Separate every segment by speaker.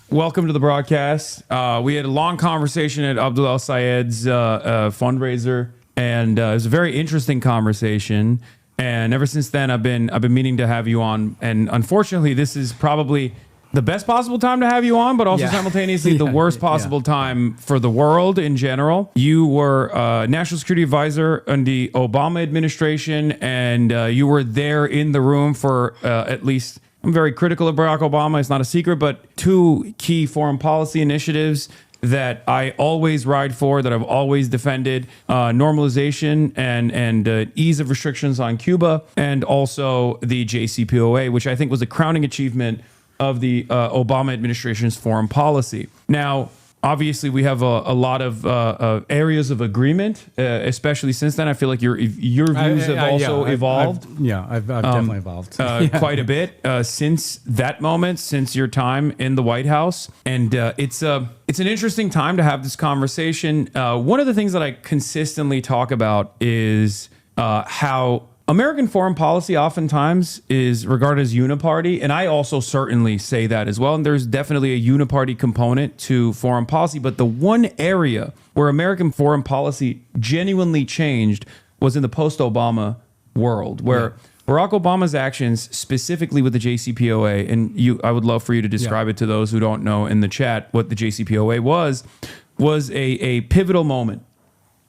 Speaker 1: welcome to the broadcast. We had a long conversation at Abdul Al Sayed's fundraiser, and it was a very interesting conversation. And ever since then, I've been meaning to have you on. And unfortunately, this is probably the best possible time to have you on, but also simultaneously the worst possible time for the world in general. You were National Security Advisor under the Obama administration, and you were there in the room for at least, I'm very critical of Barack Obama, it's not a secret, but two key foreign policy initiatives that I always ride for, that I've always defended, normalization and ease of restrictions on Cuba, and also the JCPOA, which I think was a crowning achievement of the Obama administration's foreign policy. Now, obviously, we have a lot of areas of agreement, especially since then. I feel like your views have also evolved.
Speaker 2: I've definitely evolved
Speaker 1: quite a bit since that moment, since your time in the White House. And it's an interesting time to have this conversation. One of the things that I consistently talk about is how American foreign policy oftentimes is regarded as uniparty, and I also certainly say that as well. And there's definitely a uniparty component to foreign policy, but the one area where American foreign policy genuinely changed was in the post-Obama world, where Barack Obama's actions, specifically with the JCPOA, and I would love for you to describe it to those who don't know in the chat what the JCPOA was a pivotal moment.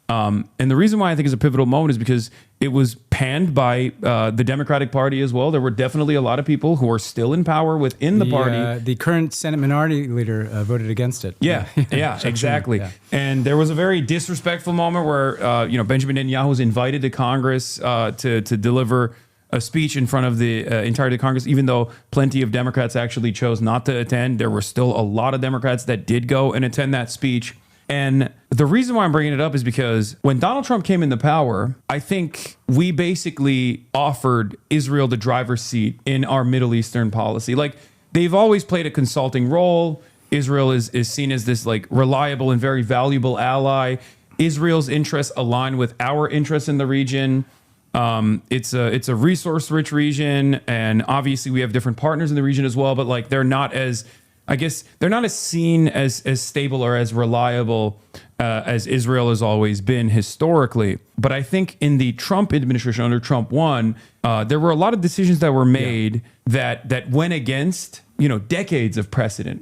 Speaker 1: And the reason why I think it's a pivotal moment is because it was panned by the Democratic Party as well. There were definitely a lot of people who are still in power within the party.
Speaker 2: The current Senate Minority Leader voted against it.
Speaker 1: Yeah, exactly. Yeah. And there was a very disrespectful moment where Benjamin Netanyahu was invited to Congress to deliver a speech in front of the entirety of Congress, even though plenty of Democrats actually chose not to attend. There were still a lot of Democrats that did go and attend that speech. And the reason why I'm bringing it up is because when Donald Trump came into power, I think we basically offered Israel the driver's seat in our Middle Eastern policy. Like, they've always played a consulting role. Israel is seen as this like reliable and very valuable ally. Israel's interests align with our interests in the region. It's a resource-rich region, and obviously we have different partners in the region as well, but like they're not as seen as stable or as reliable as Israel has always been historically. But I think in the Trump administration, under Trump 1, there were a lot of decisions that were made that went against, decades of precedent,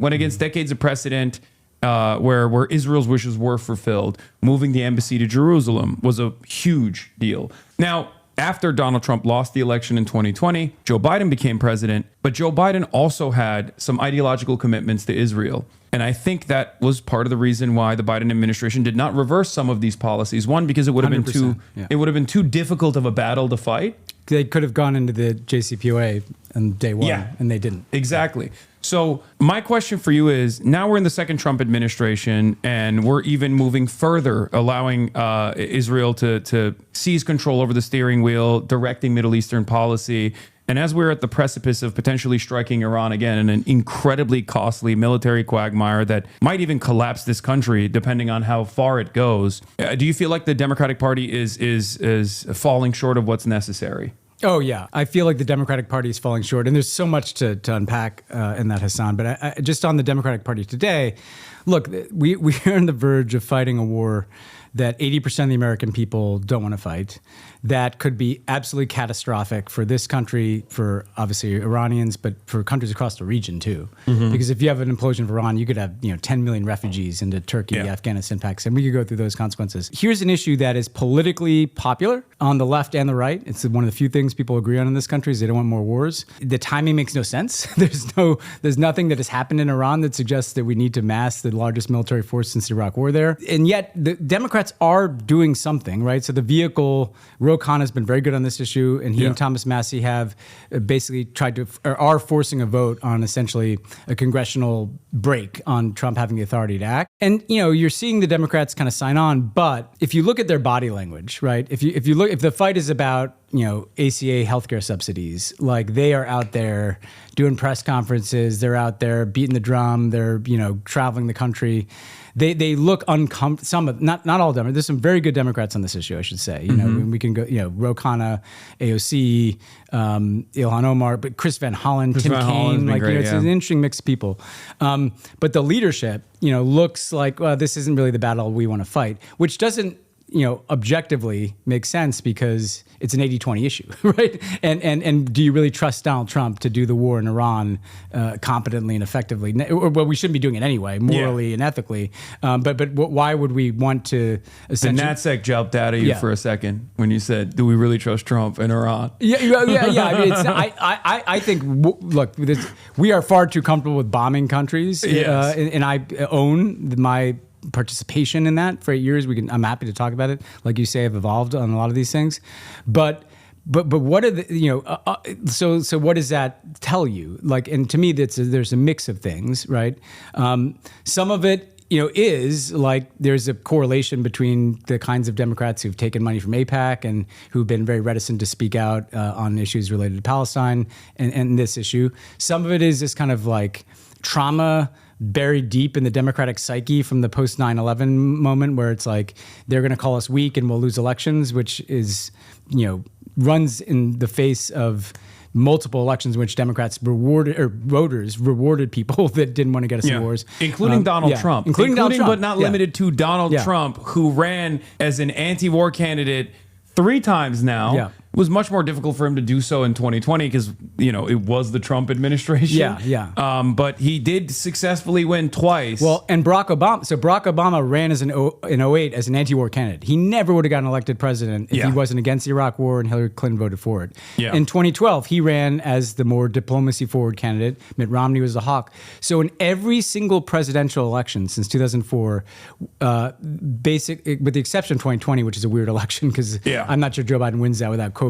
Speaker 1: where Israel's wishes were fulfilled. Moving the embassy to Jerusalem was a huge deal. Now, after Donald Trump lost the election in 2020, Joe Biden became president, but Joe Biden also had some ideological commitments to Israel. And I think that was part of the reason why the Biden administration did not reverse some of these policies. One, because it would have been too difficult of a battle to fight.
Speaker 2: They could have gone into the JCPOA on day one, and they didn't.
Speaker 1: Exactly. So my question for you is, now we're in the second Trump administration, and we're even moving further, allowing Israel to seize control over the steering wheel, directing Middle Eastern policy. And as we're at the precipice of potentially striking Iran again in an incredibly costly military quagmire that might even collapse this country, depending on how far it goes, do you feel like the Democratic Party is falling short of what's necessary?
Speaker 2: Oh, yeah. I feel like the Democratic Party is falling short. And there's so much to unpack in that, Hasan. But I, just on the Democratic Party today, look, we are on the verge of fighting a war that 80% of the American people don't want to fight, that could be absolutely catastrophic for this country, for obviously Iranians, but for countries across the region too. Mm-hmm. Because if you have an implosion of Iran, you could have 10 million refugees into Turkey, Afghanistan, Pakistan. We could go through those consequences. Here's an issue that is politically popular on the left and the right. It's one of the few things people agree on in this country is they don't want more wars. The timing makes no sense. There's nothing that has happened in Iran that suggests that we need to mass the largest military force since the Iraq War there. And yet the Democrats are doing something, right? So the vehicle, Ro Khan has been very good on this issue, and he and Thomas Massie have basically are forcing a vote on essentially a congressional break on Trump having the authority to act. And, you're seeing the Democrats kind of sign on, but if you look at their body language, right? If the fight is about ACA healthcare subsidies. Like they are out there doing press conferences. They're out there beating the drum. They're traveling the country. They look uncomfortable. Some of not all Democrats. There's some very good Democrats on this issue, I should say. We can go. Ro Khanna, AOC, Ilhan Omar, but Chris Van Hollen, Tim Kaine. It's an interesting mix of people. But the leadership, looks like this isn't really the battle we want to fight, which doesn't objectively makes sense because it's an 80-20 issue, right? And do you really trust Donald Trump to do the war in Iran competently and effectively? Well, we shouldn't be doing it anyway, morally and ethically. But why would we want to essentially...
Speaker 1: The NatSec jumped out at you for a second when you said, do we really trust Trump in Iran?
Speaker 2: Yeah. I mean, I think, look, we are far too comfortable with bombing countries.
Speaker 1: Yes.
Speaker 2: And I own my participation in that for 8 years. I'm happy to talk about it. Like you say, I've evolved on a lot of these things, but what are the, so what does that tell you? Like, and to me, there's a mix of things, right? Some of it, is like there's a correlation between the kinds of Democrats who've taken money from AIPAC and who've been very reticent to speak out on issues related to Palestine and this issue. Some of it is this kind of like trauma buried deep in the Democratic psyche from the post 9/11 moment, where it's like they're going to call us weak and we'll lose elections, which is runs in the face of multiple elections in which Democrats voters rewarded people that didn't want to get us in wars,
Speaker 1: including Donald Trump,
Speaker 2: including Donald Trump,
Speaker 1: but not limited to Donald Trump, who ran as an anti-war candidate 3 times now.
Speaker 2: Yeah.
Speaker 1: It was much more difficult for him to do so in 2020 because, it was the Trump administration. But he did successfully win twice.
Speaker 2: Well, and Barack Obama ran in 2008 as an anti-war candidate. He never would have gotten elected president if he wasn't against the Iraq War and Hillary Clinton voted for it.
Speaker 1: Yeah.
Speaker 2: In 2012, he ran as the more diplomacy-forward candidate. Mitt Romney was the hawk. So in every single presidential election since 2004, with the exception of 2020, which is a weird election because I'm not sure Joe Biden wins that without COVID.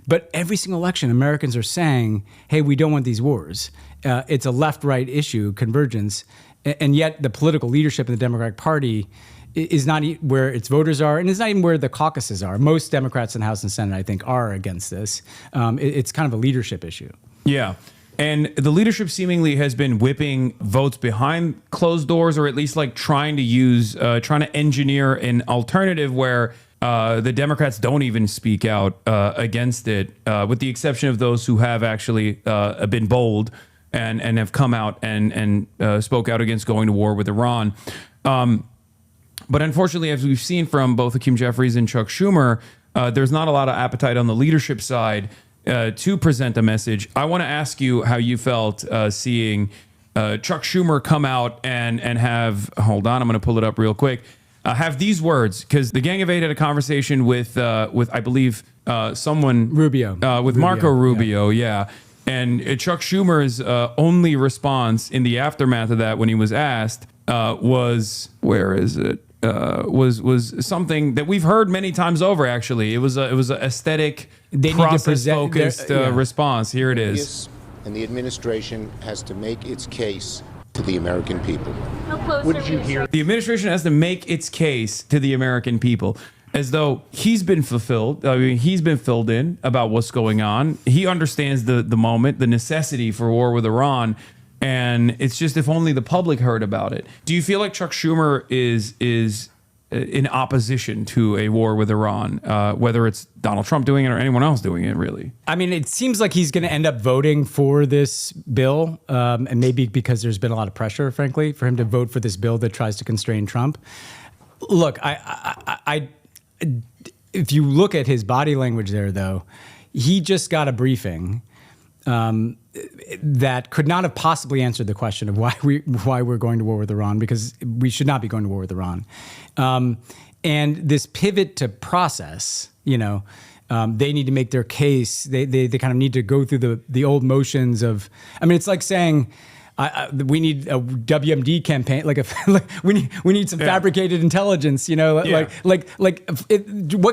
Speaker 2: But every single election, Americans are saying, hey, we don't want these wars. It's a left-right issue, convergence. And yet the political leadership in the Democratic Party is not where its voters are, and it's not even where the caucuses are. Most Democrats in the House and Senate, I think, are against this. It's kind of a leadership issue.
Speaker 1: Yeah. And the leadership seemingly has been whipping votes behind closed doors, or at least like trying to engineer an alternative where the Democrats don't even speak out against it, with the exception of those who have actually been bold and have come out and spoke out against going to war with Iran. But unfortunately, as we've seen from both Hakeem Jeffries and Chuck Schumer, there's not a lot of appetite on the leadership side to present a message. I want to ask you how you felt seeing Chuck Schumer come out and have, hold on, I'm going to pull it up real quick. Have these words, because the Gang of Eight had a conversation with I believe someone
Speaker 2: Rubio
Speaker 1: with Marco Rubio, and Chuck Schumer's only response in the aftermath of that, when he was asked, was something that we've heard many times over. Actually, it was an aesthetic, process focused response. Here it is.
Speaker 3: And the administration has to make its case to the American people.
Speaker 4: What did you hear?
Speaker 1: The administration has to make its case to the American people, as though he's been fulfilled. I mean, he's been filled in about what's going on. He understands the moment, the necessity for war with Iran, and it's just if only the public heard about it. Do you feel like Chuck Schumer is in opposition to a war with Iran, whether it's Donald Trump doing it or anyone else doing it, really?
Speaker 2: I mean, it seems like he's going to end up voting for this bill, and maybe because there's been a lot of pressure, frankly, for him to vote for this bill that tries to constrain Trump. Look, if you look at his body language there, though, he just got a briefing that could not have possibly answered the question of why we're going to war with Iran, because we should not be going to war with Iran. And this pivot to process, they need to make their case. They kind of need to go through the old motions of. I mean, it's like saying. We need a WMD campaign, we need some fabricated intelligence, what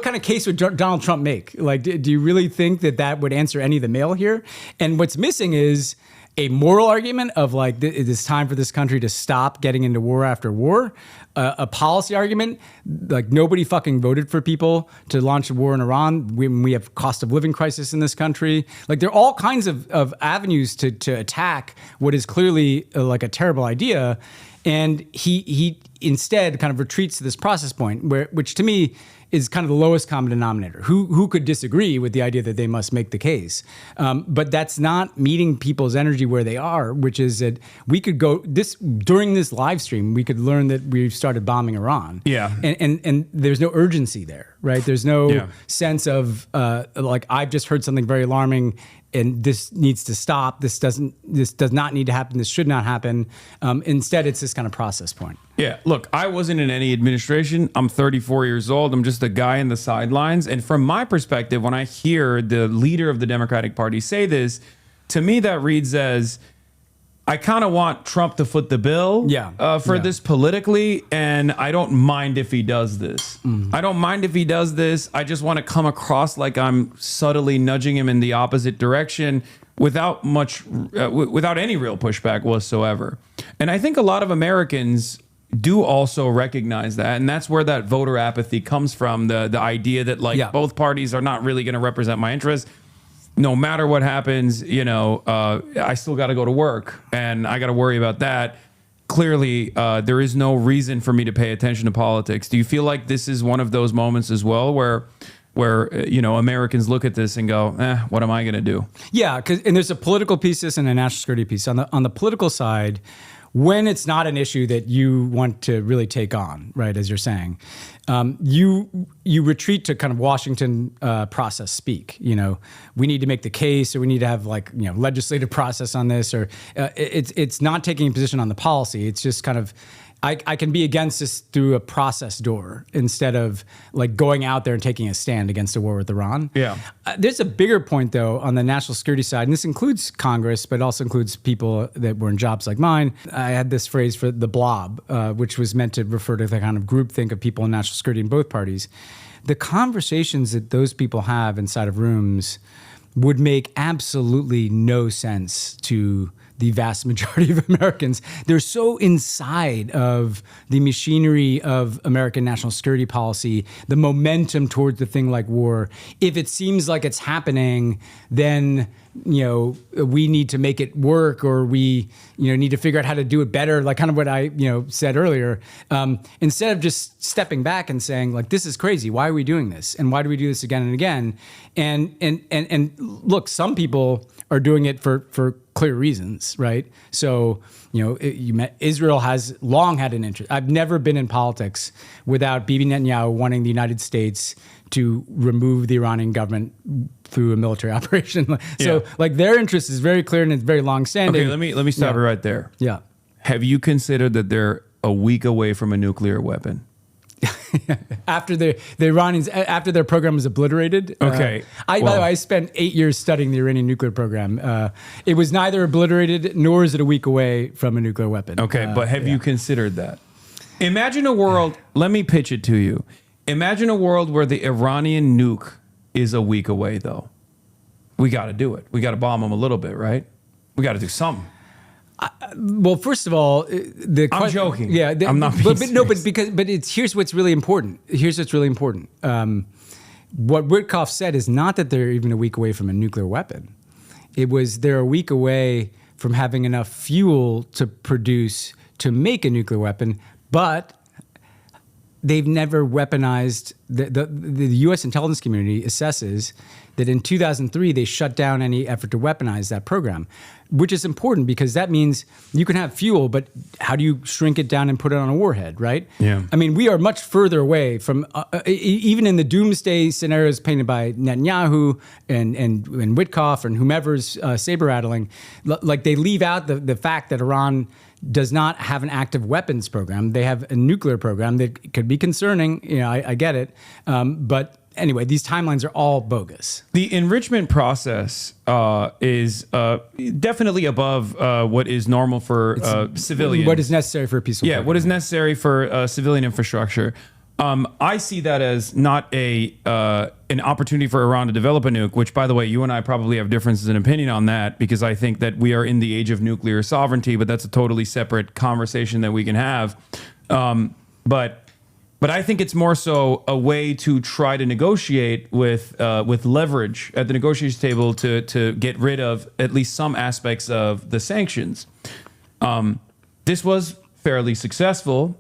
Speaker 2: kind of case would Donald Trump make? Like, do you really think that would answer any of the mail here? And what's missing is a moral argument of like it is time for this country to stop getting into war after war, a policy argument like nobody fucking voted for people to launch a war in Iran when we have cost of living crisis in this country. Like there are all kinds of avenues to attack what is clearly like a terrible idea. And he instead kind of retreats to this process point, which to me is kind of the lowest common denominator. Who could disagree with the idea that they must make the case? But that's not meeting people's energy where they are, which is that we could go during this live stream, we could learn that we've started bombing Iran.
Speaker 1: Yeah.
Speaker 2: And there's no urgency there, right? There's no sense of like, I've just heard something very alarming and this needs to stop. This does not need to happen. This should not happen. Instead, it's this kind of process point.
Speaker 1: Yeah, look, I wasn't in any administration. I'm 34 years old. I'm just a guy in the sidelines. And from my perspective, when I hear the leader of the Democratic Party say this, to me that reads as, I kind of want Trump to foot the bill for this politically, and I don't mind if he does this. I don't mind if he does this. I just want to come across like I'm subtly nudging him in the opposite direction without without any real pushback whatsoever. And I think a lot of Americans do also recognize that, and that's where that voter apathy comes from. The idea that like both parties are not really going to represent my interests. No matter what happens, I still got to go to work and I got to worry about that. Clearly, there is no reason for me to pay attention to politics. Do you feel like this is one of those moments as well where Americans look at this and go, what am I going to do? Yeah,
Speaker 2: and there's a political piece and a national security piece. On the political side, when it's not an issue that you want to really take on, right, as you're saying, you retreat to kind of Washington process speak. We need to make the case, or we need to have legislative process on this, or it's not taking a position on the policy. It's just kind of, I can be against this through a process door instead of like going out there and taking a stand against a war with Iran.
Speaker 1: Yeah.
Speaker 2: There's a bigger point though on the national security side, and this includes Congress, but also includes people that were in jobs like mine. I had this phrase for the blob, which was meant to refer to the kind of groupthink of people in national security in both parties. The conversations that those people have inside of rooms would make absolutely no sense to the vast majority of Americans. They're so inside of the machinery of American national security policy, the momentum towards the thing like war. If it seems like it's happening, then we need to make it work, or we need to figure out how to do it better, like kind of what I said earlier. Instead of just stepping back and saying like, this is crazy. Why are we doing this? And why do we do this again and again? And look, some people are doing it for clear reasons, right? So, Israel has long had an interest. I've never been in politics without Bibi Netanyahu wanting the United States to remove the Iranian government through a military operation. So, their interest is very clear and it's very long-standing.
Speaker 1: Okay, let me stop it right there.
Speaker 2: Yeah.
Speaker 1: Have you considered that they're a week away from a nuclear weapon?
Speaker 2: After the Iranians, after their program was obliterated.
Speaker 1: Okay.
Speaker 2: By the way, I spent 8 years studying the Iranian nuclear program. It was neither obliterated nor is it a week away from a nuclear weapon.
Speaker 1: Okay, but have you considered that? Imagine a world, let me pitch it to you. Imagine a world where the Iranian nuke is a week away, though. We got to do it. We got to bomb them a little bit, right? We got to do something.
Speaker 2: Well, first of all,
Speaker 1: I'm joking.
Speaker 2: Yeah,
Speaker 1: I'm not.
Speaker 2: Here's what's really important. What Witkoff said is not that they're even a week away from a nuclear weapon. It was they're a week away from having enough fuel to make a nuclear weapon, but they've never weaponized. The U.S. intelligence community assesses that in 2003 they shut down any effort to weaponize that program, which is important because that means you can have fuel, but how do you shrink it down and put it on a warhead, right?
Speaker 1: Yeah.
Speaker 2: I mean, we are much further away from, even in the doomsday scenarios painted by Netanyahu and Witkoff and whomever's saber rattling, like they leave out the fact that Iran does not have an active weapons program. They have a nuclear program that could be concerning. I get it. But anyway, these timelines are all bogus.
Speaker 1: The enrichment process is definitely above what is normal for civilians.
Speaker 2: What is necessary for a peaceful program.
Speaker 1: What is necessary for civilian infrastructure. I see that as not an opportunity for Iran to develop a nuke, which, by the way, you and I probably have differences in opinion on that, because I think that we are in the age of nuclear sovereignty, but that's a totally separate conversation that we can have. But I think it's more so a way to try to negotiate with leverage at the negotiation table to get rid of at least some aspects of the sanctions. This was fairly successful.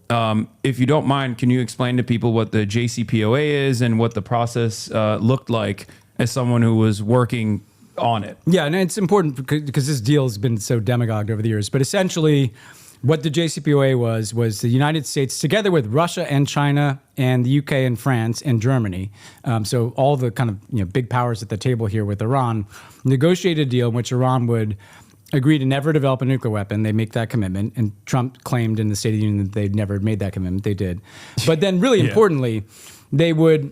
Speaker 1: If you don't mind, can you explain to people what the JCPOA is and what the process looked like as someone who was working on it?
Speaker 2: Yeah, and it's important because this deal has been so demagogued over the years. But essentially, what the JCPOA was the United States, together with Russia and China and the UK and France and Germany, so all the kind of big powers at the table here with Iran, negotiated a deal in which Iran would agree to never develop a nuclear weapon. They make that commitment, and Trump claimed in the State of the Union that they'd never made that commitment. They did. But then really importantly, they would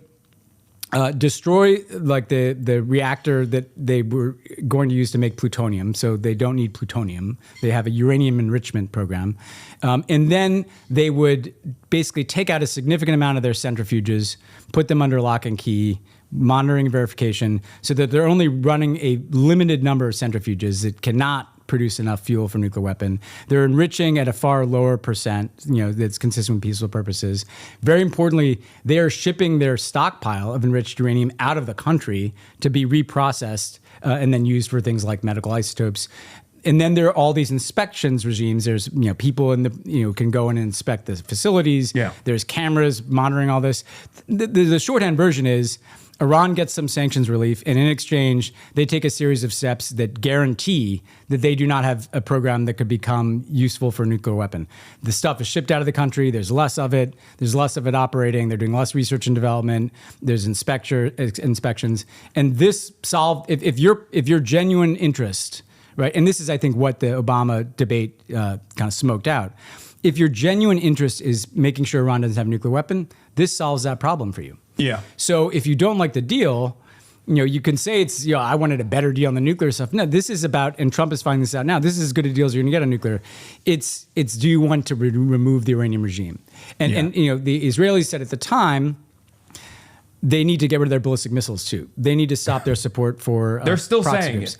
Speaker 2: destroy like the reactor that they were going to use to make plutonium. So they don't need plutonium. They have a uranium enrichment program. And then they would basically take out a significant amount of their centrifuges, put them under lock and key, monitoring and verification, so that they're only running a limited number of centrifuges that cannot produce enough fuel for a nuclear weapon. They're enriching at a far lower percent, that's consistent with peaceful purposes. Very importantly, they are shipping their stockpile of enriched uranium out of the country to be reprocessed and then used for things like medical isotopes. And then there are all these inspections regimes. There's people in the can go in and inspect the facilities. Yeah. There's cameras monitoring all this. The shorthand version is Iran gets some sanctions relief, and in exchange, they take a series of steps that guarantee that they do not have a program that could become useful for a nuclear weapon. The stuff is shipped out of the country. There's less of it. There's less of it operating. They're doing less research and development. There's inspections, and this solved if your genuine interest, right? And this is, I think, what the Obama debate kind of smoked out. If your genuine interest is making sure Iran doesn't have a nuclear weapon, this solves that problem for you.
Speaker 1: Yeah.
Speaker 2: So if you don't like the deal, you can say it's, I wanted a better deal on the nuclear stuff. No, this is about, and Trump is finding this out now, this is as good a deal as you're going to get on nuclear. It's do you want to remove the Iranian regime? And the Israelis said at the time, they need to get rid of their ballistic missiles too. They need to stop their support for
Speaker 1: they're still
Speaker 2: proxy
Speaker 1: saying
Speaker 2: groups.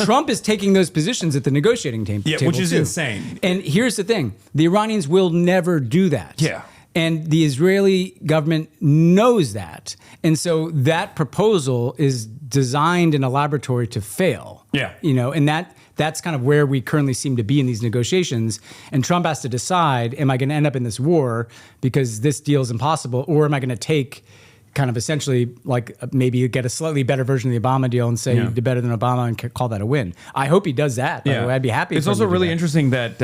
Speaker 2: Trump is taking those positions at the negotiating table.
Speaker 1: Yeah, which is
Speaker 2: too.
Speaker 1: insane.
Speaker 2: And here's the thing. The Iranians will never do that.
Speaker 1: Yeah.
Speaker 2: And the Israeli government knows that. And so that proposal is designed in a laboratory to fail.
Speaker 1: Yeah.
Speaker 2: And that's kind of where we currently seem to be in these negotiations. And Trump has to decide, am I going to end up in this war because this deal is impossible, or am I going to take kind of essentially like maybe get a slightly better version of the Obama deal and say you did better than Obama and call that a win. I hope he does that. By the way, I'd be happy.
Speaker 1: It's also really interesting that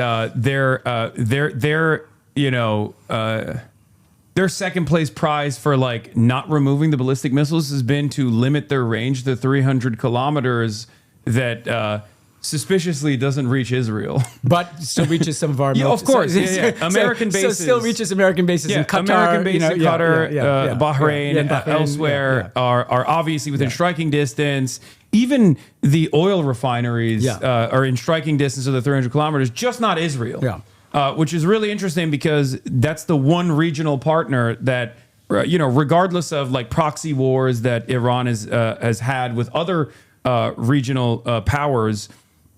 Speaker 1: their second place prize for like not removing the ballistic missiles has been to limit their range to 300 kilometers that suspiciously doesn't reach Israel.
Speaker 2: But still reaches some of our
Speaker 1: military. Of course. American bases.
Speaker 2: So still reaches American bases in Qatar.
Speaker 1: American bases in Qatar, Bahrain, and elsewhere are obviously within striking distance. Even the oil refineries are in striking distance of the 300 kilometers, just not Israel. Yeah. Which is really interesting because that's the one regional partner that, regardless of like proxy wars that Iran has had with other regional powers,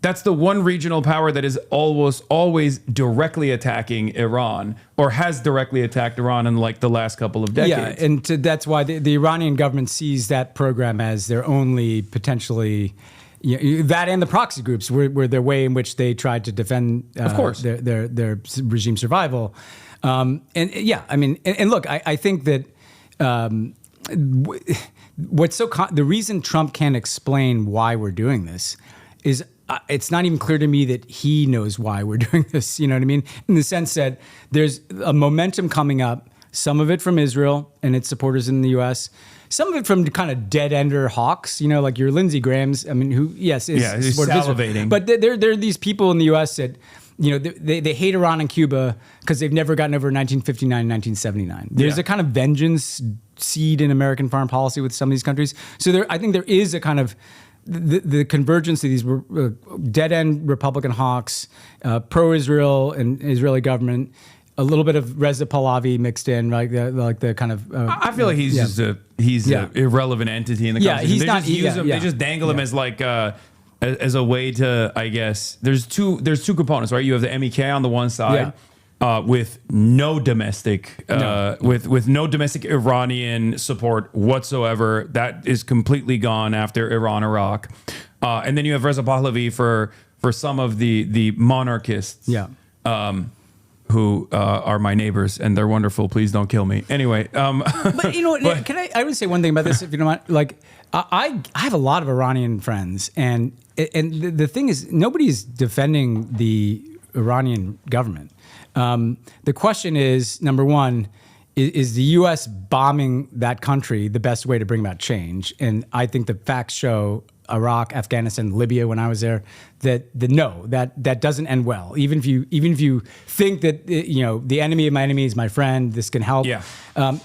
Speaker 1: that's the one regional power that is almost always directly attacking Iran or has directly attacked Iran in like the last couple of decades.
Speaker 2: Yeah, and that's why the Iranian government sees that program as their only potentially, that and the proxy groups were their way in which they tried to defend of course. Their regime survival. And look, I think that the reason Trump can't explain why we're doing this is it's not even clear to me that he knows why we're doing this. You know what I mean? In the sense that there's a momentum coming up, some of it from Israel and its supporters in the U.S., some of it from kind of dead-ender hawks, like your Lindsey Graham's, who, yes, is
Speaker 1: salivating.
Speaker 2: But there are these people in the U.S. that, they hate Iran and Cuba because they've never gotten over 1959, 1979. There's a kind of vengeance seed in American foreign policy with some of these countries. So I think there is a kind of the convergence of these dead-end Republican hawks, pro-Israel and Israeli government, a little bit of Reza Pahlavi mixed in, like the kind of.
Speaker 1: I feel like he's just an irrelevant entity in the conversation.
Speaker 2: He's
Speaker 1: they
Speaker 2: not.
Speaker 1: Just use him. They just dangle him as like as a way to, I guess. There's two components, right? You have the MEK on the one side. With no domestic, with no domestic Iranian support whatsoever, that is completely gone after Iran, Iraq, and then you have Reza Pahlavi for some of the monarchists, who are my neighbors and they're wonderful. Please don't kill me. Anyway,
Speaker 2: but you know, I would say one thing about this, if you don't mind. Like, I have a lot of Iranian friends, and the thing is, nobody's defending the Iranian government. The question is, number one, is the U.S. bombing that country the best way to bring about change? And I think the facts show Iraq, Afghanistan, Libya, when I was there, that doesn't end well. Even if you think that the enemy of my enemy is my friend, this can help.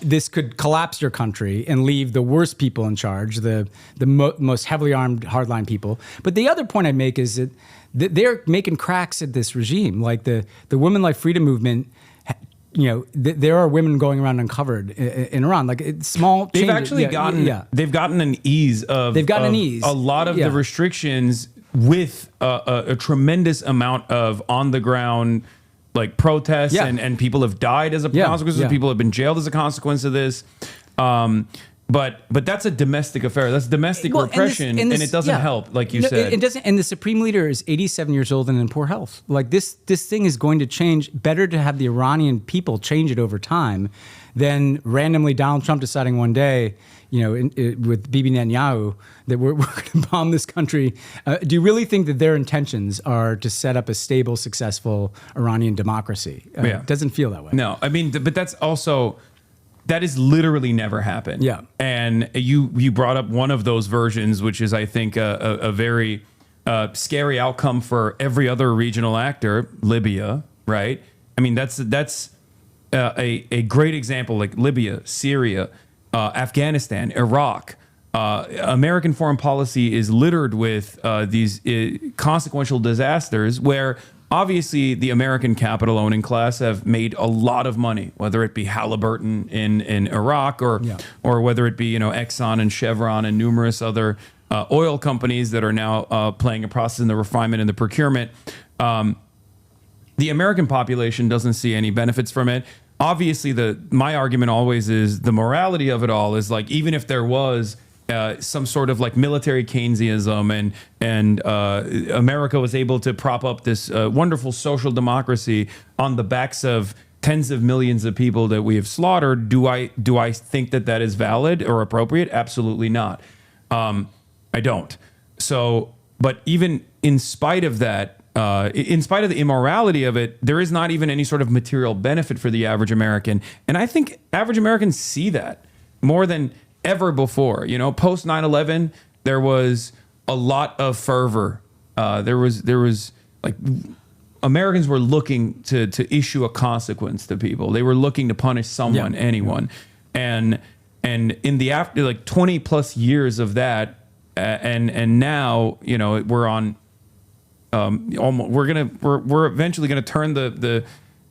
Speaker 2: This could collapse your country and leave the worst people in charge, the most heavily armed hardline people. But the other point I make is that they're making cracks at this regime, like the Women Life Freedom movement. There are women going around uncovered in Iran. Like small changes.
Speaker 1: They've actually gotten an ease of.
Speaker 2: They've gotten an ease.
Speaker 1: A lot of the restrictions with a tremendous amount of on the ground like protests and people have died as a consequence. People have been jailed as a consequence of this. But that's a domestic affair. That's domestic repression, and it doesn't help, like you said.
Speaker 2: It doesn't. And the supreme leader is 87 years old and in poor health. Like this thing is going to change. Better to have the Iranian people change it over time than randomly Donald Trump deciding one day, with Bibi Netanyahu, that we're going to bomb this country. Do you really think that their intentions are to set up a stable, successful Iranian democracy? It doesn't feel that way.
Speaker 1: No, I mean, but that's also. That has literally never happened.
Speaker 2: Yeah.
Speaker 1: And you brought up one of those versions, which is, I think, a very scary outcome for every other regional actor, Libya, right? I mean, that's a great example, like Libya, Syria, Afghanistan, Iraq. American foreign policy is littered with these consequential disasters where obviously the American capital owning class have made a lot of money, whether it be Halliburton in Iraq or whether it be Exxon and Chevron and numerous other oil companies that are now playing a process in the refinement and the procurement. The American population doesn't see any benefits from it. Obviously, my argument always is the morality of it all is like, even if there was some sort of like military Keynesianism and America was able to prop up this wonderful social democracy on the backs of tens of millions of people that we have slaughtered, do I think that is valid or appropriate? Absolutely not. I don't. So, but even in spite of that, in spite of the immorality of it, there is not even any sort of material benefit for the average American. And I think average Americans see that more than ever before. Post 9/11, there was a lot of fervor. There was like Americans were looking to issue a consequence to people. They were looking to punish someone, anyone, and in the after like 20 plus years of that, and now we're on. We're eventually gonna turn the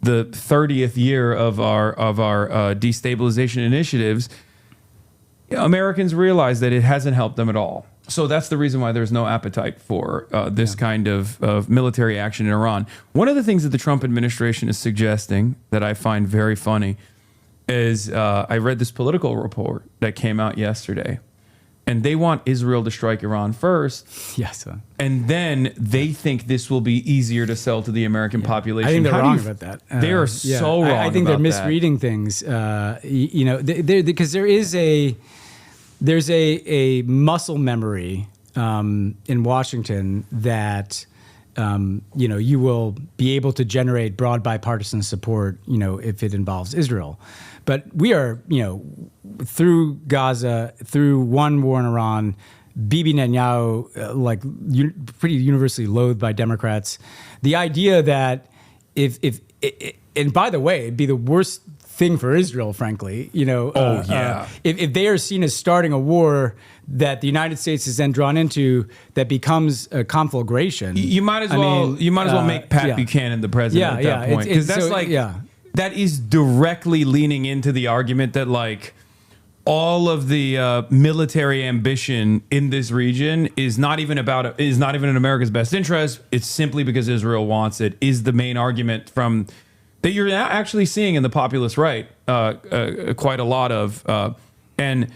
Speaker 1: 30th year of our destabilization initiatives. Americans realize that it hasn't helped them at all. So that's the reason why there's no appetite for this kind of military action in Iran. One of the things that the Trump administration is suggesting that I find very funny is I read this Political report that came out yesterday, and they want Israel to strike Iran first.
Speaker 2: Yes.
Speaker 1: And then they think this will be easier to sell to the American population.
Speaker 2: I think they're wrong about that.
Speaker 1: They are so wrong.
Speaker 2: I think they're misreading things. Because there's a muscle memory in Washington that you will be able to generate broad bipartisan support, if it involves Israel. But we are, through Gaza, through one war in Iran, Bibi Netanyahu, pretty universally loathed by Democrats. The idea that and by the way, it'd be the worst thing for Israel, frankly, if they are seen as starting a war that the United States is then drawn into that becomes a conflagration.
Speaker 1: You might as well make Pat Buchanan the president at that point. Because that's that is directly leaning into the argument that like all of the military ambition in this region is not even in America's best interest. It's simply because Israel wants it. Is the main argument from that you're actually seeing in the populist right quite a lot of, and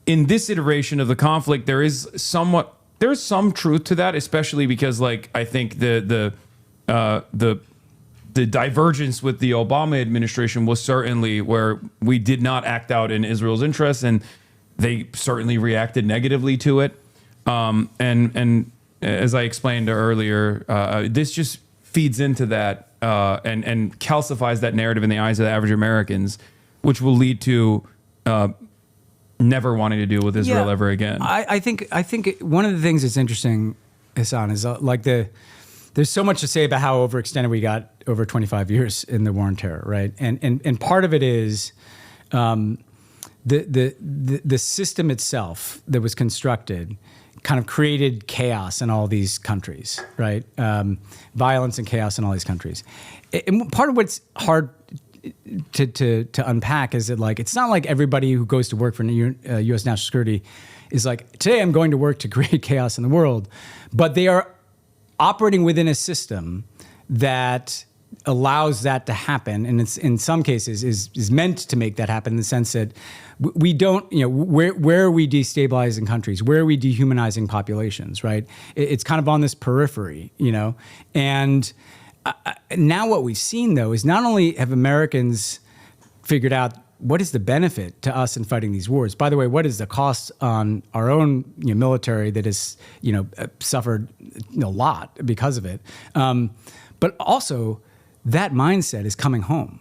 Speaker 1: in this iteration of the conflict, there's some truth to that, especially because like I think the divergence with the Obama administration was certainly where we did not act out in Israel's interests, and they certainly reacted negatively to it. And as I explained earlier, this just feeds into that and calcifies that narrative in the eyes of the average Americans, which will lead to never wanting to deal with Israel ever again.
Speaker 2: I think one of the things that's interesting, Hasan, is there's so much to say about how overextended we got over 25 years in the war on terror, right? And part of it is the system itself that was constructed kind of created chaos in all these countries, right? Violence and chaos in all these countries. And part of what's hard to unpack is that like it's not like everybody who goes to work for U.S. national security is like, today I'm going to work to create chaos in the world, but they are operating within a system that allows that to happen, and it's in some cases is meant to make that happen in the sense that we don't, where are we destabilizing countries? Where are we dehumanizing populations, right? It's kind of on this periphery, and now what we've seen though is not only have Americans figured out what is the benefit to us in fighting these wars? By the way, what is the cost on our own military that has suffered a lot because of it? But also, that mindset is coming home.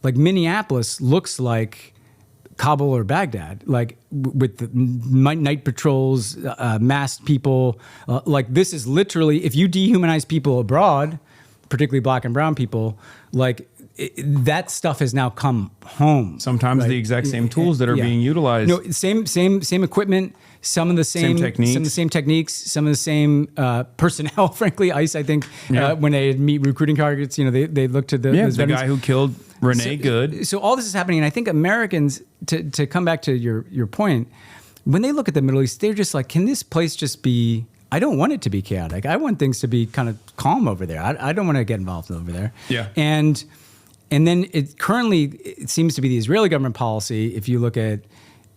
Speaker 2: Like Minneapolis looks like Kabul or Baghdad, like with the night patrols, masked people. Like this is literally, if you dehumanize people abroad, particularly black and brown people, like that stuff has now come home.
Speaker 1: Sometimes the exact same tools that are being utilized.
Speaker 2: No, same equipment, some of the same techniques, some of the same personnel. Frankly, ICE, I think, when they meet recruiting targets, they look to the
Speaker 1: guy who killed Renee Good.
Speaker 2: So all this is happening, and I think Americans, to come back to your point, when they look at the Middle East, they're just like, can this place just be? I don't want it to be chaotic. I want things to be kind of calm over there. I don't want to get involved over there.
Speaker 1: Yeah.
Speaker 2: And then it seems to be the Israeli government policy. If you look at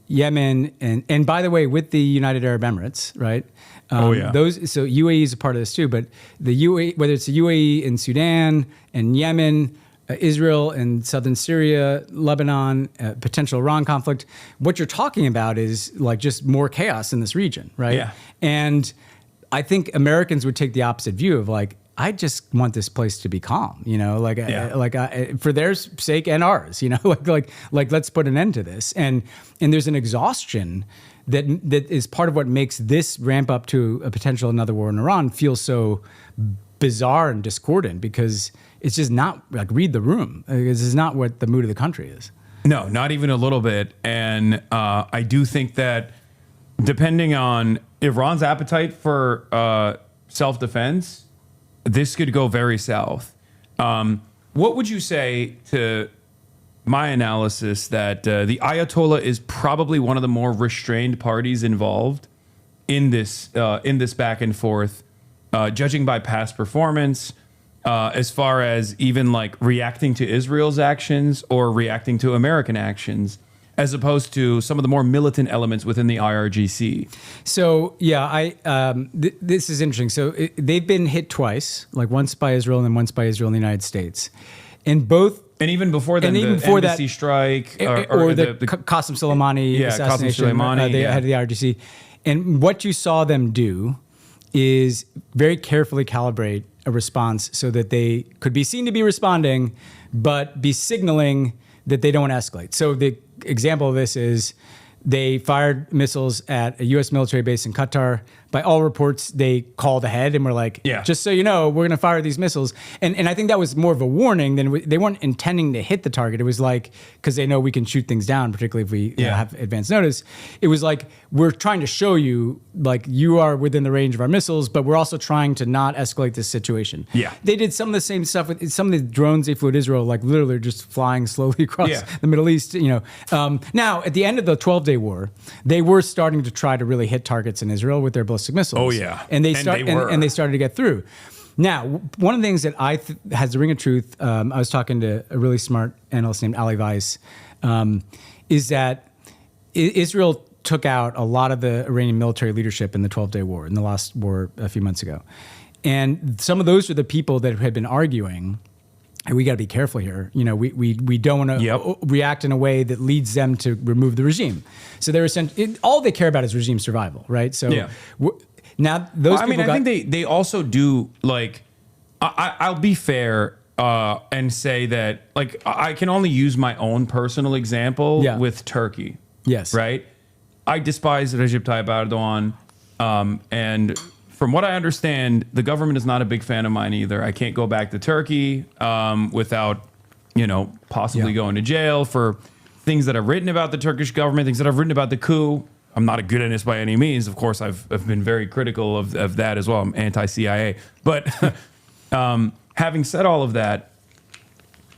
Speaker 2: Yemen and by the way, with the United Arab Emirates, right? So UAE is a part of this too. But the UAE, whether it's the UAE in Sudan and Yemen, Israel and southern Syria, Lebanon, potential Iran conflict, what you're talking about is like just more chaos in this region, right?
Speaker 1: Yeah.
Speaker 2: And I think Americans would take the opposite view of like, I just want this place to be calm, for their sake and ours, like let's put an end to this. And there's an exhaustion that is part of what makes this ramp up to a potential another war in Iran feel so bizarre and discordant, because it's just not like read the room. This is not what the mood of the country is.
Speaker 1: No, not even a little bit. And I do think that depending on Iran's appetite for self-defense, this could go very south. What would you say to my analysis that the Ayatollah is probably one of the more restrained parties involved in this back and forth, judging by past performance, as far as even like reacting to Israel's actions or reacting to American actions, as opposed to some of the more militant elements within the IRGC.
Speaker 2: So this is interesting. So they've been hit twice, like once by Israel and then once by Israel and the United States, and both.
Speaker 1: And even before that, the embassy strike
Speaker 2: or the Qasem Soleimani assassination, the head of the IRGC. And what you saw them do is very carefully calibrate a response so that they could be seen to be responding, but be signaling that they don't escalate. So the example of this is they fired missiles at a U.S. military base in Qatar, by all reports, they called ahead and were like, just so you know, we're going to fire these missiles. And I think that was more of a warning than they weren't intending to hit the target. It was like, because they know we can shoot things down, particularly if we have advance notice. It was like, we're trying to show you, like, you are within the range of our missiles, but we're also trying to not escalate this situation.
Speaker 1: Yeah.
Speaker 2: They did some of the same stuff with some of the drones they flew at Israel, like literally just flying slowly across the Middle East. Now, at the end of the 12-day war, they were starting to try to really hit targets in Israel with their ballistic missiles.
Speaker 1: Oh, yeah.
Speaker 2: And they started to get through. Now, one of the things that has the ring of truth, I was talking to a really smart analyst named Ali Weiss, is that Israel took out a lot of the Iranian military leadership in the 12-day war, in the last war a few months ago. And some of those are the people that had been arguing, and we got to be careful here. We don't want to react in a way that leads them to remove the regime. So they're essentially, all they care about is regime survival, right? So now those people
Speaker 1: I think they also do, like, I'll be fair and say that, like, I can only use my own personal example with Turkey.
Speaker 2: Yes.
Speaker 1: Right? I despise Recep Tayyip Erdogan, and from what I understand, the government is not a big fan of mine either. I can't go back to Turkey without, possibly going to jail for things that I've written about the Turkish government, things that I've written about the coup. I'm not a good at this by any means. Of course, I've been very critical of that as well. I'm anti-CIA. But having said all of that,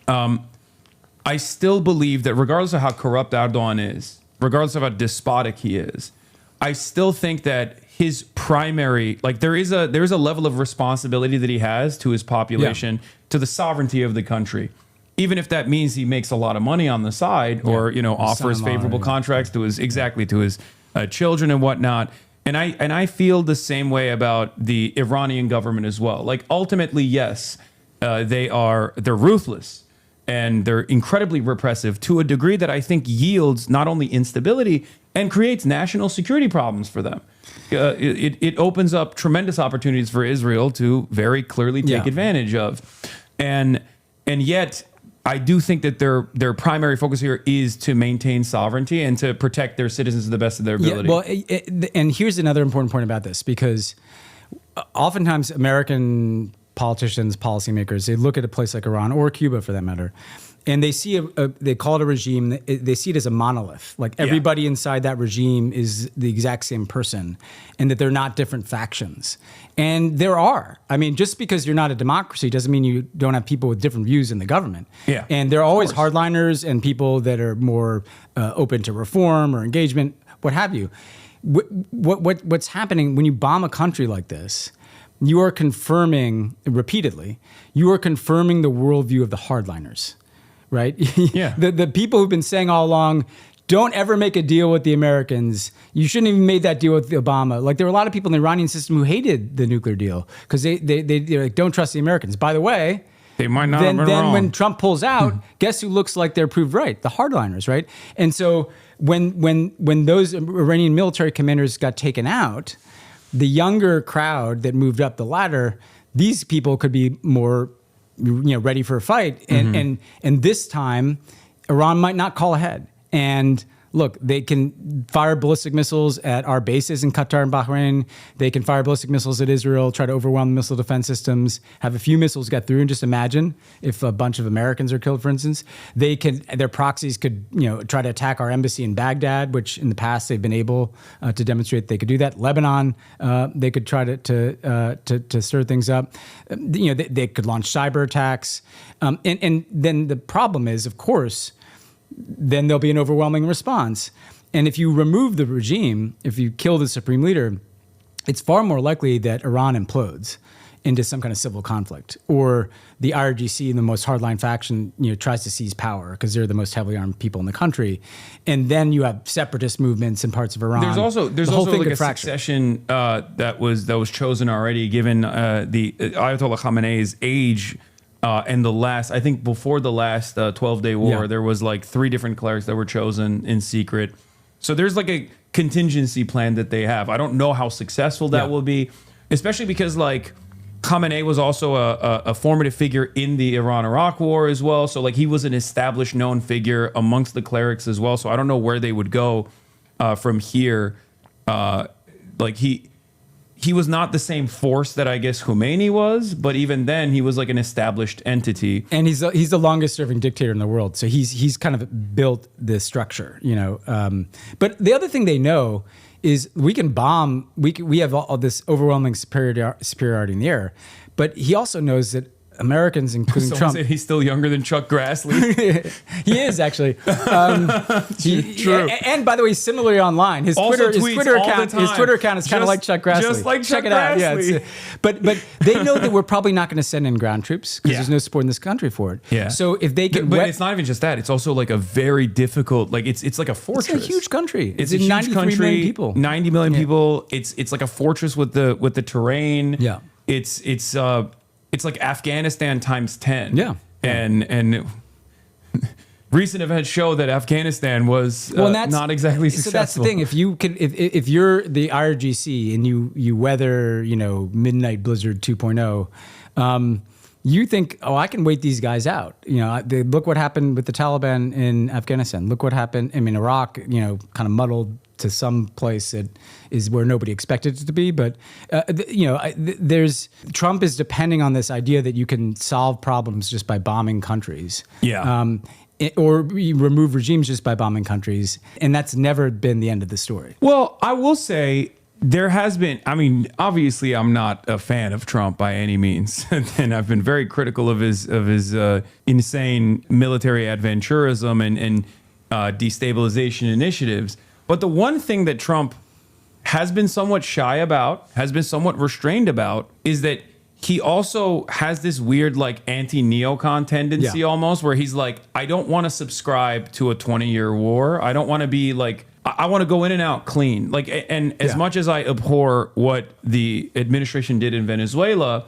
Speaker 1: I still believe that regardless of how corrupt Erdogan is, regardless of how despotic he is, I still think that his primary, like, there is a level of responsibility that he has to his population, to the sovereignty of the country, even if that means he makes a lot of money on the side, or offers favorable contracts to his children and whatnot. And I feel the same way about the Iranian government as well. Like, ultimately, yes, they're ruthless. And they're incredibly repressive to a degree that I think yields not only instability and creates national security problems for them. It opens up tremendous opportunities for Israel to very clearly take advantage of. And yet, I do think that their primary focus here is to maintain sovereignty and to protect their citizens to the best of their ability.
Speaker 2: Yeah, well, and here's another important point about this, because oftentimes American politicians, policymakers, they look at a place like Iran or Cuba, for that matter, and they see they call it a regime. They see it as a monolith. Like, everybody inside that regime is the exact same person, and that they're not different factions. And there are. I mean, just because you're not a democracy doesn't mean you don't have people with different views in the government.
Speaker 1: Yeah.
Speaker 2: And there are always hardliners and people that are more open to reform or engagement, what have you. What's happening when you bomb a country like this? You are confirming repeatedly. You are confirming the worldview of the hardliners, right?
Speaker 1: Yeah.
Speaker 2: The people who've been saying all along, don't ever make a deal with the Americans. You shouldn't even made that deal with Obama. Like, there were a lot of people in the Iranian system who hated the nuclear deal because they're like, don't trust the Americans. By the way,
Speaker 1: they might not have been
Speaker 2: then
Speaker 1: wrong.
Speaker 2: When Trump pulls out, guess who looks like they're proved right? The hardliners, right? And so when those Iranian military commanders got taken out, the younger crowd that moved up the ladder, these people could be more, ready for a fight. And this time, Iran might not call ahead. And look, they can fire ballistic missiles at our bases in Qatar and Bahrain. They can fire ballistic missiles at Israel, try to overwhelm the missile defense systems, have a few missiles get through. And just imagine if a bunch of Americans are killed, for instance. Their proxies could, try to attack our embassy in Baghdad, which in the past they've been able to demonstrate they could do that. Lebanon, they could try to stir things up. They could launch cyber attacks. And then the problem is, of course, then there'll be an overwhelming response. And if you remove the regime, if you kill the supreme leader, it's far more likely that Iran implodes into some kind of civil conflict, or the IRGC, the most hardline faction, tries to seize power because they're the most heavily armed people in the country, and then you have separatist movements in parts of Iran.
Speaker 1: There's also like a succession that was chosen already, given the Ayatollah Khamenei's age. And I think before the last 12-day war, there was like 3 different clerics that were chosen in secret. So there's like a contingency plan that they have. I don't know how successful that will be, especially because, like, Khamenei was also a formative figure in the Iran-Iraq war as well. So, like, he was an established, known figure amongst the clerics as well. So I don't know where they would go from here. he was not the same force that I guess Khomeini was, but even then he was like an established entity.
Speaker 2: And he's the longest serving dictator in the world, so he's kind of built this structure, you know. But the other thing they know is we can bomb. We have all this overwhelming superiority in the air, but he also knows that Americans, including
Speaker 1: Someone
Speaker 2: Trump,
Speaker 1: said he's still younger than Chuck Grassley.
Speaker 2: he is actually.
Speaker 1: True.
Speaker 2: And by the way, similarly online, his
Speaker 1: Also
Speaker 2: Twitter
Speaker 1: tweets all the time.
Speaker 2: account is kind of like Chuck Grassley.
Speaker 1: Just like Chuck
Speaker 2: Check it out. Yeah,
Speaker 1: Grassley.
Speaker 2: but they know that we're probably not going to send in ground troops because
Speaker 1: Yeah.
Speaker 2: there's no support in this country for it.
Speaker 1: Yeah.
Speaker 2: So if they can,
Speaker 1: But it's not even just that. It's also like a very difficult, like it's like a fortress.
Speaker 2: it's a huge country.
Speaker 1: It's a huge
Speaker 2: 93
Speaker 1: country.
Speaker 2: million people.
Speaker 1: 90 million people. It's like a fortress with the terrain.
Speaker 2: Yeah.
Speaker 1: It's like Afghanistan times 10.
Speaker 2: Yeah.
Speaker 1: And recent events show that Afghanistan was not exactly successful.
Speaker 2: So that's the thing. If you're the IRGC and you weather, you know, Midnight Blizzard 2.0, you think, oh, I can wait these guys out. You know, look what happened with the Taliban in Afghanistan. Look what happened. I mean, Iraq, you know, kind of muddled to some place that is where nobody expected it to be. But, you know, Trump is depending on this idea that you can solve problems just by bombing countries.
Speaker 1: Yeah.
Speaker 2: Or you remove regimes just by bombing countries. And that's never been the end of the story.
Speaker 1: Well, I will say there has been, I mean, obviously I'm not a fan of Trump by any means. And I've been very critical of his insane military adventurism and destabilization initiatives. But the one thing that Trump has been somewhat shy about, has been somewhat restrained about, is that he also has this weird like anti-neocon tendency almost, where he's like, I don't want to subscribe to a 20-year war. I don't want to be like, I want to go in and out clean. Like, and as much as I abhor what the administration did in Venezuela,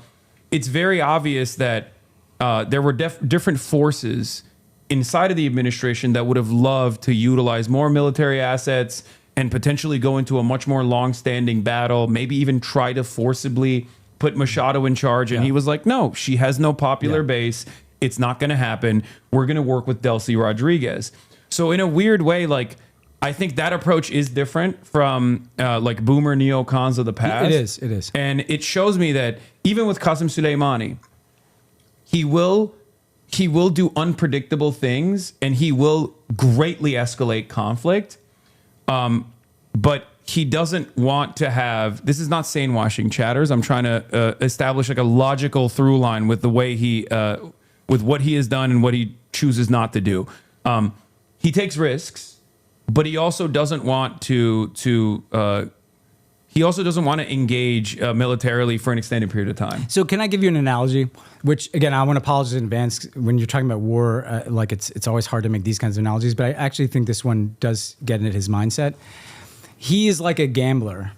Speaker 1: it's very obvious that there were different forces inside of the administration that would have loved to utilize more military assets and potentially go into a much more long-standing battle, maybe even try to forcibly put Machado in charge. And he was like, no, she has no popular base. It's not going to happen. We're going to work with Delcy Rodriguez. So in a weird way, like, I think that approach is different from like boomer neocons of the past.
Speaker 2: It is.
Speaker 1: And it shows me that even with Qasem Soleimani, he will do unpredictable things and he will greatly escalate conflict. But he doesn't want to have, this is not sane washing chatters. I'm trying to establish like a logical through line with the way with what he has done and what he chooses not to do. He takes risks, but he also doesn't want to engage militarily for an extended period of time.
Speaker 2: So can I give you an analogy? Which again, I want to apologize in advance when you're talking about war. Like it's always hard to make these kinds of analogies, but I actually think this one does get into his mindset. He is like a gambler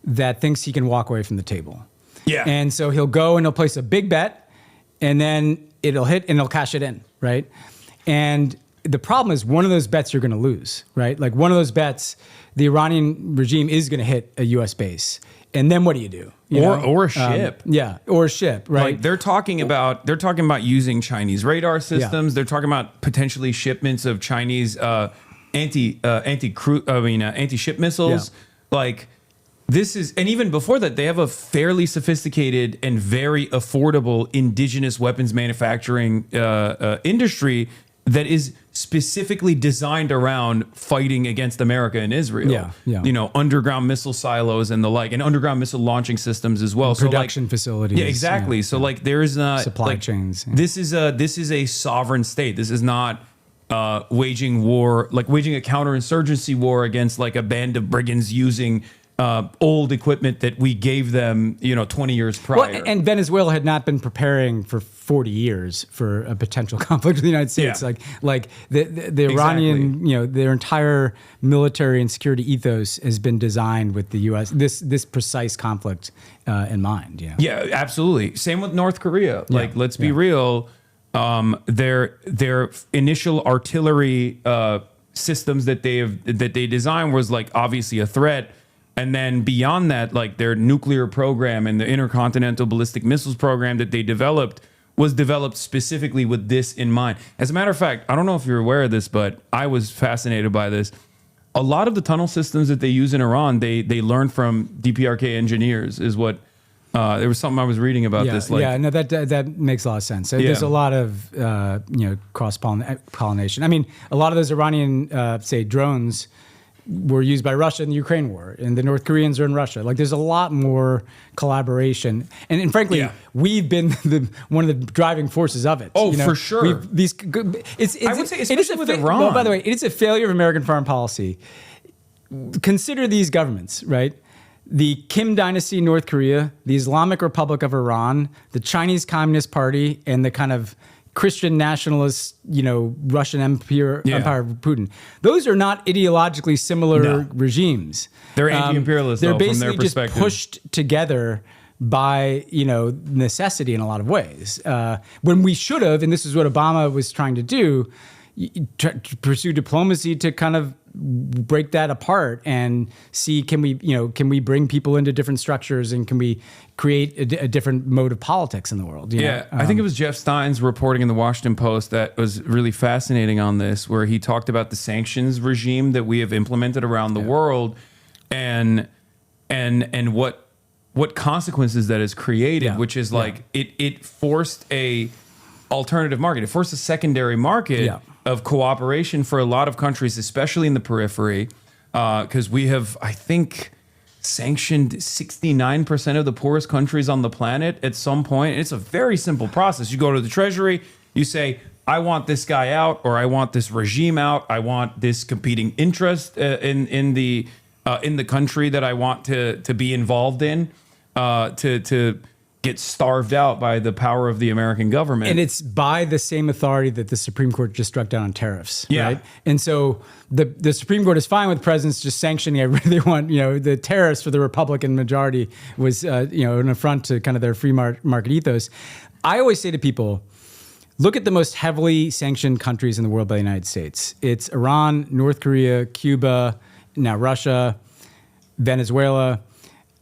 Speaker 2: that thinks he can walk away from the table.
Speaker 1: Yeah.
Speaker 2: And so he'll go and he'll place a big bet, and then it'll hit and he'll cash it in, right? And the problem is one of those bets you're going to lose, right? Like one of those bets, the Iranian regime is going to hit a U.S. base. And then what do you do?
Speaker 1: Or a ship.
Speaker 2: Or a ship, right?
Speaker 1: Like they're talking about using Chinese radar systems. They're talking about potentially shipments of Chinese anti-ship missils.
Speaker 2: Yeah.
Speaker 1: Like this is, and even before that, they have a fairly sophisticated and very affordable indigenous weapons manufacturing industry that is specifically designed around fighting against America and Israel.
Speaker 2: Yeah.
Speaker 1: You know, underground missile silos and the like, and underground missile launching systems as well.
Speaker 2: Production facilities.
Speaker 1: Yeah, exactly. So like there's
Speaker 2: supply chains. Yeah.
Speaker 1: This is a sovereign state. This is not waging war, like waging a counterinsurgency war against like a band of brigands using old equipment that we gave them, 20 years prior.
Speaker 2: Well, and Venezuela had not been preparing for 40 years for a potential conflict with the United States.
Speaker 1: Yeah.
Speaker 2: Like the Iranian, their entire military and security ethos has been designed with the U.S. this precise conflict in mind.
Speaker 1: Yeah, absolutely. Same with North Korea. Like, let's be real. Their initial artillery systems that they designed was like obviously a threat. And then beyond that, like their nuclear program and the intercontinental ballistic missiles program that they developed was developed specifically with this in mind. As a matter of fact, I don't know if you're aware of this, but I was fascinated by this. a lot of the tunnel systems that they use in Iran, they learn from DPRK engineers. Is what there was something I was reading about this. Like,
Speaker 2: no, that makes a lot of sense. So there's a lot of cross pollination. I mean, a lot of those Iranian say drones were used by Russia in the Ukraine war, and the North Koreans are in Russia. Like, there's a lot more collaboration, and frankly, we've been one of the driving forces of it.
Speaker 1: Oh, for sure.
Speaker 2: I would say,
Speaker 1: especially with Iran.
Speaker 2: Well, by the way, it is a failure of American foreign policy. Consider these governments, right? The Kim dynasty in North Korea, the Islamic Republic of Iran, the Chinese Communist Party, and the kind of Christian nationalist, Russian Empire of Putin. Those are not ideologically similar regimes.
Speaker 1: They're anti-imperialist,
Speaker 2: they're
Speaker 1: though,
Speaker 2: basically
Speaker 1: from their perspective.
Speaker 2: just pushed together by necessity in a lot of ways. When we should have, and this is what Obama was trying to do, to pursue diplomacy to kind of break that apart and see, can we bring people into different structures, and can we create a different mode of politics in the world?
Speaker 1: I think it was Jeff Stein's reporting in the Washington Post that was really fascinating on this, where he talked about the sanctions regime that we have implemented around the world, and what consequences that has created, which is like it forced a alternative market. It forced a secondary market of cooperation for a lot of countries, especially in the periphery, because we have, I think, sanctioned 69% of the poorest countries on the planet at some point. And it's a very simple process. You go to the Treasury, you say, I want this guy out, or I want this regime out. I want this competing interest in the country that I want to be involved in, to get starved out by the power of the American government.
Speaker 2: And it's by the same authority that the Supreme Court just struck down on tariffs, right? And so the Supreme Court is fine with presidents just sanctioning everything they want. The tariffs for the Republican majority was, an affront to kind of their free market ethos. I always say to people, look at the most heavily sanctioned countries in the world by the United States. It's Iran, North Korea, Cuba, now Russia, Venezuela.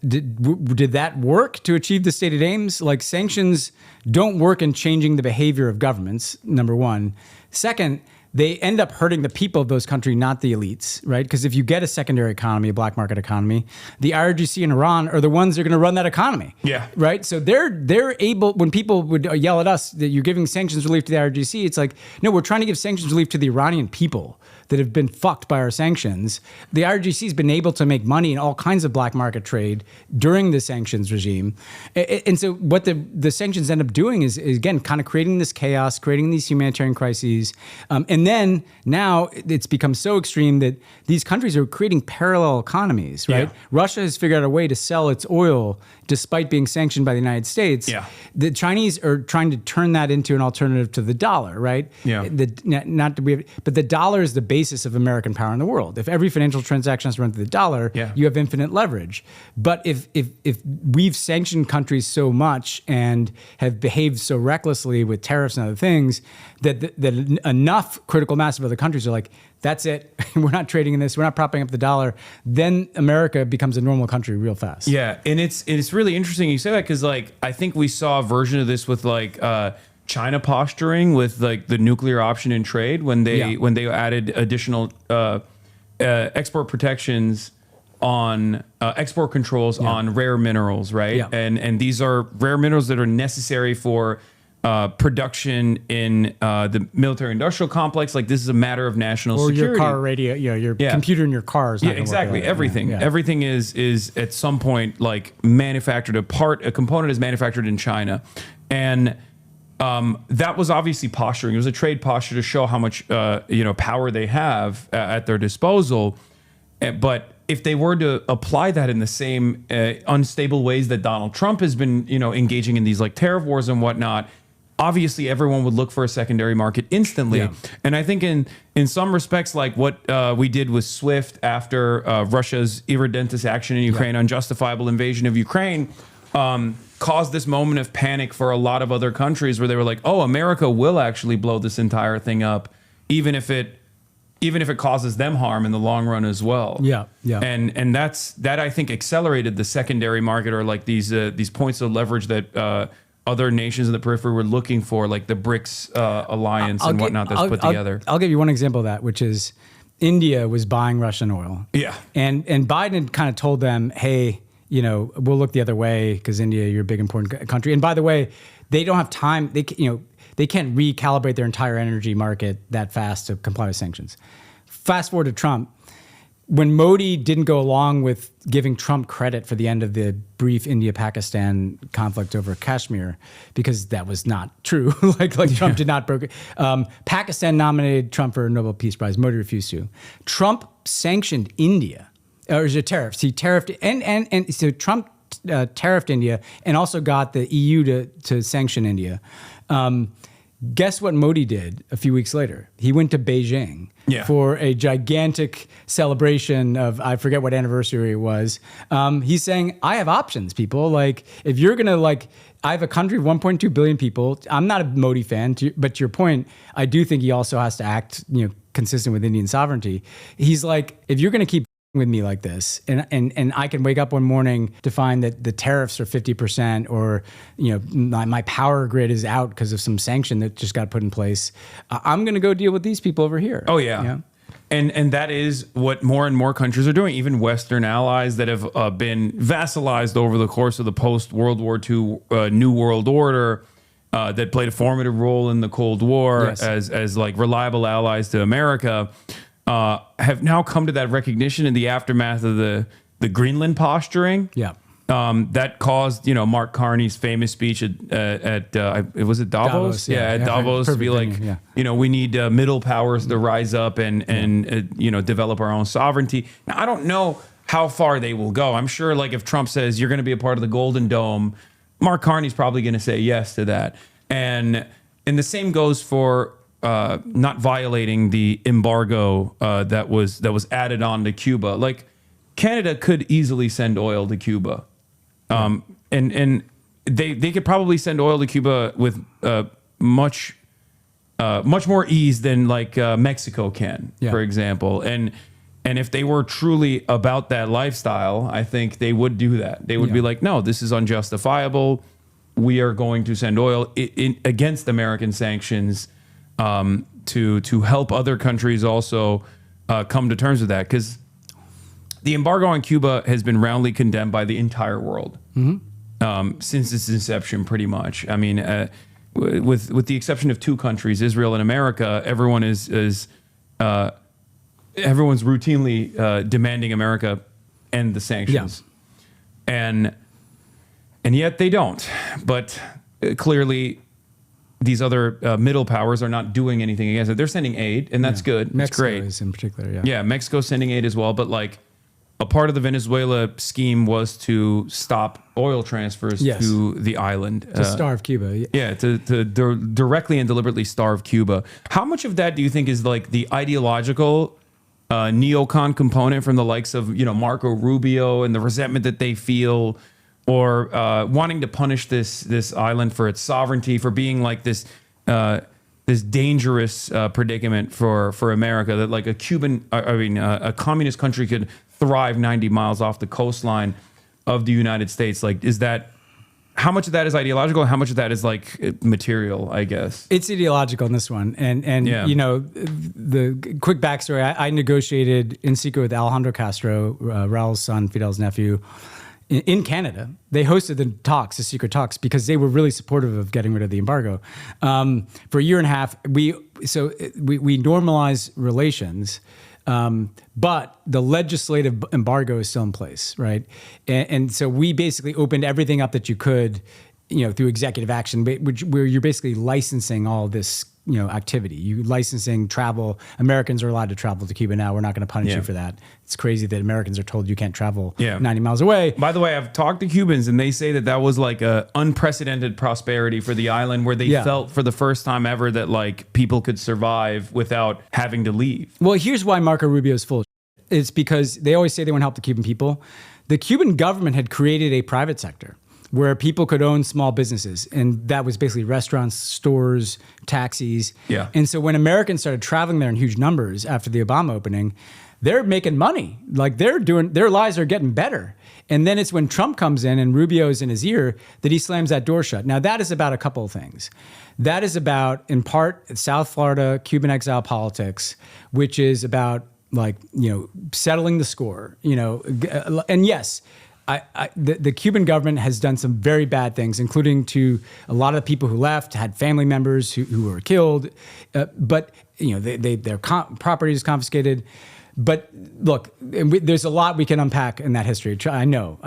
Speaker 2: Did that work to achieve the stated aims? Like, sanctions don't work in changing the behavior of governments, number one. Second, they end up hurting the people of those countries, not the elites, right? Because if you get a secondary economy, a black market economy, the IRGC and Iran are the ones that are going to run that economy.
Speaker 1: Yeah.
Speaker 2: Right? So they're able, when people would yell at us that you're giving sanctions relief to the IRGC, it's like, no, we're trying to give sanctions relief to the Iranian people that have been fucked by our sanctions. The IRGC has been able to make money in all kinds of black market trade during the sanctions regime. And so what the sanctions end up doing is again, kind of creating this chaos, creating these humanitarian crises. And then now it's become so extreme that these countries are creating parallel economies, right? Yeah. Russia has figured out a way to sell its oil despite being sanctioned by the United States. Yeah. The Chinese are trying to turn that into an alternative to the dollar, right? Yeah. But the dollar is the basis of American power in the world. If every financial transaction has to run through the dollar, you have infinite leverage. But if we've sanctioned countries so much and have behaved so recklessly with tariffs and other things, that enough critical mass of other countries are like, that's it. We're not trading in this. We're not propping up the dollar. Then America becomes a normal country real fast.
Speaker 1: Yeah, and it's really interesting you say that, because like I think we saw a version of this with like China posturing with like the nuclear option in trade when they added additional export protections on export controls on rare minerals, right? Yeah. And these are rare minerals that are necessary for production in the military-industrial complex. Like, this is a matter of national security.
Speaker 2: Or your car radio, your computer in your car is not
Speaker 1: exactly. Everything. Everything is at some point like manufactured. A component is manufactured in China, and that was obviously posturing. It was a trade posture to show how much power they have at their disposal. But if they were to apply that in the same unstable ways that Donald Trump has been, engaging in these like tariff wars and whatnot, obviously everyone would look for a secondary market instantly. Yeah. And I think in some respects, like what we did with SWIFT after Russia's irredentis action in Ukraine, unjustifiable invasion of Ukraine, caused this moment of panic for a lot of other countries where they were like, oh, America will actually blow this entire thing up, even if it causes them harm in the long run as well. Yeah. And that I think accelerated the secondary market, or like these points of leverage that other nations in the periphery were looking for, like the BRICS alliance and whatnot that's put together.
Speaker 2: I'll give you one example of that, which is India was buying Russian oil.
Speaker 1: Yeah.
Speaker 2: And Biden kind of told them, hey, we'll look the other way because India, you're a big, important country. And by the way, they don't have time. They can't recalibrate their entire energy market that fast to comply with sanctions. Fast forward to Trump. When Modi didn't go along with giving Trump credit for the end of the brief India-Pakistan conflict over Kashmir, because that was not true, like Trump did not broker. Pakistan nominated Trump for a Nobel Peace Prize. Modi refused to. Trump sanctioned India, or is it tariffs? He tariffed, and so Trump tariffed India and also got the EU to sanction India. Guess what Modi did a few weeks later? He went to Beijing for a gigantic celebration of, I forget what anniversary it was. He's saying, I have options, people. Like, if you're going to, I have a country of 1.2 billion people. I'm not a Modi fan, but to your point, I do think he also has to act, consistent with Indian sovereignty. He's like, if you're going to keep with me like this, and I can wake up one morning to find that the tariffs are 50%, or my power grid is out because of some sanction that just got put in place, I'm going to go deal with these people over here.
Speaker 1: Oh yeah. And that is what more and more countries are doing. Even Western allies that have been vassalized over the course of the post-World War II New World Order, that played a formative role in the Cold War as like reliable allies to America, have now come to that recognition in the aftermath of the Greenland posturing.
Speaker 2: Yeah.
Speaker 1: That caused, Mark Carney's famous speech at was it Davos? At Davos to be like, we need middle powers to rise up and develop our own sovereignty. Now, I don't know how far they will go. I'm sure, like, if Trump says you're going to be a part of the Golden Dome, Mark Carney's probably going to say yes to that. And the same goes for not violating the embargo that was added on to Cuba. Like, Canada could easily send oil to Cuba, and they could probably send oil to Cuba with much more ease than like Mexico can, for example. And if they were truly about that lifestyle, I think they would do that. They would be like, no, this is unjustifiable. We are going to send oil against American sanctions. To help other countries also come to terms with that, because the embargo on Cuba has been roundly condemned by the entire world since its inception, pretty much. I mean, with the exception of two countries, Israel and America, everyone's routinely demanding America end the sanctions, and yet they don't. But clearly, these other middle powers are not doing anything against it. They're sending aid, and that's good. That's great.
Speaker 2: Mexico is in particular,
Speaker 1: Yeah, Mexico's sending aid as well. But like, a part of the Venezuela scheme was to stop oil transfers to the island.
Speaker 2: To starve Cuba.
Speaker 1: To directly and deliberately starve Cuba. How much of that do you think is like the ideological neocon component from the likes of Marco Rubio and the resentment that they feel, or wanting to punish this island for its sovereignty, for being like this dangerous predicament for America, that like a communist country could thrive 90 miles off the coastline of the United States? Like, how much of that is ideological? How much of that is like material, I guess?
Speaker 2: It's ideological in this one. And the quick backstory, I negotiated in secret with Alejandro Castro, Raul's son, Fidel's nephew, in Canada. They hosted the secret talks, because they were really supportive of getting rid of the embargo. For a year and a half, we normalized relations, but the legislative embargo is still in place, right? And so we basically opened everything up that you could, through executive action, where you're basically licensing all this, activity. You licensing travel. Americans are allowed to travel to Cuba now. We're not going to punish you for that. It's crazy that Americans are told you can't travel 90 miles away.
Speaker 1: By the way, I've talked to Cubans, and they say that was like a unprecedented prosperity for the island, where they felt for the first time ever that like people could survive without having to leave.
Speaker 2: Well, here's why Marco Rubio is full of shit. It's because they always say they want to help the Cuban people. The Cuban government had created a private sector where people could own small businesses. And that was basically restaurants, stores, taxis.
Speaker 1: Yeah.
Speaker 2: And so when Americans started traveling there in huge numbers after the Obama opening, they're making money. Like, their lives are getting better. And then it's when Trump comes in and Rubio's in his ear that he slams that door shut. Now, that is about a couple of things. That is about, in part, South Florida Cuban exile politics, which is about like, settling the score, and yes, the Cuban government has done some very bad things, including to a lot of the people who left, had family members who were killed, but their property is confiscated. But look, there's a lot we can unpack in that history. I know.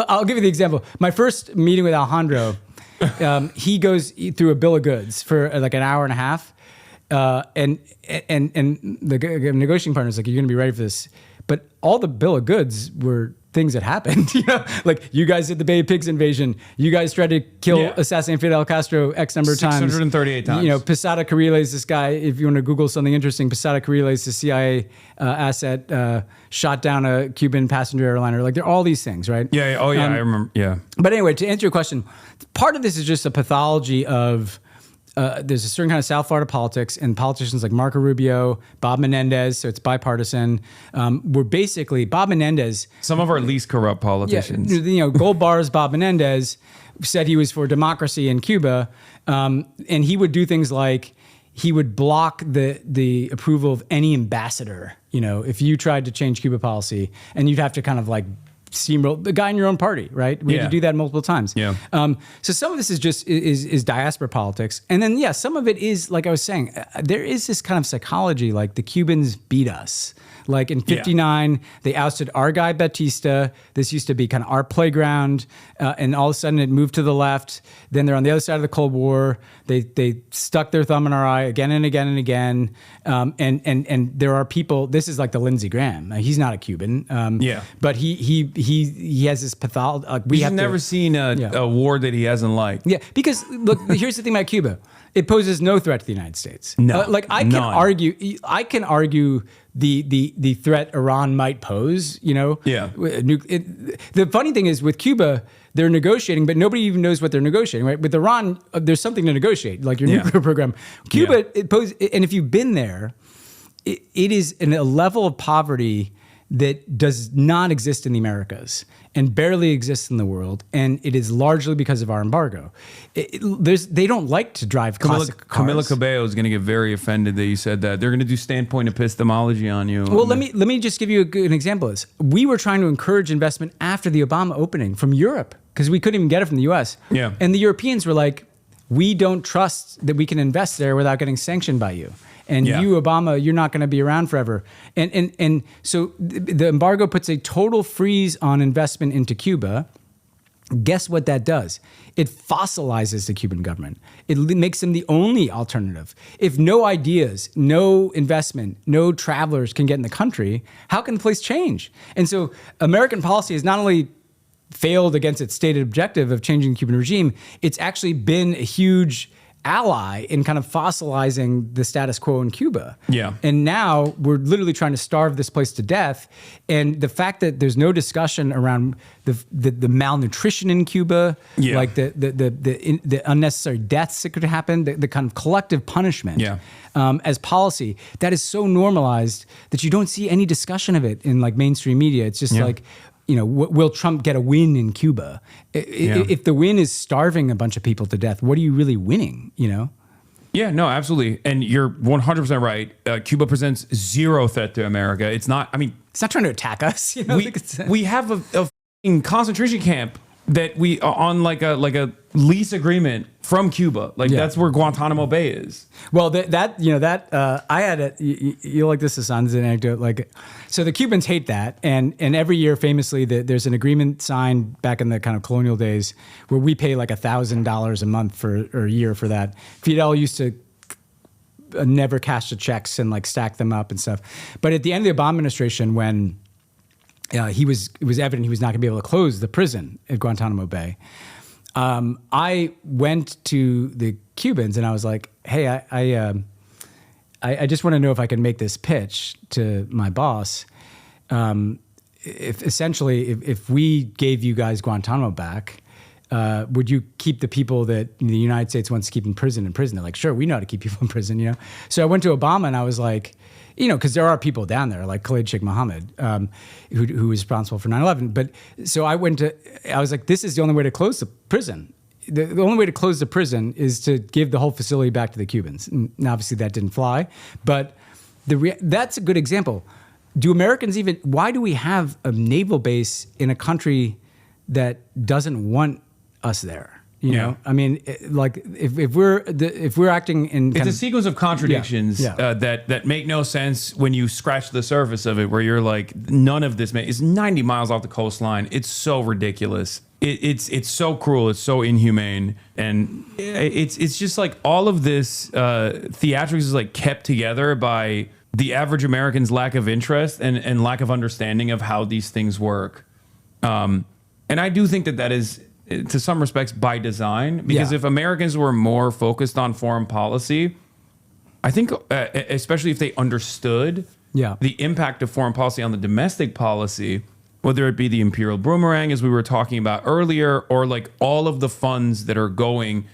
Speaker 2: I'll give you the example. My first meeting with Alejandro, he goes through a bill of goods for like an hour and a half, and the negotiating partner is like, "You're going to be ready for this." But all the bill of goods were things that happened, like you guys did the Bay of Pigs invasion. You guys tried to assassinate Fidel Castro X number of times.
Speaker 1: 638 times.
Speaker 2: Posada Carriles, this guy, if you want to Google something interesting, Posada Carriles, the CIA asset, shot down a Cuban passenger airliner. Like there are all these things, right?
Speaker 1: Yeah. Oh yeah, I remember. Yeah.
Speaker 2: But anyway, to answer your question, part of this is just a pathology of there's a certain kind of South Florida politics, and politicians like Marco Rubio, Bob Menendez, so it's bipartisan. We're basically Bob Menendez.
Speaker 1: Some of our least corrupt politicians.
Speaker 2: Gold bars Bob Menendez said he was for democracy in Cuba, and he would do things like he would block the approval of any ambassador. If you tried to change Cuba policy, and you'd have to kind of like steamroll the guy in your own party, right? We had to do that multiple times.
Speaker 1: Yeah.
Speaker 2: So some of this is just is diaspora politics, and then some of it is like I was saying. There is this kind of psychology, like the Cubans beat us. Like in '59, they ousted our guy Batista. This used to be kind of our playground, and all of a sudden it moved to the left. Then they're on the other side of the Cold War. They stuck their thumb in our eye again and again and again. And there are people. This is like the Lindsey Graham. He's not a Cuban. But he has this pathology.
Speaker 1: He's never seen a war that he hasn't liked.
Speaker 2: Yeah, because look, here's the thing about Cuba. It poses no threat to the United States.
Speaker 1: No,
Speaker 2: I can argue the threat Iran might pose. The funny thing is with Cuba, they're negotiating, but nobody even knows what they're negotiating. Right? With Iran, there's something to negotiate, like your nuclear program. Cuba, it poses, and if you've been there, it is in a level of poverty that does not exist in the Americas and barely exists in the world, and it is largely because of our embargo. They don't like to drive classic cars.
Speaker 1: Camila Cabello is going to get very offended that you said that. They're going to do standpoint epistemology on you.
Speaker 2: Well, let me just give you an example of this. We were trying to encourage investment after the Obama opening from Europe because we couldn't even get it from the U.S.
Speaker 1: Yeah.
Speaker 2: And the Europeans were like, we don't trust that we can invest there without getting sanctioned by you. And you, Obama, you're not going to be around forever. And so the embargo puts a total freeze on investment into Cuba. Guess what that does? It fossilizes the Cuban government. It makes them the only alternative. If no ideas, no investment, no travelers can get in the country, how can the place change? And so American policy has not only failed against its stated objective of changing the Cuban regime, it's actually been a huge ally in kind of fossilizing the status quo in Cuba.
Speaker 1: Yeah.
Speaker 2: And now we're literally trying to starve this place to death. And the fact that there's no discussion around the malnutrition in Cuba, like the unnecessary deaths that could happen, the kind of collective punishment as policy, that is so normalized that you don't see any discussion of it in like mainstream media. It's just like, will Trump get a win in Cuba? If the win is starving a bunch of people to death, what are you really winning,
Speaker 1: Yeah, no, absolutely. And you're 100% right. Cuba presents zero threat to America. It's not
Speaker 2: trying to attack us.
Speaker 1: We have a f***ing concentration camp that we are on like a lease agreement from Cuba. That's where Guantanamo Bay is.
Speaker 2: Well, I had it. You like this, Hasan, as an anecdote. So the Cubans hate that, and every year, famously, there's an agreement signed back in the kind of colonial days where we pay like $1,000 a month or a year for that. Fidel used to never cash the checks and like stack them up and stuff. But at the end of the Obama administration, when it was evident he was not going to be able to close the prison at Guantanamo Bay, I went to the Cubans and I was like, hey, I just want to know if I can make this pitch to my boss. If we gave you guys Guantanamo back, would you keep the people that the United States wants to keep in prison? They're like, sure, we know how to keep people in prison, So I went to Obama and I was like, because there are people down there like Khalid Sheikh Mohammed, who was responsible for 9/11. But so I was like, this is the only way to close the prison. The only way to close the prison is to give the whole facility back to the Cubans. And obviously that didn't fly, but that's a good example. do Americans even, why do we have a naval base in a country that doesn't want us there? You know, I mean, like if we're acting in,
Speaker 1: it's a sequence of contradictions that make no sense when you scratch the surface of it, where you're like, none of this is 90 miles off the coastline. It's so ridiculous. It's so cruel. It's so inhumane, and it's just like all of this theatrics is like kept together by the average American's lack of interest and lack of understanding of how these things work. And I do think that is, to some respects, by design, because if Americans were more focused on foreign policy, I think, especially if they understood the impact of foreign policy on the domestic policy, whether it be the imperial boomerang, as we were talking about earlier, or like all of the funds that are going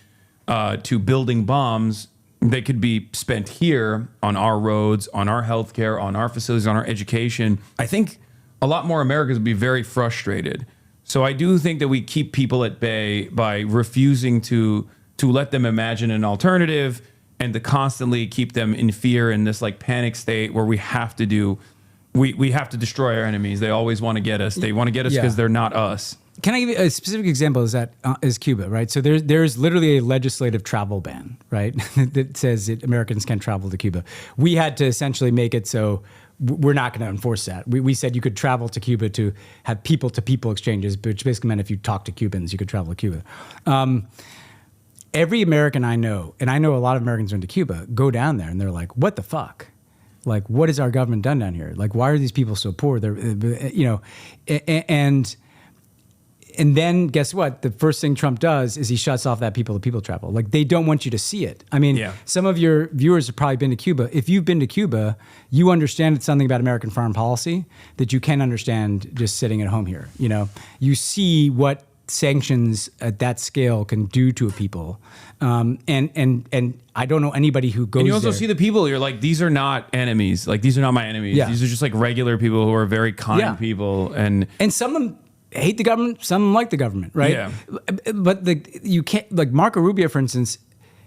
Speaker 1: to building bombs, they could be spent here on our roads, on our healthcare, on our facilities, on our education. I think a lot more Americans would be very frustrated. So I do think that we keep people at bay by refusing to let them imagine an alternative, and to constantly keep them in fear in this like panic state where we have to destroy our enemies. They always want to get us. They want to get us because they're not us.
Speaker 2: Can I give you a specific example? Is Cuba, right? So there's literally a legislative travel ban, right, that says that Americans can't travel to Cuba. We had to essentially make it so we're not going to enforce that. We said you could travel to Cuba to have people-to-people exchanges, which basically meant if you talk to Cubans, you could travel to Cuba. Every American I know, and I know a lot of Americans who went to Cuba, go down there and they're like, what the fuck? Like, what has our government done down here? Like, why are these people so poor? They're, you know, and then guess what? The first thing Trump does is he shuts off that people-to-people travel. Like, they don't want you to see it. I mean, some of your viewers have probably been to Cuba. If you've been to Cuba, you understand it's something about American foreign policy that you can't understand just sitting at home here. You know, you see what sanctions at that scale can do to a people. And I don't know anybody who goes there. And
Speaker 1: you also see the people, you're like, these are not enemies. Like, these are not my enemies. These are just like regular people who are very kind people. And
Speaker 2: some of them hate the government, some like the government, right?
Speaker 1: Yeah.
Speaker 2: But you can't, like Marco Rubio, for instance,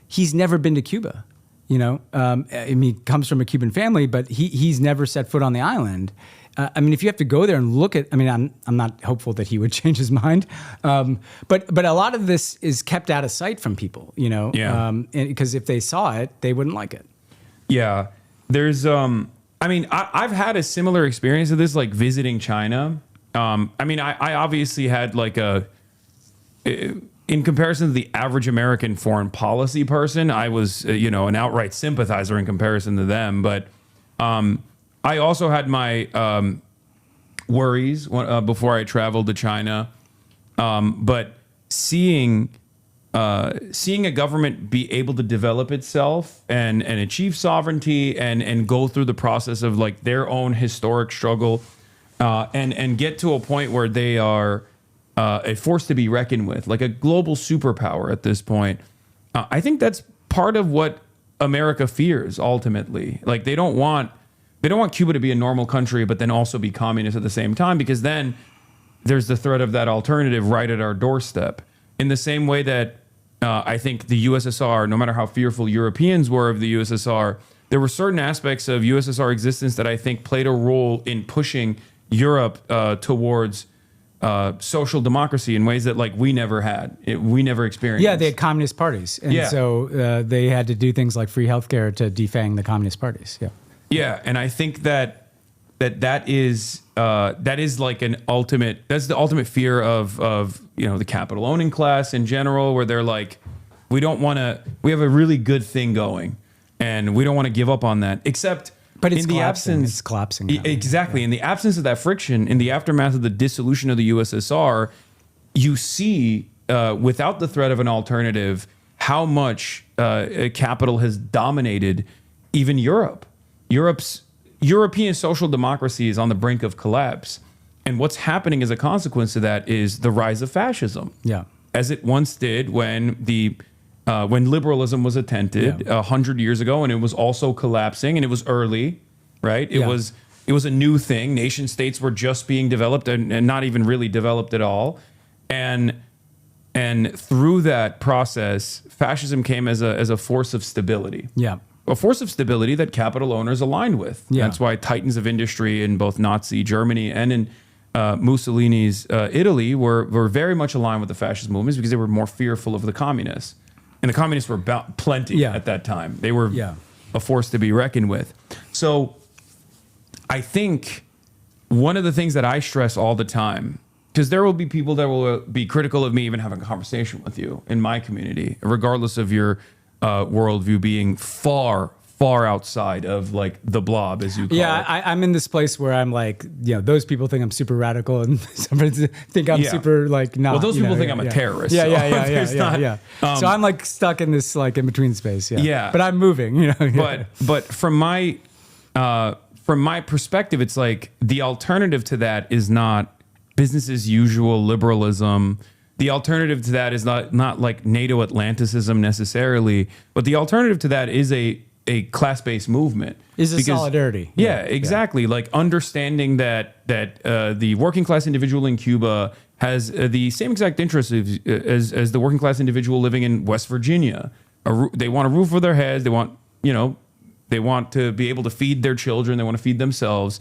Speaker 2: he's never been to Cuba. You know, I mean, he comes from a Cuban family, but he's never set foot on the island. I mean, if you have to go there and look at, I mean, I'm not hopeful that he would change his mind, but a lot of this is kept out of sight from people, you know, because if they saw it, they wouldn't like it.
Speaker 1: Yeah, there's, I mean, I've had a similar experience of this, like visiting China. I mean, I obviously had like in comparison to the average American foreign policy person, I was, you know, an outright sympathizer in comparison to them. But I also had my worries before I traveled to China. But seeing a government be able to develop itself and achieve sovereignty and go through the process of like their own historic struggle and get to a point where they are a force to be reckoned with, like a global superpower at this point. I think that's part of what America fears ultimately. Like they don't want Cuba to be a normal country, but then also be communist at the same time, because then there's the threat of that alternative right at our doorstep. In the same way that I think the USSR, no matter how fearful Europeans were of the USSR, there were certain aspects of USSR existence that I think played a role in pushing Europe towards social democracy in ways that like we never had, we never experienced.
Speaker 2: Yeah, they had communist parties, and so they had to do things like free healthcare to defang the communist parties.
Speaker 1: Yeah, and I think that is like that's the ultimate fear of you know the capital owning class in general, where they're like, we have a really good thing going, and we don't want to give up on that, except.
Speaker 2: But it's
Speaker 1: in the absence,
Speaker 2: it's collapsing.
Speaker 1: Exactly. Yeah. In the absence of that friction, in the aftermath of the dissolution of the USSR, you see, without the threat of an alternative, how much capital has dominated even Europe. European social democracy is on the brink of collapse. And what's happening as a consequence of that is the rise of fascism.
Speaker 2: Yeah. As
Speaker 1: it once did when liberalism was attempted 100 years ago, and it was also collapsing, and it was early, right? It was a new thing. Nation states were just being developed and not even really developed at all. And through that process, fascism came as a force of stability.
Speaker 2: Yeah.
Speaker 1: a force of stability that capital owners aligned with.
Speaker 2: Yeah.
Speaker 1: That's why titans of industry in both Nazi Germany and in Mussolini's Italy were very much aligned with the fascist movements because they were more fearful of the communists. And the communists were about plenty at that time. They were a force to be reckoned with. So I think one of the things that I stress all the time, because there will be people that will be critical of me even having a conversation with you in my community, regardless of your worldview being far outside of like the blob, as you call it.
Speaker 2: I'm in this place where I'm like, those people think I'm super radical, and some friends think I'm super like not.
Speaker 1: Well, those people think I'm a terrorist.
Speaker 2: Yeah. So I'm like stuck in this like in between space. Yeah. But I'm moving.
Speaker 1: But from my perspective, it's like the alternative to that is not business as usual liberalism. The alternative to that is not like NATO Atlanticism necessarily, but the alternative to that is a class-based movement.
Speaker 2: Is a solidarity.
Speaker 1: Yeah, exactly. Like understanding that the working class individual in Cuba has the same exact interests as the working class individual living in West Virginia. They want a roof over their heads. They want to be able to feed their children. They want to feed themselves,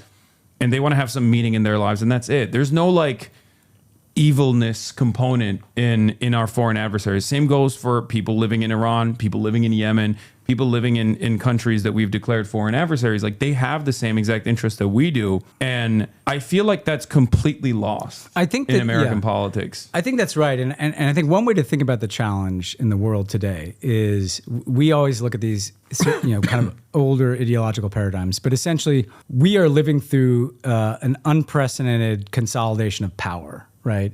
Speaker 1: and they want to have some meaning in their lives, and that's it. There's no like evilness component in our foreign adversaries. Same goes for people living in Iran, people living in Yemen, people living in countries that we've declared foreign adversaries. Like they have the same exact interests that we do. And I feel like that's completely lost in American politics.
Speaker 2: I think that's right. And I think one way to think about the challenge in the world today is we always look at these kind of older ideological paradigms, but essentially we are living through an unprecedented consolidation of power. Right.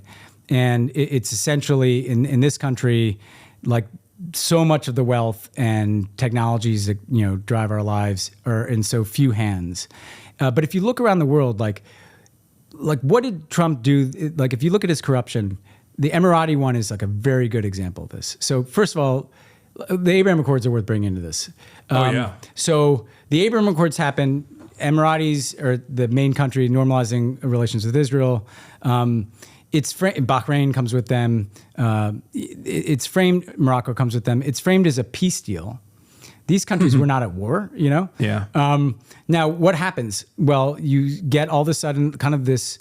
Speaker 2: And it's essentially in this country, like so much of the wealth and technologies that, drive our lives are in so few hands. But if you look around the world, like what did Trump do? Like, if you look at his corruption, the Emirati one is like a very good example of this. So first of all, the Abraham Accords are worth bringing into this. So the Abraham Accords happened. Emiratis are the main country normalizing relations with Israel. Bahrain comes with them. Morocco comes with them. It's framed as a peace deal. These countries were not at war,
Speaker 1: Yeah.
Speaker 2: Now, what happens? Well, you get all of a sudden kind of this,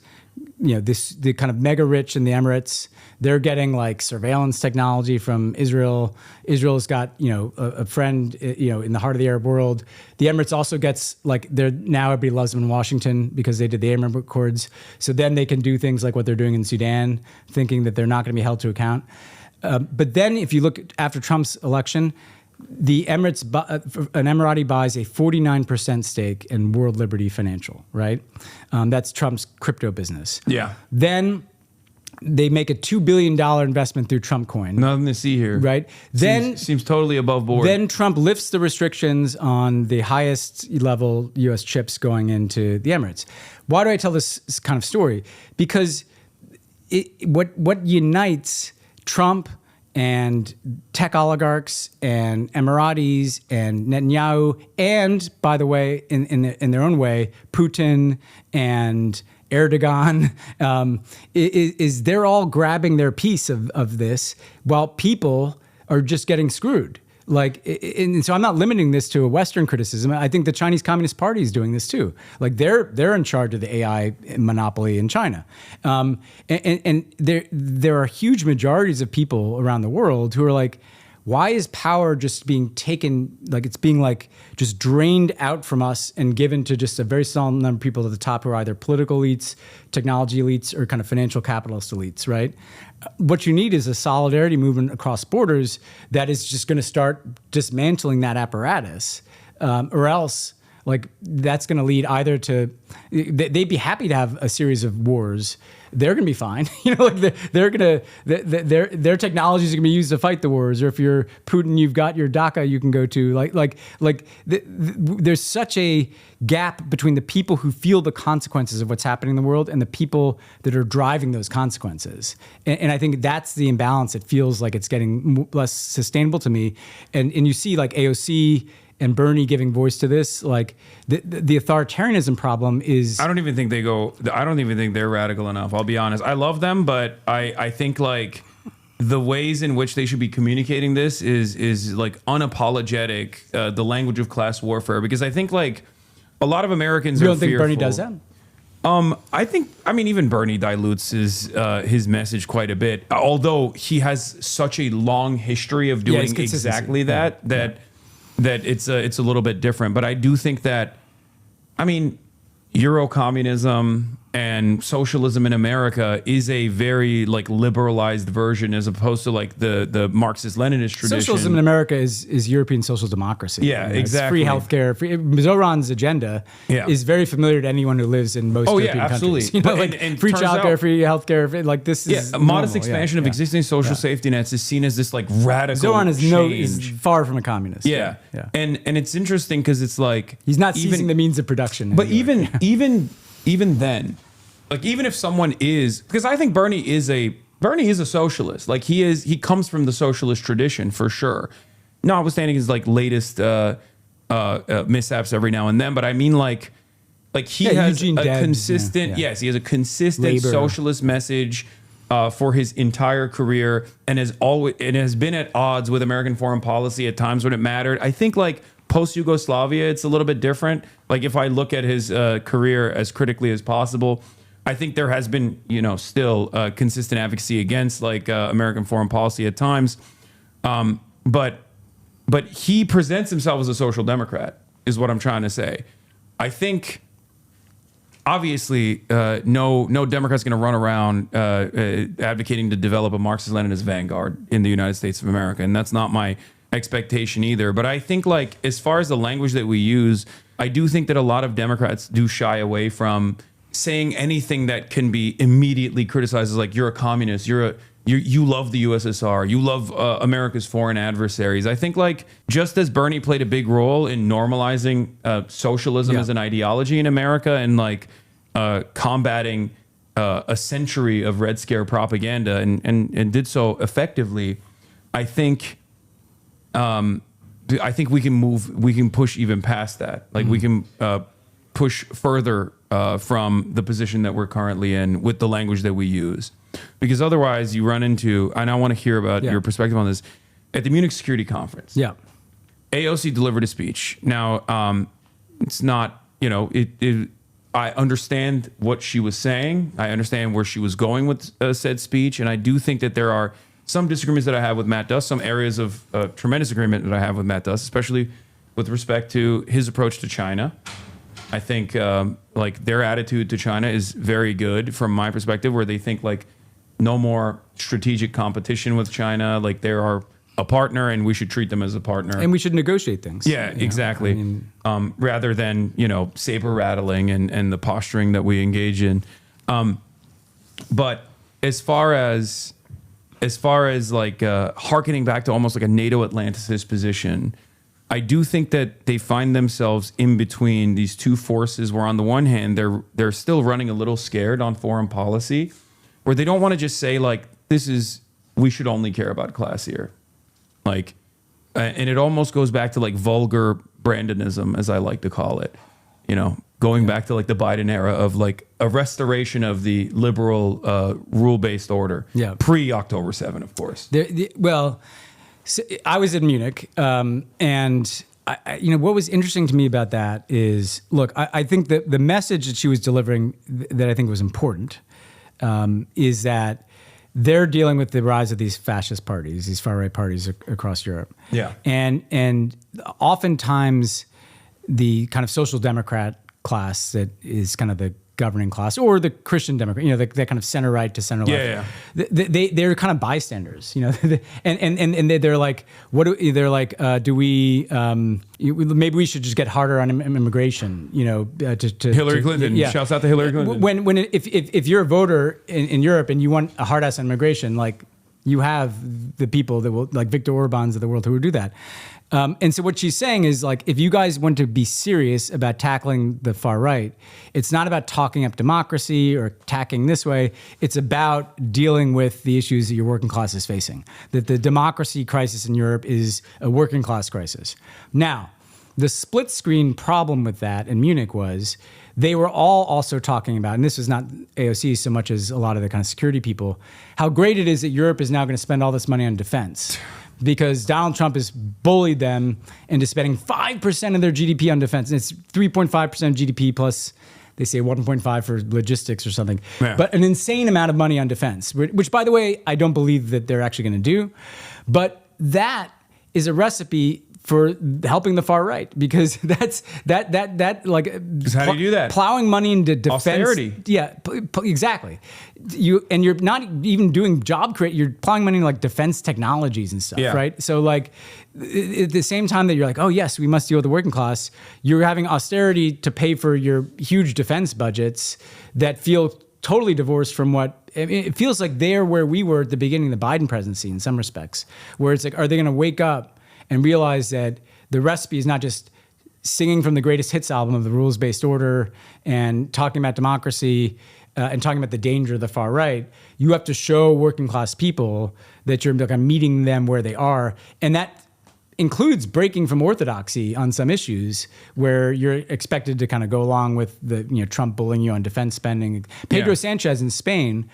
Speaker 2: the kind of mega rich in the Emirates. They're getting like surveillance technology from Israel. Israel's got, a friend, in the heart of the Arab world. The Emirates also gets now everybody loves them in Washington because they did the Abraham Accords. So then they can do things like what they're doing in Sudan, thinking that they're not going to be held to account. But then if you look after Trump's election, the Emirates, an Emirati buys a 49% stake in World Liberty Financial, right? That's Trump's crypto business.
Speaker 1: Yeah.
Speaker 2: Then they make a $2 billion investment through Trump Coin.
Speaker 1: Nothing to see here.
Speaker 2: Right.
Speaker 1: Seems totally above board.
Speaker 2: Then Trump lifts the restrictions on the highest level U.S. chips going into the Emirates. Why do I tell this kind of story? Because what unites Trump and tech oligarchs and Emiratis and Netanyahu, and by the way, in their own way, Putin and Erdogan, is they're all grabbing their piece of this while people are just getting screwed. And so I'm not limiting this to a Western criticism. I think the Chinese Communist Party is doing this too. Like they're in charge of the AI monopoly in China. And there are huge majorities of people around the world who are like, why is power just being taken, like it's being like just drained out from us and given to just a very small number of people at the top who are either political elites, technology elites, or kind of financial capitalist elites, right? What you need is a solidarity movement across borders that is just going to start dismantling that apparatus, or else like that's going to lead either to, they'd be happy to have a series of wars. They're going to be fine. They're going to, their technologies are going to be used to fight the wars. Or if you're Putin, you've got your DACA you can go to. There's such a gap between the people who feel the consequences of what's happening in the world and the people that are driving those consequences. And I think that's the imbalance. It feels like it's getting less sustainable to me. And you see like AOC and Bernie giving voice to this, like the authoritarianism problem is.
Speaker 1: I don't even think they're radical enough. I'll be honest. I love them, but I think like the ways in which they should be communicating this is like unapologetic, the language of class warfare, because I think like a lot of Americans
Speaker 2: You
Speaker 1: are
Speaker 2: don't think
Speaker 1: fearful.
Speaker 2: Bernie does that?
Speaker 1: I mean, even Bernie dilutes his message quite a bit, although he has such a long history of doing
Speaker 2: it's
Speaker 1: exactly that it's a little bit different. But I do think that, I mean, Euro-communism and socialism in America is a very like liberalized version, as opposed to like the Marxist-Leninist tradition.
Speaker 2: Socialism in America is European social democracy.
Speaker 1: Yeah,
Speaker 2: It's
Speaker 1: exactly.
Speaker 2: free healthcare. Zoran's agenda is very familiar to anyone who lives in most European
Speaker 1: absolutely.
Speaker 2: countries. You know,
Speaker 1: But-
Speaker 2: like
Speaker 1: and
Speaker 2: free
Speaker 1: turns
Speaker 2: childcare,
Speaker 1: out-
Speaker 2: free healthcare. Like this is
Speaker 1: a modest
Speaker 2: normal.
Speaker 1: expansion of existing social safety nets is seen as this like radical
Speaker 2: Zoran is
Speaker 1: change.
Speaker 2: far from a communist.
Speaker 1: Yeah. And it's interesting because it's like
Speaker 2: He's not
Speaker 1: even-
Speaker 2: seizing the means of production.
Speaker 1: But
Speaker 2: anyway.
Speaker 1: even then, like even if someone is, because I think Bernie is a socialist. Like he comes from the socialist tradition for sure. Notwithstanding his like latest mishaps every now and then, but I mean like he has
Speaker 2: Eugene
Speaker 1: a
Speaker 2: Debs,
Speaker 1: consistent
Speaker 2: yeah.
Speaker 1: yes, he has a consistent
Speaker 2: Labor.
Speaker 1: socialist message for his entire career, and has been at odds with American foreign policy at times when it mattered. I think like post Yugoslavia, it's a little bit different. Like if I look at his career as critically as possible, I think there has been, still consistent advocacy against like American foreign policy at times. But he presents himself as a social democrat, is what I'm trying to say. I think obviously no Democrat's going to run around advocating to develop a Marxist-Leninist vanguard in the United States of America, and that's not my expectation either. But I think like as far as the language that we use, I do think that a lot of Democrats do shy away from saying anything that can be immediately criticized as like you're a communist, you love the USSR, you love America's foreign adversaries. I think like just as Bernie played a big role in normalizing socialism as an ideology in America and like combating a century of Red Scare propaganda and did so effectively, I think we can push even past that. Like we can push further from the position that we're currently in with the language that we use. Because otherwise you run into, and I want to hear about your perspective on this, at the Munich Security Conference.
Speaker 2: Yeah.
Speaker 1: AOC delivered a speech. Now, it's not, I understand what she was saying. I understand where she was going with said speech. And I do think that there are some disagreements that I have with Matt Duss, some areas of tremendous agreement that I have with Matt Duss, especially with respect to his approach to China. I think like their attitude to China is very good from my perspective, where they think like no more strategic competition with China. Like they are a partner and we should treat them as a partner.
Speaker 2: And we should negotiate things.
Speaker 1: Yeah, exactly.
Speaker 2: I mean,
Speaker 1: rather than, saber rattling and the posturing that we engage in. But as far as like hearkening back to almost like a NATO Atlanticist position, I do think that they find themselves in between these two forces where on the one hand, they're still running a little scared on foreign policy, where they don't want to just say like, we should only care about class here. Like, and it almost goes back to like vulgar Brandonism, as I like to call it, going back to like the Biden era of like a restoration of the liberal rule-based order.
Speaker 2: Yeah.
Speaker 1: Pre-October 7, of course.
Speaker 2: So I was in Munich, and what was interesting to me about that is, look, I think that the message that she was delivering that I think was important is that they're dealing with the rise of these fascist parties, these far-right parties across Europe.
Speaker 1: Yeah.
Speaker 2: And oftentimes the kind of social democrat class that is kind of the governing class, or the Christian Democrat, that kind of center right to center left. Yeah. They're kind of bystanders, and they're like, do we maybe we should just get harder on immigration, to
Speaker 1: Hillary Clinton. Shouts out to Hillary Clinton.
Speaker 2: If you're a voter in Europe and you want a hard ass on immigration, like you have the people that will, like Viktor Orbán's of the world, who would do that. And so what she's saying is like, if you guys want to be serious about tackling the far right, it's not about talking up democracy or attacking this way. It's about dealing with the issues that your working class is facing. That the democracy crisis in Europe is a working class crisis. Now, The split screen problem with that in Munich was they were all also talking about, and this was not AOC so much as a lot of the kind of security people, how great it is that Europe is now going to spend all this money on defense because Donald Trump has bullied them into spending 5% of their GDP on defense. And it's 3.5% of GDP plus, they say 1.5 for logistics or something.
Speaker 1: Yeah.
Speaker 2: But an insane amount of money on defense, which, by the way, I don't believe that they're actually going to do. But that is a recipe for helping the far right, because that's like
Speaker 1: how do you do that?
Speaker 2: Plowing money into defense.
Speaker 1: Austerity.
Speaker 2: Yeah, exactly. You're not even doing job create. You're plowing money into like defense technologies and stuff,
Speaker 1: Yeah.
Speaker 2: right? So like at the same time that you're like, oh yes, we must deal with the working class, you're having austerity to pay for your huge defense budgets that feel totally divorced from what it feels like they're where we were at the beginning of the Biden presidency in some respects, where it's like, are they going to wake up and realize that the recipe is not just singing from the greatest hits album of the rules-based order and talking about democracy and talking about the danger of the far right. You have to show working class people that you're like, meeting them where they are. And that includes breaking from orthodoxy on some issues where you're expected to kind of go along with the Trump bullying you on defense spending. Pedro Sanchez in Spain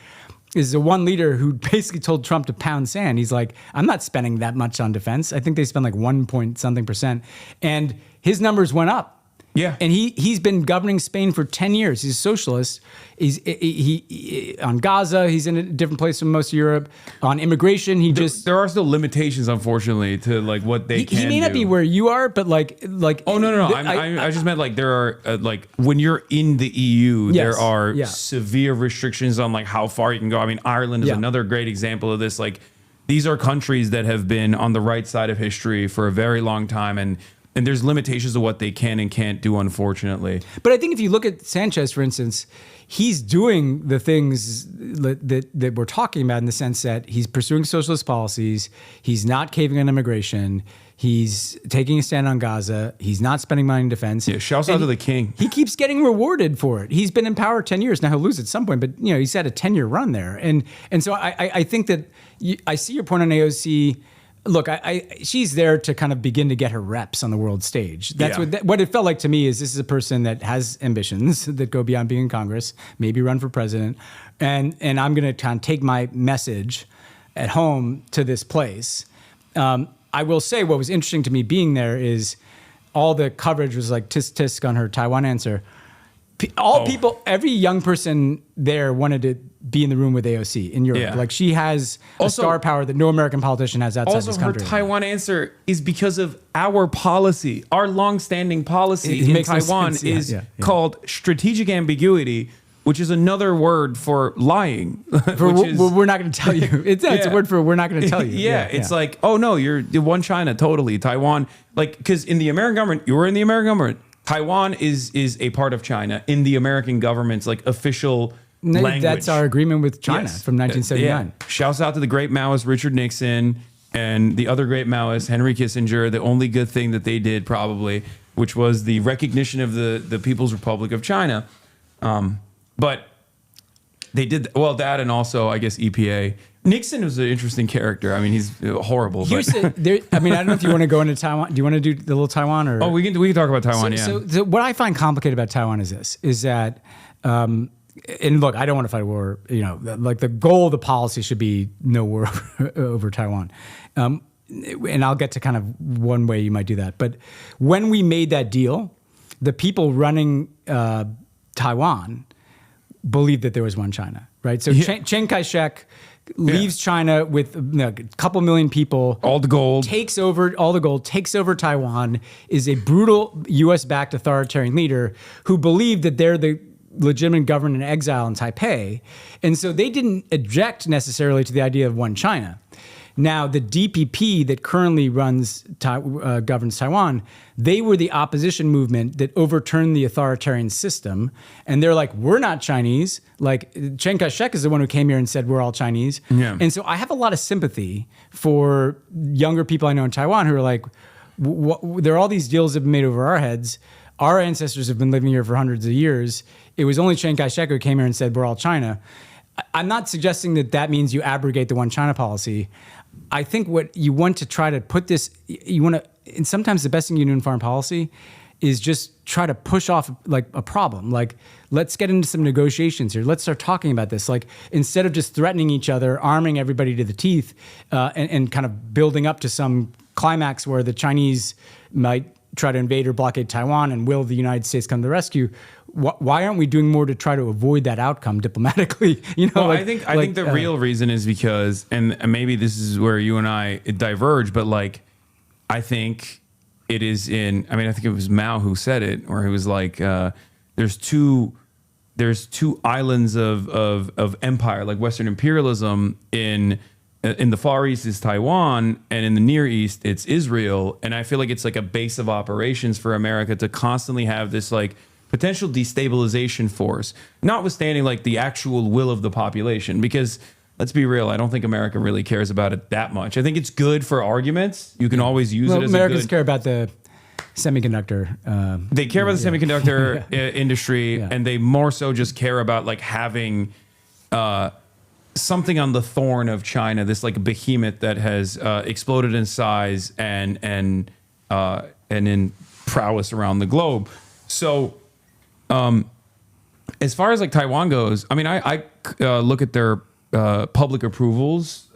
Speaker 2: is the one leader who basically told Trump to pound sand. He's like, I'm not spending that much on defense. I think they spend like 1 point something percent. And his numbers went up.
Speaker 1: Yeah.
Speaker 2: And he's been governing Spain for 10 years. He's a socialist. He on Gaza, he's in a different place from most of Europe. On immigration,
Speaker 1: there are still limitations, unfortunately, to like what they can do.
Speaker 2: He may not be where you are, but like.
Speaker 1: Oh no! I just meant like there are like when you're in the EU, there are severe restrictions on like how far you can go. I mean, Ireland is another great example of this. Like, these are countries that have been on the right side of history for a very long time, and there's limitations to what they can and can't do, unfortunately.
Speaker 2: But I think if you look at Sanchez, for instance, he's doing the things that we're talking about in the sense that he's pursuing socialist policies. He's not caving on immigration. He's taking a stand on Gaza. He's not spending money in defense.
Speaker 1: Yeah, shouts out to the king.
Speaker 2: He keeps getting rewarded for it. He's been in power 10 years. Now he'll lose at some point, but he's had a 10-year run there. And so I think that I see your point on AOC. Look, she's there to kind of begin to get her reps on the world stage. That's what it felt like to me. Is this is a person that has ambitions that go beyond being in Congress, maybe run for president, and I'm going to kind of take my message at home to this place. I will say what was interesting to me being there is all the coverage was like tisk tisk on her Taiwan answer. People, every young person there wanted to be in the room with AOC in Europe.
Speaker 1: Yeah.
Speaker 2: Like, she has a star power that no American politician has outside this country.
Speaker 1: Also, her Taiwan answer is because of our policy. Our longstanding policy in Taiwan is called strategic ambiguity, which is another word for lying.
Speaker 2: We're not going to tell you. It's a word for we're not going to tell you.
Speaker 1: It's like, oh no, you're one China, totally. Taiwan, like, because in the American government, you were in the American government. Taiwan is a part of China in the American government's like official language.
Speaker 2: That's our agreement with China from 1979.
Speaker 1: Shouts out to the great Maoist Richard Nixon and the other great Maoist Henry Kissinger. The only good thing that they did probably, which was the recognition of the People's Republic of China. But they did that, and also I guess EPA. Nixon was an interesting character. I mean, he's horrible. I
Speaker 2: don't know if you want to go into Taiwan. Do you want to do the little Taiwan? Or?
Speaker 1: Oh, we can talk about Taiwan,
Speaker 2: So what I find complicated about Taiwan is that, and look, I don't want to fight a war. Like the goal of the policy should be no war over Taiwan. And I'll get to kind of one way you might do that. But when we made that deal, the people running Taiwan believed that there was one China, right? So Chiang Kai-shek leaves China with a couple million people.
Speaker 1: All the gold.
Speaker 2: Takes over Taiwan, is a brutal US-backed authoritarian leader who believed that they're the legitimate government in exile in Taipei. And so they didn't object necessarily to the idea of one China. Now, the DPP that currently governs Taiwan, they were the opposition movement that overturned the authoritarian system. And they're like, we're not Chinese. Like, Chiang Kai-shek is the one who came here and said, we're all Chinese. Yeah. And so I have a lot of sympathy for younger people I know in Taiwan who are like, there are all these deals that have been made over our heads. Our ancestors have been living here for hundreds of years. It was only Chiang Kai-shek who came here and said, we're all China. I'm not suggesting that means you abrogate the one China policy. I think what you want to try to put this, you want to and sometimes the best thing you do in foreign policy is just try to push off like a problem. Like, let's get into some negotiations here. Let's start talking about this. Like, instead of just threatening each other, arming everybody to the teeth, and kind of building up to some climax where the Chinese might try to invade or blockade Taiwan, and will the United States come to the rescue? Why aren't we doing more to try to avoid that outcome diplomatically?
Speaker 1: Well, I think the real reason is because, and maybe this is where you and I diverge, but like, I think it is I think it was Mao who said it, where he was like, there's two islands of empire, like Western imperialism. In the Far East is Taiwan, and in the Near East it's Israel. And I feel like it's like a base of operations for America to constantly have this like potential destabilization force, notwithstanding like the actual will of the population. Because let's be real, I don't think America really cares about it that much. I think it's good for arguments. You can always use it as
Speaker 2: Americans care about the semiconductor.
Speaker 1: They care about the semiconductor industry, and they more so just care about like having something on the thorn of China, this like behemoth that has exploded in size and in prowess around the globe. So, as far as like Taiwan goes, I mean, I look at their public approvals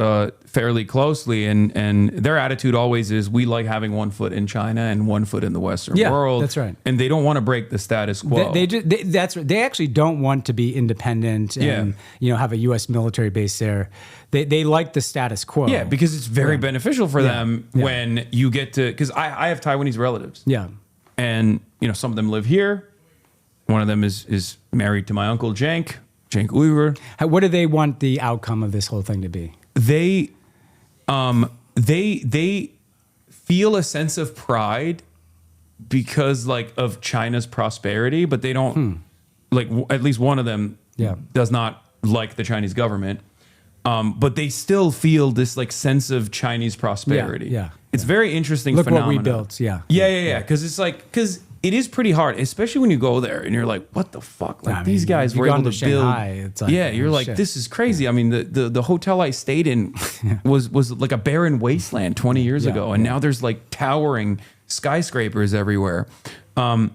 Speaker 1: fairly closely, and their attitude always is, we like having one foot in China and one foot in the Western world.
Speaker 2: That's right.
Speaker 1: And they don't want to break the status quo.
Speaker 2: They actually don't want to be independent and have a U.S. military base there. They like the status quo.
Speaker 1: Yeah, because it's very beneficial for them when you get to, because I have Taiwanese relatives.
Speaker 2: Yeah.
Speaker 1: And some of them live here. One of them is married to my uncle Cenk Uyghur.
Speaker 2: What do they want the outcome of this whole thing to be?
Speaker 1: They feel a sense of pride because like of China's prosperity, but they don't like, at least one of them does not like the Chinese government. But they still feel this like sense of Chinese prosperity. It's very interesting.
Speaker 2: Look
Speaker 1: phenomenon.
Speaker 2: what we built.
Speaker 1: Because it's like, because it is pretty hard, especially when you go there and you're like, what the fuck? Like, these guys were able to
Speaker 2: Shanghai,
Speaker 1: build.
Speaker 2: it's like,
Speaker 1: you're like,
Speaker 2: shit.
Speaker 1: this is crazy. I mean, the hotel I stayed in was like a barren wasteland 20 years ago, and now there's like towering skyscrapers everywhere. And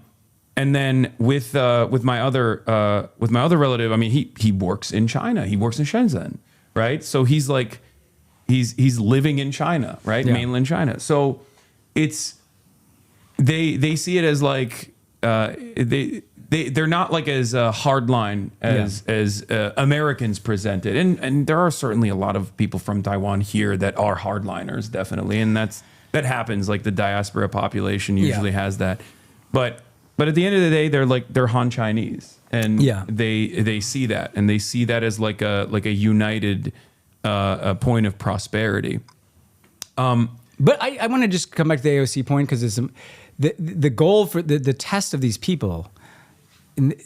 Speaker 1: then with my other relative, I mean, he works in China. He works in Shenzhen, right? So he's like, he's living in China, right? Mainland China. So it's, they see it as like they're not like as hardline as Americans present it, and there are certainly a lot of people from Taiwan here that are hardliners, definitely, and that happens. Like the diaspora population usually has that, but at the end of the day, they're Han Chinese, and they see that, and they see that as like a united a point of prosperity.
Speaker 2: But I want to just come back to the AOC point, because the goal for the test of these people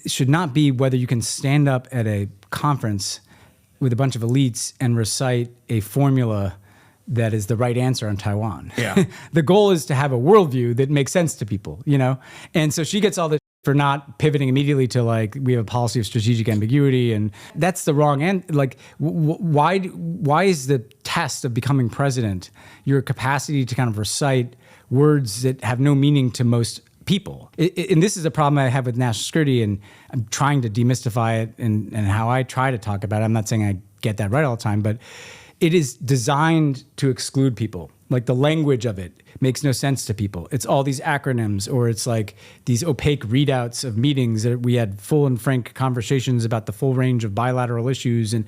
Speaker 2: should not be whether you can stand up at a conference with a bunch of elites and recite a formula that is the right answer on Taiwan.
Speaker 1: Yeah.
Speaker 2: The goal is to have a worldview that makes sense to people, And so she gets all the for not pivoting immediately to like, we have a policy of strategic ambiguity, and that's the wrong end. Like, why is the test of becoming president your capacity to kind of recite words that have no meaning to most people? And this is a problem I have with national security, and I'm trying to demystify it and how I try to talk about it. I'm not saying I get that right all the time, but it is designed to exclude people. Like, the language of it makes no sense to people. It's all these acronyms, or it's like these opaque readouts of meetings that we had full and frank conversations about the full range of bilateral issues, and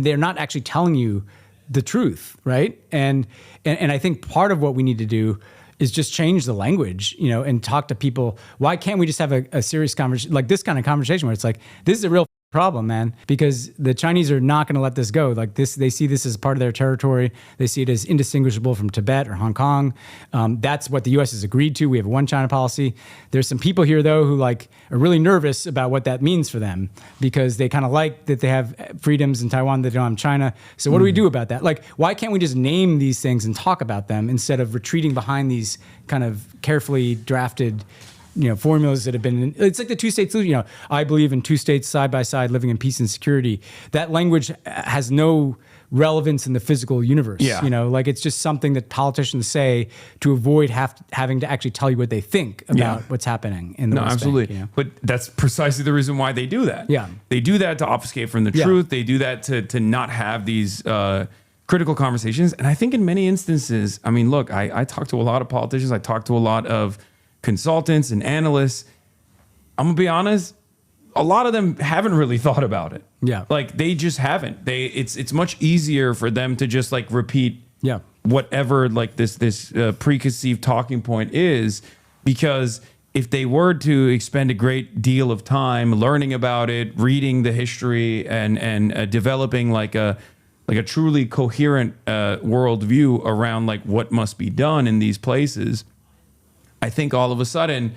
Speaker 2: they're not actually telling you the truth, right? And I think part of what we need to do is just change the language, and talk to people. Why can't we just have a serious conversation, like this kind of conversation, where it's like, this is a real problem, man, because the Chinese are not going to let this go. Like this, they see this as part of their territory. They see it as indistinguishable from Tibet or Hong Kong. That's what the U.S. has agreed to. We have a one China policy. There's some people here, though, who like are really nervous about what that means for them, because they kind of like that they have freedoms in Taiwan that they don't have in China. So what do we do about that? Like, why can't we just name these things and talk about them instead of retreating behind these kind of carefully drafted formulas that have been, it's like the two-state solution. I believe in two states side by side living in peace and security. That language has no relevance in the physical universe.
Speaker 1: Yeah.
Speaker 2: You know, like it's just something that politicians say to avoid having to actually tell you what they think about what's happening in the West
Speaker 1: absolutely.
Speaker 2: Bank, you know?
Speaker 1: But that's precisely the reason why they do that.
Speaker 2: Yeah.
Speaker 1: They do that to obfuscate from the truth. They do that to not have these critical conversations. And I think in many instances, I mean, look, I talk to a lot of politicians. I talk to a lot of consultants and analysts. I'm gonna be honest, a lot of them haven't really thought about it.
Speaker 2: Yeah.
Speaker 1: Like they just haven't. It's much easier for them to just like repeat whatever like this preconceived talking point is, because if they were to expend a great deal of time learning about it, reading the history and developing like a truly coherent worldview around like what must be done in these places, I think all of a sudden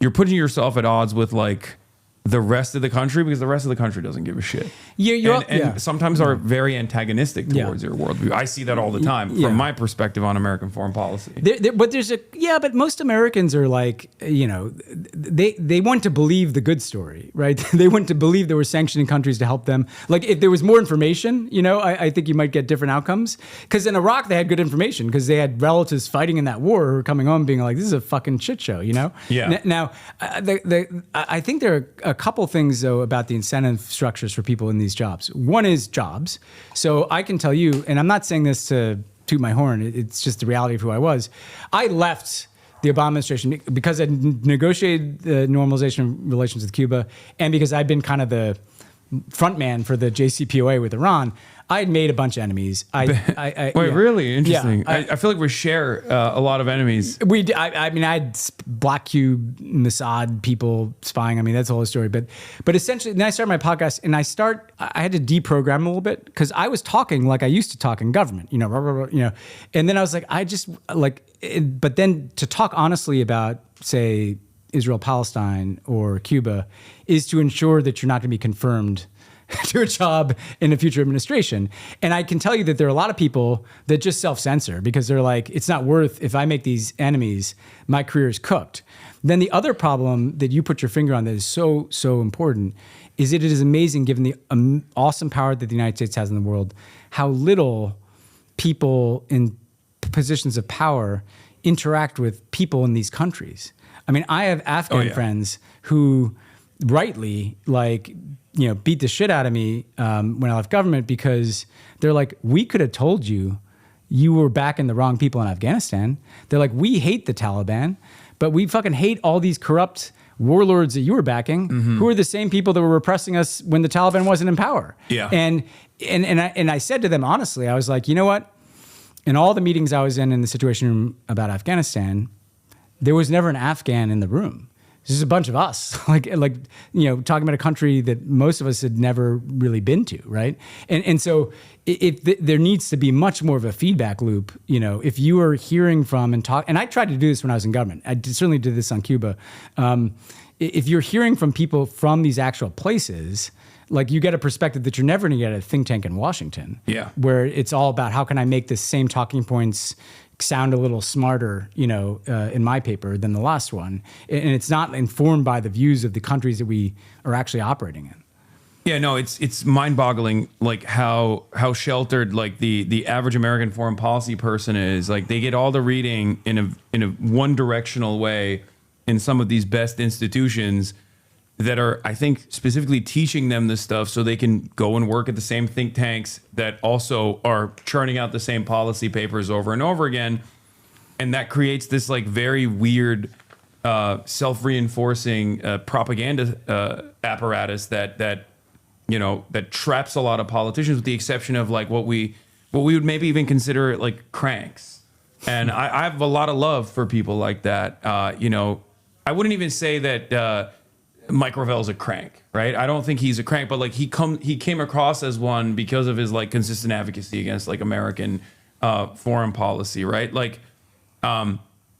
Speaker 1: you're putting yourself at odds with like the rest of the country, because the rest of the country doesn't give a shit. And sometimes are very antagonistic towards your worldview. I see that all the time from my perspective on American foreign policy.
Speaker 2: But most Americans are like, you know, they want to believe the good story, right? They want to believe there were sanctioning countries to help them. Like if there was more information, you know, I think you might get different outcomes. Because in Iraq, they had good information because they had relatives fighting in that war who were coming home being like, this is a fucking shit show, you know?
Speaker 1: Yeah.
Speaker 2: Now, I think there are a couple things, though, about the incentive structures for people in these jobs. One is jobs. So I can tell you, and I'm not saying this to toot my horn, it's just the reality of who I was. I left the Obama administration because I negotiated the normalization of relations with Cuba, and because I'd been kind of the front man for the JCPOA with Iran. I had made a bunch of enemies.
Speaker 1: Really interesting. Yeah, I feel like we share a lot of enemies.
Speaker 2: I mean, I had Black Cube, Mossad people spying on me. That's the whole story. But essentially, then I started my podcast, and I had to deprogram a little bit because I was talking like I used to talk in government, you know, blah, blah, blah, you know. And then I was like, but then to talk honestly about, say, Israel, Palestine, or Cuba, is to ensure that you're not going to be confirmed to a job in a future administration. And I can tell you that there are a lot of people that just self-censor because they're like, it's not worth, if I make these enemies, my career is cooked. Then the other problem that you put your finger on that is so, so important is that it is amazing, given the awesome power that the United States has in the world, how little people in positions of power interact with people in these countries. I mean, I have Afghan friends who rightly, like, you know, beat the shit out of me when I left government because they're like, we could have told you were backing the wrong people in Afghanistan. They're like, we hate the Taliban, but we fucking hate all these corrupt warlords that you were backing, who are the same people that were repressing us when the Taliban wasn't in power. Yeah. And I said to them honestly, I was like, you know what? In all the meetings I was in the Situation Room about Afghanistan, there was never an Afghan in the room. This is a bunch of us, like you know, talking about a country that most of us had never really been to, right? And so there needs to be much more of a feedback loop. You know, if you are hearing from and I tried to do this when I was in government. I certainly did this on Cuba. If you're hearing from people from these actual places, like you get a perspective that you're never going to get at a think tank in Washington. Yeah, where it's all about how can I make the same talking points sound a little smarter, you know, in my paper than the last one. And it's not informed by the views of the countries that we are actually operating in.
Speaker 1: Yeah, no, it's mind-boggling, like how sheltered like the average American foreign policy person is. Like they get all the reading in a one-directional way in some of these best institutions that are, I think, specifically teaching them this stuff so they can go and work at the same think tanks that also are churning out the same policy papers over and over again. And that creates this like very weird self-reinforcing propaganda apparatus that you know, that traps a lot of politicians, with the exception of like what we would maybe even consider like cranks. And I have a lot of love for people like that. You know, I wouldn't even say that Mike Ravel's a crank, right? I don't think he's a crank, but like he came across as one because of his like consistent advocacy against like American foreign policy, right? Like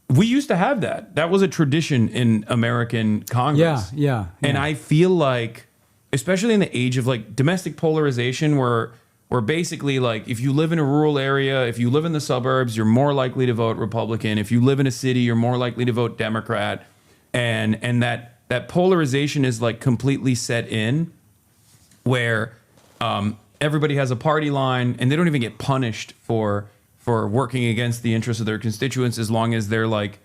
Speaker 1: we used to have that. That was a tradition in American Congress.
Speaker 2: Yeah.
Speaker 1: And I feel like, especially in the age of like domestic polarization, where basically like if you live in a rural area, if you live in the suburbs, you're more likely to vote Republican. If you live in a city, you're more likely to vote Democrat. And that polarization is like completely set in, where everybody has a party line, and they don't even get punished for working against the interests of their constituents as long as they're like,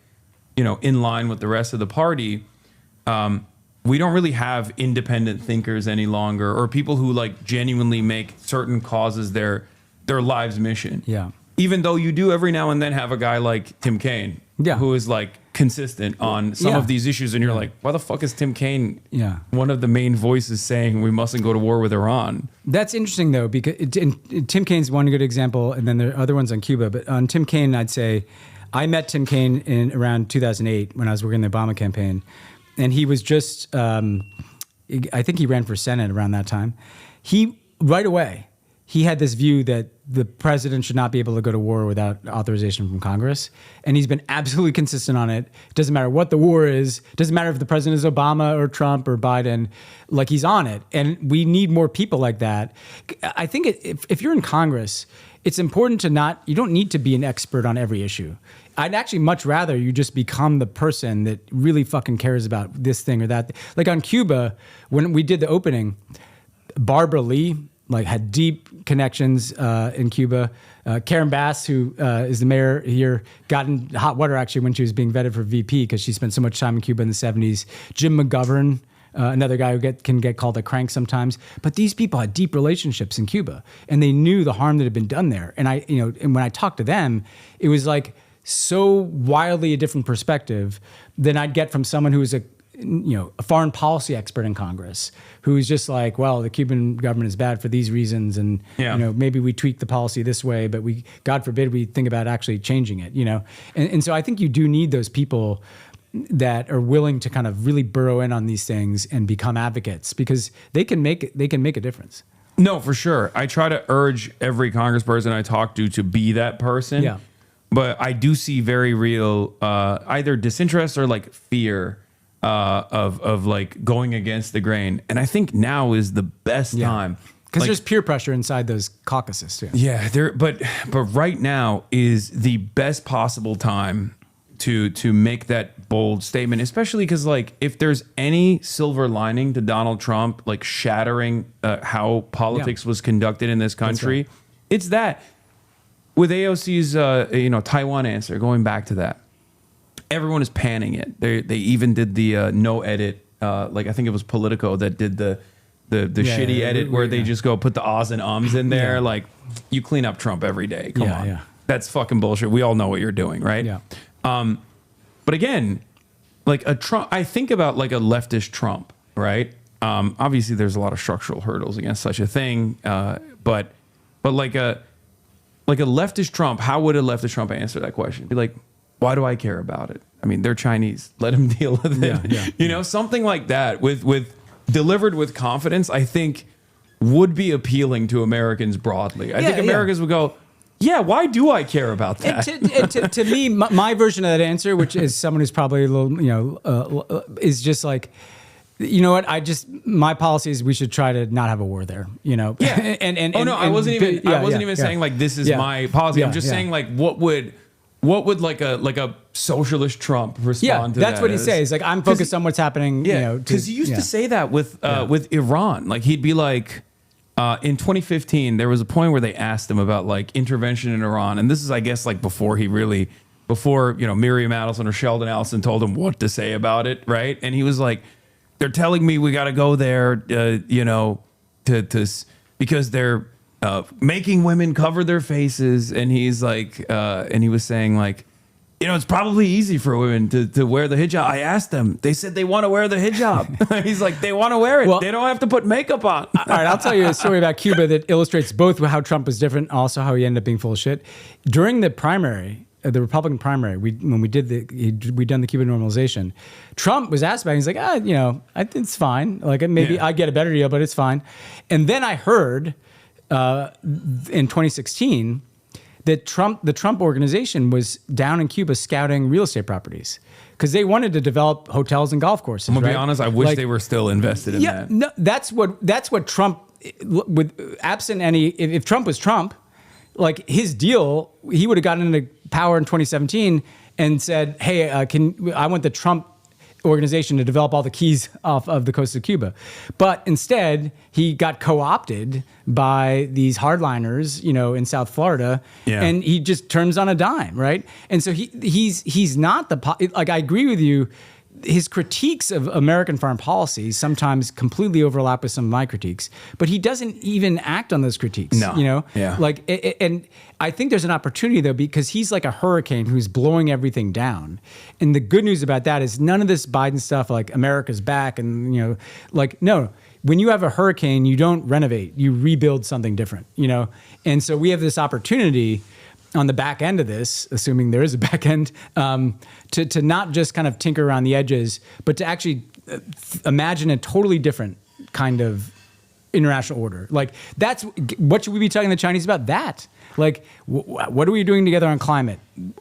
Speaker 1: in line with the rest of the party. We don't really have independent thinkers any longer, or people who like genuinely make certain causes their life's mission.
Speaker 2: Yeah.
Speaker 1: Even though you do every now and then have a guy like Tim Kaine, who is like consistent on some of these issues, and you're like, why the fuck is Tim Kaine one of the main voices saying we mustn't go to war with Iran?
Speaker 2: That's interesting though, because Tim Kaine's one good example, and then there are other ones on Cuba. But on Tim Kaine, I'd say I met Tim Kaine in around 2008 when I was working the Obama campaign, and he was just I think he ran for Senate around that time. Right away he had this view that the president should not be able to go to war without authorization from Congress. And he's been absolutely consistent on it. It doesn't matter what the war is. It doesn't matter if the president is Obama or Trump or Biden. Like, he's on it. And we need more people like that. I think if you're in Congress, it's important you don't need to be an expert on every issue. I'd actually much rather you just become the person that really fucking cares about this thing or that. Like on Cuba, when we did the opening, Barbara Lee, had deep connections in Cuba. Karen Bass, who is the mayor here, got in hot water actually when she was being vetted for VP because she spent so much time in Cuba in the 70s. Jim McGovern, another guy who can get called a crank sometimes. But these people had deep relationships in Cuba, and they knew the harm that had been done there. And and when I talked to them, it was like so wildly a different perspective than I'd get from someone who was a foreign policy expert in Congress, who's just like, well, the Cuban government is bad for these reasons, and maybe we tweak the policy this way, but God forbid, we think about actually changing it. And so I think you do need those people that are willing to kind of really burrow in on these things and become advocates, because they can make a difference.
Speaker 1: No, for sure. I try to urge every congressperson I talk to be that person.
Speaker 2: Yeah.
Speaker 1: But I do see very real either disinterest or like fear of like going against the grain. And I think now is the best time.
Speaker 2: Because there's peer pressure inside those caucuses too.
Speaker 1: Yeah, but right now is the best possible time to make that bold statement, especially because like if there's any silver lining to Donald Trump like shattering how politics was conducted in this country, it's that. With AOC's Taiwan answer, going back to that, everyone is panning it. They even did the no edit, like I think it was Politico that did the shitty edit where they just go put the ahs and ums in there. Like, you clean up Trump every day. Come on. That's fucking bullshit. We all know what you're doing, right?
Speaker 2: Yeah.
Speaker 1: But again, like a Trump, I think about like a leftist Trump, right? Obviously there's a lot of structural hurdles against such a thing. But like a leftist Trump, how would a leftist Trump answer that question? Be like, why do I care about it? I mean, they're Chinese. Let them deal with it. Something like that with delivered with confidence, I think would be appealing to Americans broadly. I think Americans would go, yeah, why do I care about that?
Speaker 2: To me, my version of that answer, which is someone who's probably a little, is just like, you know what? My policy is we should try to not have a war there.
Speaker 1: Yeah. I wasn't even saying like this is my policy. I'm just saying like what would like a socialist Trump respond to that?
Speaker 2: That's what he says. Like, I'm focused on what's happening.
Speaker 1: Because he used to say that with Iran. Like, he'd be like, in 2015, there was a point where they asked him about like intervention in Iran, and this is, I guess, like before Miriam Adelson or Sheldon Adelson told him what to say about it, right? And he was like, they're telling me we got to go there, because they're making women cover their faces. And he's like, and he was saying like, it's probably easy for women to wear the hijab. I asked them. They said they want to wear the hijab. He's like, they want to wear it. Well, they don't have to put makeup on.
Speaker 2: All right, I'll tell you a story about Cuba that illustrates both how Trump was different, also how he ended up being full of shit. During the primary, the Republican primary, when we done the Cuban normalization, Trump was asked about it. He's like, I think it's fine. Like, maybe I get a better deal, but it's fine. And then I heard in 2016 that the Trump organization was down in Cuba scouting real estate properties because they wanted to develop hotels and golf courses.
Speaker 1: I'm gonna be honest. I wish they were still invested in that.
Speaker 2: No, that's what Trump, with absent any, if Trump was Trump, like his deal, he would have gotten into power in 2017 and said, hey, I want the Trump organization to develop all the keys off of the coast of Cuba. But instead, he got co-opted by these hardliners, in South Florida, and he just turns on a dime, right? And so he's not I agree with you. His critiques of American foreign policy sometimes completely overlap with some of my critiques, but he doesn't even act on those critiques.
Speaker 1: No. Yeah.
Speaker 2: And I think there's an opportunity though, because he's like a hurricane who's blowing everything down. And the good news about that is none of this Biden stuff, like America's back and, no. When you have a hurricane, you don't renovate, you rebuild something different, And so we have this opportunity on the back end of this, assuming there is a back end, to not just kind of tinker around the edges, but to actually imagine a totally different kind of international order. Like that's what should we be talking to the Chinese about? That, like, what are we doing together on climate,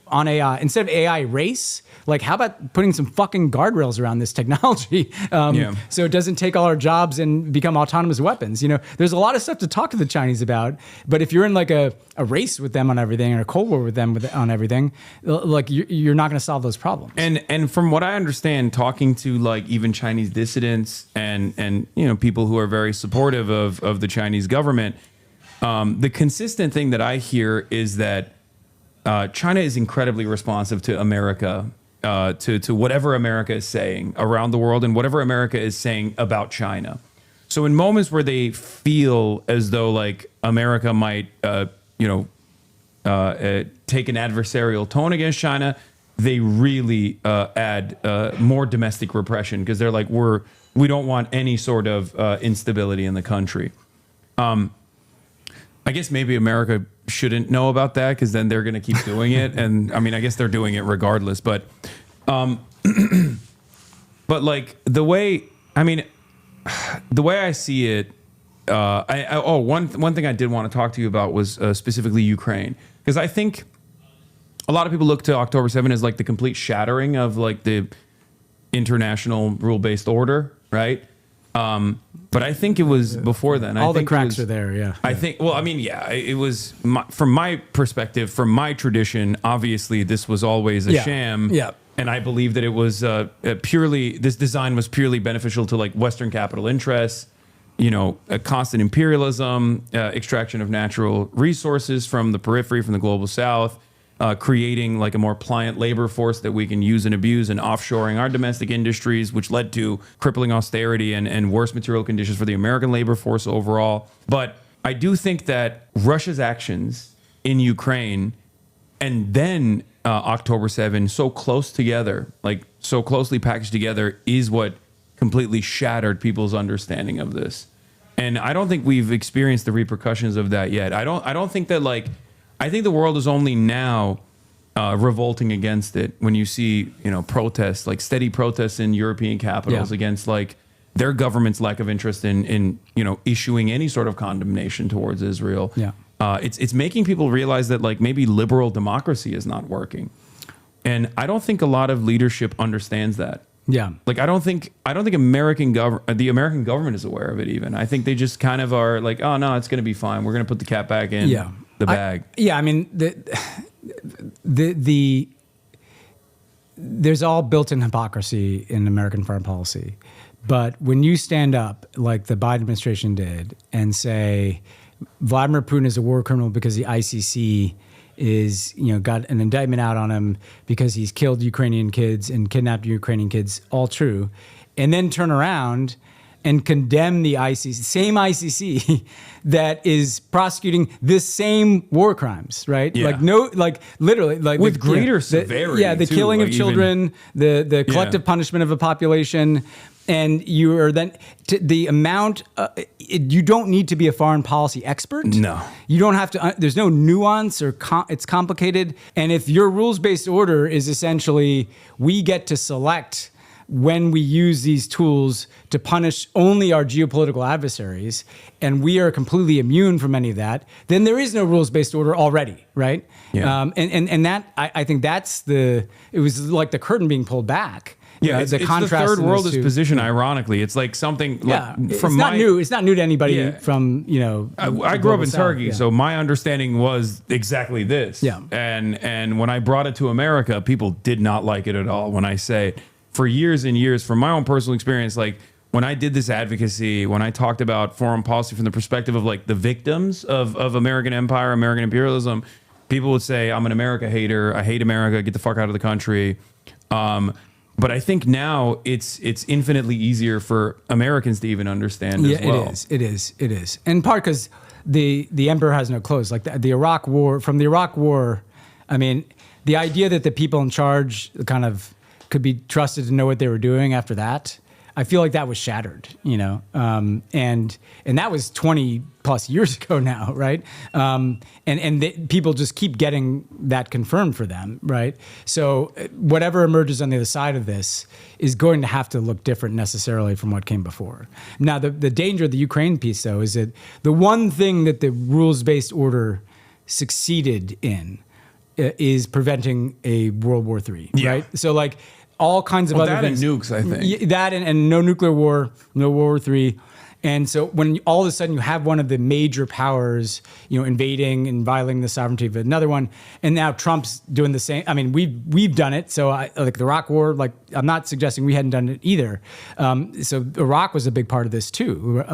Speaker 2: on AI? Instead of AI race, like how about putting some fucking guardrails around this technology so it doesn't take all our jobs and become autonomous weapons? There's a lot of stuff to talk to the Chinese about, but if you're in like a race with them on everything or a Cold War with them on everything, like you're not going to solve those problems.
Speaker 1: And from what I understand, talking to like even Chinese dissidents and people who are very supportive of the Chinese government, the consistent thing that I hear is that China is incredibly responsive to America, to whatever America is saying around the world and whatever America is saying about China. So in moments where they feel as though like America might, take an adversarial tone against China, they really add more domestic repression because they're like, we don't want any sort of instability in the country. I guess maybe America shouldn't know about that because then they're going to keep doing it. And I mean, I guess they're doing it regardless. But like the way I see it, one thing I did want to talk to you about was specifically Ukraine, because I think a lot of people look to October 7 as like the complete shattering of like the international rule-based order, right? But I think it was before then.
Speaker 2: All the cracks are there, yeah.
Speaker 1: I think, well, I mean, yeah, it was, from my perspective, from my tradition, obviously this was always a sham.
Speaker 2: Yeah.
Speaker 1: And I believe that it was this design was purely beneficial to like Western capital interests, a constant imperialism, extraction of natural resources from the periphery, from the global south, creating like a more pliant labor force that we can use and abuse, and offshoring our domestic industries, which led to crippling austerity and worse material conditions for the American labor force overall. But I do think that Russia's actions in Ukraine and then October 7 so close together, like so closely packaged together, is what completely shattered people's understanding of this. And I don't think we've experienced the repercussions of that yet. I don't think that like, I think the world is only now revolting against it when you see, protests, like steady protests in European capitals against like their government's lack of interest in issuing any sort of condemnation towards Israel. Yeah. It's making people realize that like maybe liberal democracy is not working. And I don't think a lot of leadership understands that.
Speaker 2: Yeah.
Speaker 1: Like I don't think the American government is aware of it even. I think they just kind of are like, oh no, it's going to be fine. We're going to put the cat back in. Yeah. The bag.
Speaker 2: I mean, there's all built-in hypocrisy in American foreign policy. But when you stand up, like the Biden administration did, and say Vladimir Putin is a war criminal because the ICC is, got an indictment out on him because he's killed Ukrainian kids and kidnapped Ukrainian kids, all true, and then turn around and condemn the same ICC that is prosecuting this same war crimes, right? Yeah. Literally,
Speaker 1: with greater severity.
Speaker 2: The killing of children, the collective punishment of a population, and you are then the amount. You don't need to be a foreign policy expert.
Speaker 1: No,
Speaker 2: you don't have to. There's no nuance or it's complicated. And if your rules-based order is essentially we get to select when we use these tools to punish only our geopolitical adversaries, and we are completely immune from any of that, then there is no rules-based order already, right? Yeah. And that, I think that's it was like the curtain being pulled back.
Speaker 1: Yeah, it's the third worldist position, ironically. It's like something
Speaker 2: it's not new. It's not new to anybody from,
Speaker 1: I grew up in Turkey, so my understanding was exactly this. Yeah. And when I brought it to America, people did not like it at all when I say it. for years and years, from my own personal experience, like when I did this advocacy, when I talked about foreign policy from the perspective of like the victims of American empire, American imperialism, people would say, I'm an America hater. I hate America. Get the fuck out of the country. But I think now it's infinitely easier for Americans to even understand as well.
Speaker 2: It is. In part because the emperor has no clothes. Like the Iraq War, from the Iraq War, I mean, the idea that the people in charge kind of could be trusted to know what they were doing after that, I feel like that was shattered, you know, and that was 20 plus years ago now, right? People just keep getting that confirmed for them, right? So whatever emerges on the other side of this is going to have to look different necessarily from what came before. Now, the danger of the Ukraine piece, though, is that the one thing that the rules-based order succeeded in is preventing a World War III, right? So like, all kinds of other
Speaker 1: that
Speaker 2: things.
Speaker 1: And nukes, I think.
Speaker 2: That and no nuclear war, no World War III. And so when all of a sudden you have one of the major powers, you know, invading and violating the sovereignty of another one, and now Trump's doing the same. I mean, we've done it. So like the Iraq War, like I'm not suggesting we hadn't done it either. So Iraq was a big part of this too.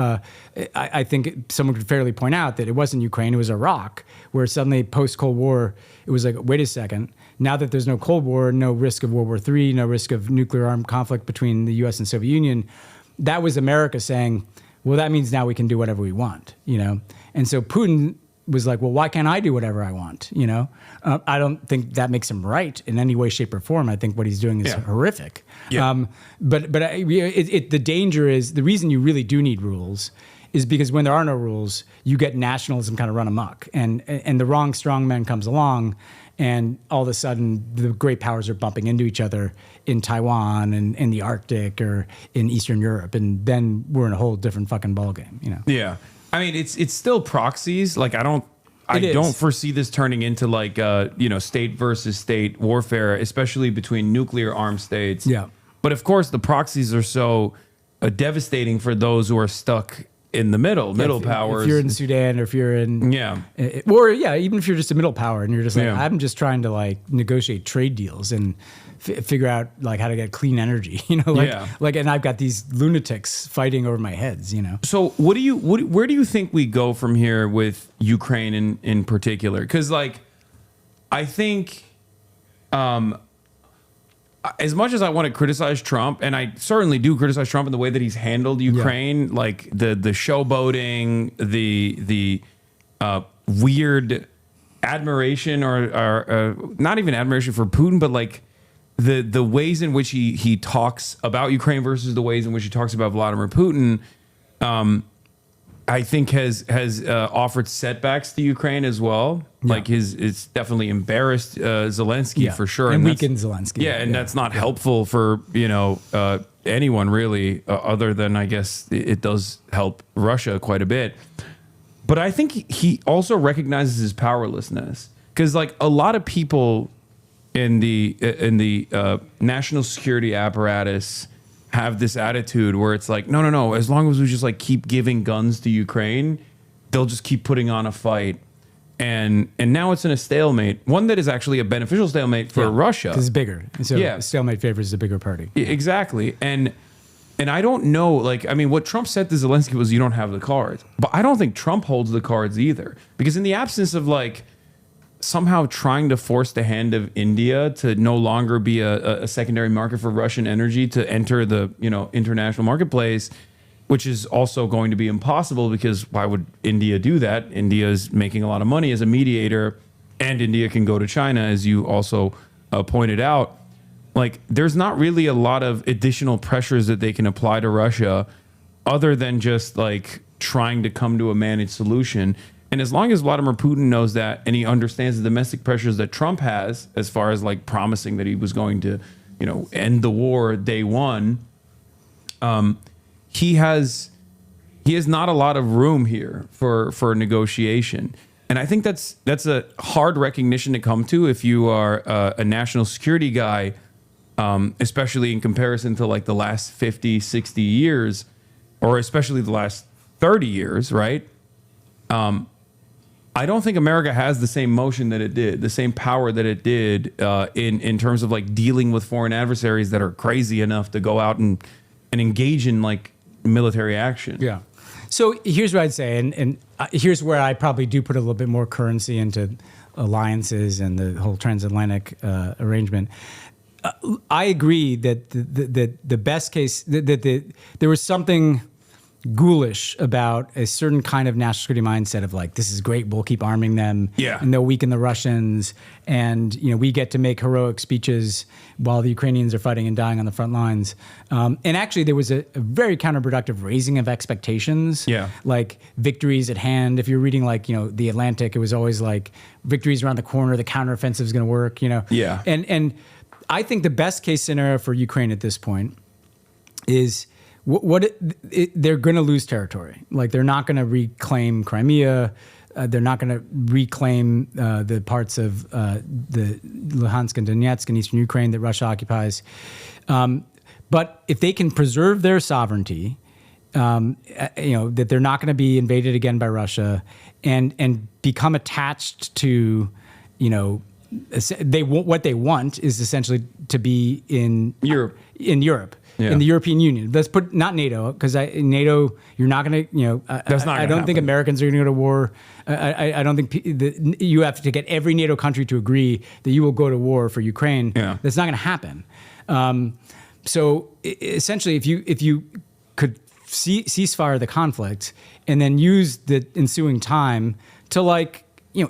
Speaker 2: I think someone could fairly point out that it wasn't Ukraine, it was Iraq, where suddenly post-Cold War, it was like, wait a second. Now that there's no Cold War, no risk of World War III, no risk of nuclear armed conflict between the U.S. and Soviet Union, that was America saying, well, that means now we can do whatever we want, you know? And so Putin was like, well, why can't I do whatever I want, you know? I don't think that makes him right in any way, shape, or form. I think what he's doing is horrific. Yeah. The danger is, the reason you really do need rules is because when there are no rules, you get nationalism kind of run amok. And the wrong strongman comes along, and all of a sudden, the great powers are bumping into each other in Taiwan and in the Arctic or in Eastern Europe, and then we're in a whole different fucking ballgame, you know?
Speaker 1: Yeah, I mean, it's still proxies. Like I don't foresee this turning into like state versus state warfare, especially between nuclear armed states.
Speaker 2: Yeah.
Speaker 1: But of course, the proxies are so devastating for those who are stuck in the middle powers.
Speaker 2: If you're in Sudan, or if you're in even if you're just a middle power and you're just like, I'm just trying to like negotiate trade deals and figure out like how to get clean energy, you know, and I've got these lunatics fighting over my heads, you know.
Speaker 1: So where do you think we go from here with Ukraine in particular? Because like, I think, as much as I want to criticize Trump, and I certainly do criticize Trump in the way that he's handled Ukraine, like the showboating, the weird admiration or not even admiration for Putin, but like the ways in which he talks about Ukraine versus the ways in which he talks about Vladimir Putin, I think has offered setbacks to Ukraine as well. Yeah. Like it's definitely embarrassed Zelensky for sure,
Speaker 2: and weakened Zelensky.
Speaker 1: Yeah, and that's not helpful for anyone really, other than I guess it does help Russia quite a bit. But I think he also recognizes his powerlessness, because like a lot of people in the national security apparatus have this attitude where it's like, no, as long as we just like keep giving guns to Ukraine, they'll just keep putting on a fight. And now it's in a stalemate, one that is actually a beneficial stalemate for Russia.
Speaker 2: Because it's bigger. So stalemate favors the bigger party.
Speaker 1: Exactly. And I don't know, like, I mean, what Trump said to Zelensky was, you don't have the cards. But I don't think Trump holds the cards either. Because in the absence of like somehow trying to force the hand of India to no longer be a secondary market for Russian energy to enter the international marketplace, which is also going to be impossible, because why would India do that? India is making a lot of money as a mediator, and India can go to China, as you also pointed out. Like, there's not really a lot of additional pressures that they can apply to Russia other than just like trying to come to a managed solution. And as long as Vladimir Putin knows that, and he understands the domestic pressures that Trump has, as far as like promising that he was going to, end the war day one, he has not a lot of room here for negotiation. And I think that's a hard recognition to come to if you are a national security guy, especially in comparison to like the last 50, 60 years, or especially the last 30 years, right? I don't think America has the same motion that it did, the same power that it did in terms of like dealing with foreign adversaries that are crazy enough to go out and engage in like military action.
Speaker 2: Yeah. So here's what I'd say, and here's where I probably do put a little bit more currency into alliances and the whole transatlantic arrangement. I agree that the best case, that there was something ghoulish about a certain kind of national security mindset of like, this is great, we'll keep arming them, and they'll weaken the Russians, and we get to make heroic speeches while the Ukrainians are fighting and dying on the front lines. And actually, there was a very counterproductive raising of expectations, like victories at hand. If you're reading like The Atlantic, it was always like victories around the corner, the counteroffensive is going to work, And I think the best case scenario for Ukraine at this point is they're going to lose territory. Like they're not going to reclaim Crimea. They're not going to reclaim the parts of the Luhansk and Donetsk in eastern Ukraine that Russia occupies. But if they can preserve their sovereignty, that they're not going to be invaded again by Russia, and become attached to, what they want is essentially to be in Europe. In the European Union. Let's put not NATO, because NATO, you're not going to, I don't think Americans are going to go to war. I don't think you have to get every NATO country to agree that you will go to war for Ukraine. That's not going to happen. So essentially, if you could ceasefire the conflict and then use the ensuing time to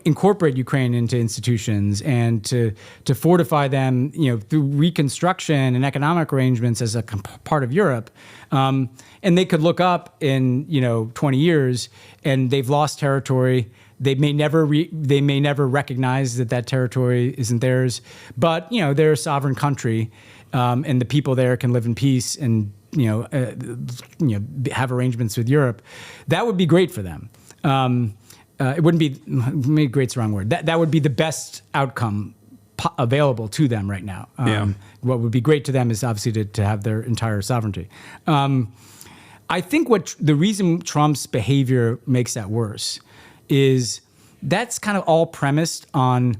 Speaker 2: incorporate Ukraine into institutions and to fortify them, through reconstruction and economic arrangements as a part of Europe. And they could look up in, 20 years and they've lost territory. They may never recognize that territory isn't theirs, but, they're a sovereign country, and the people there can live in peace and, have arrangements with Europe. That would be great for them. It wouldn't be, maybe great's the wrong word. That would be the best outcome available to them right now. What would be great to them is obviously to have their entire sovereignty. I think the reason Trump's behavior makes that worse is that's kind of all premised on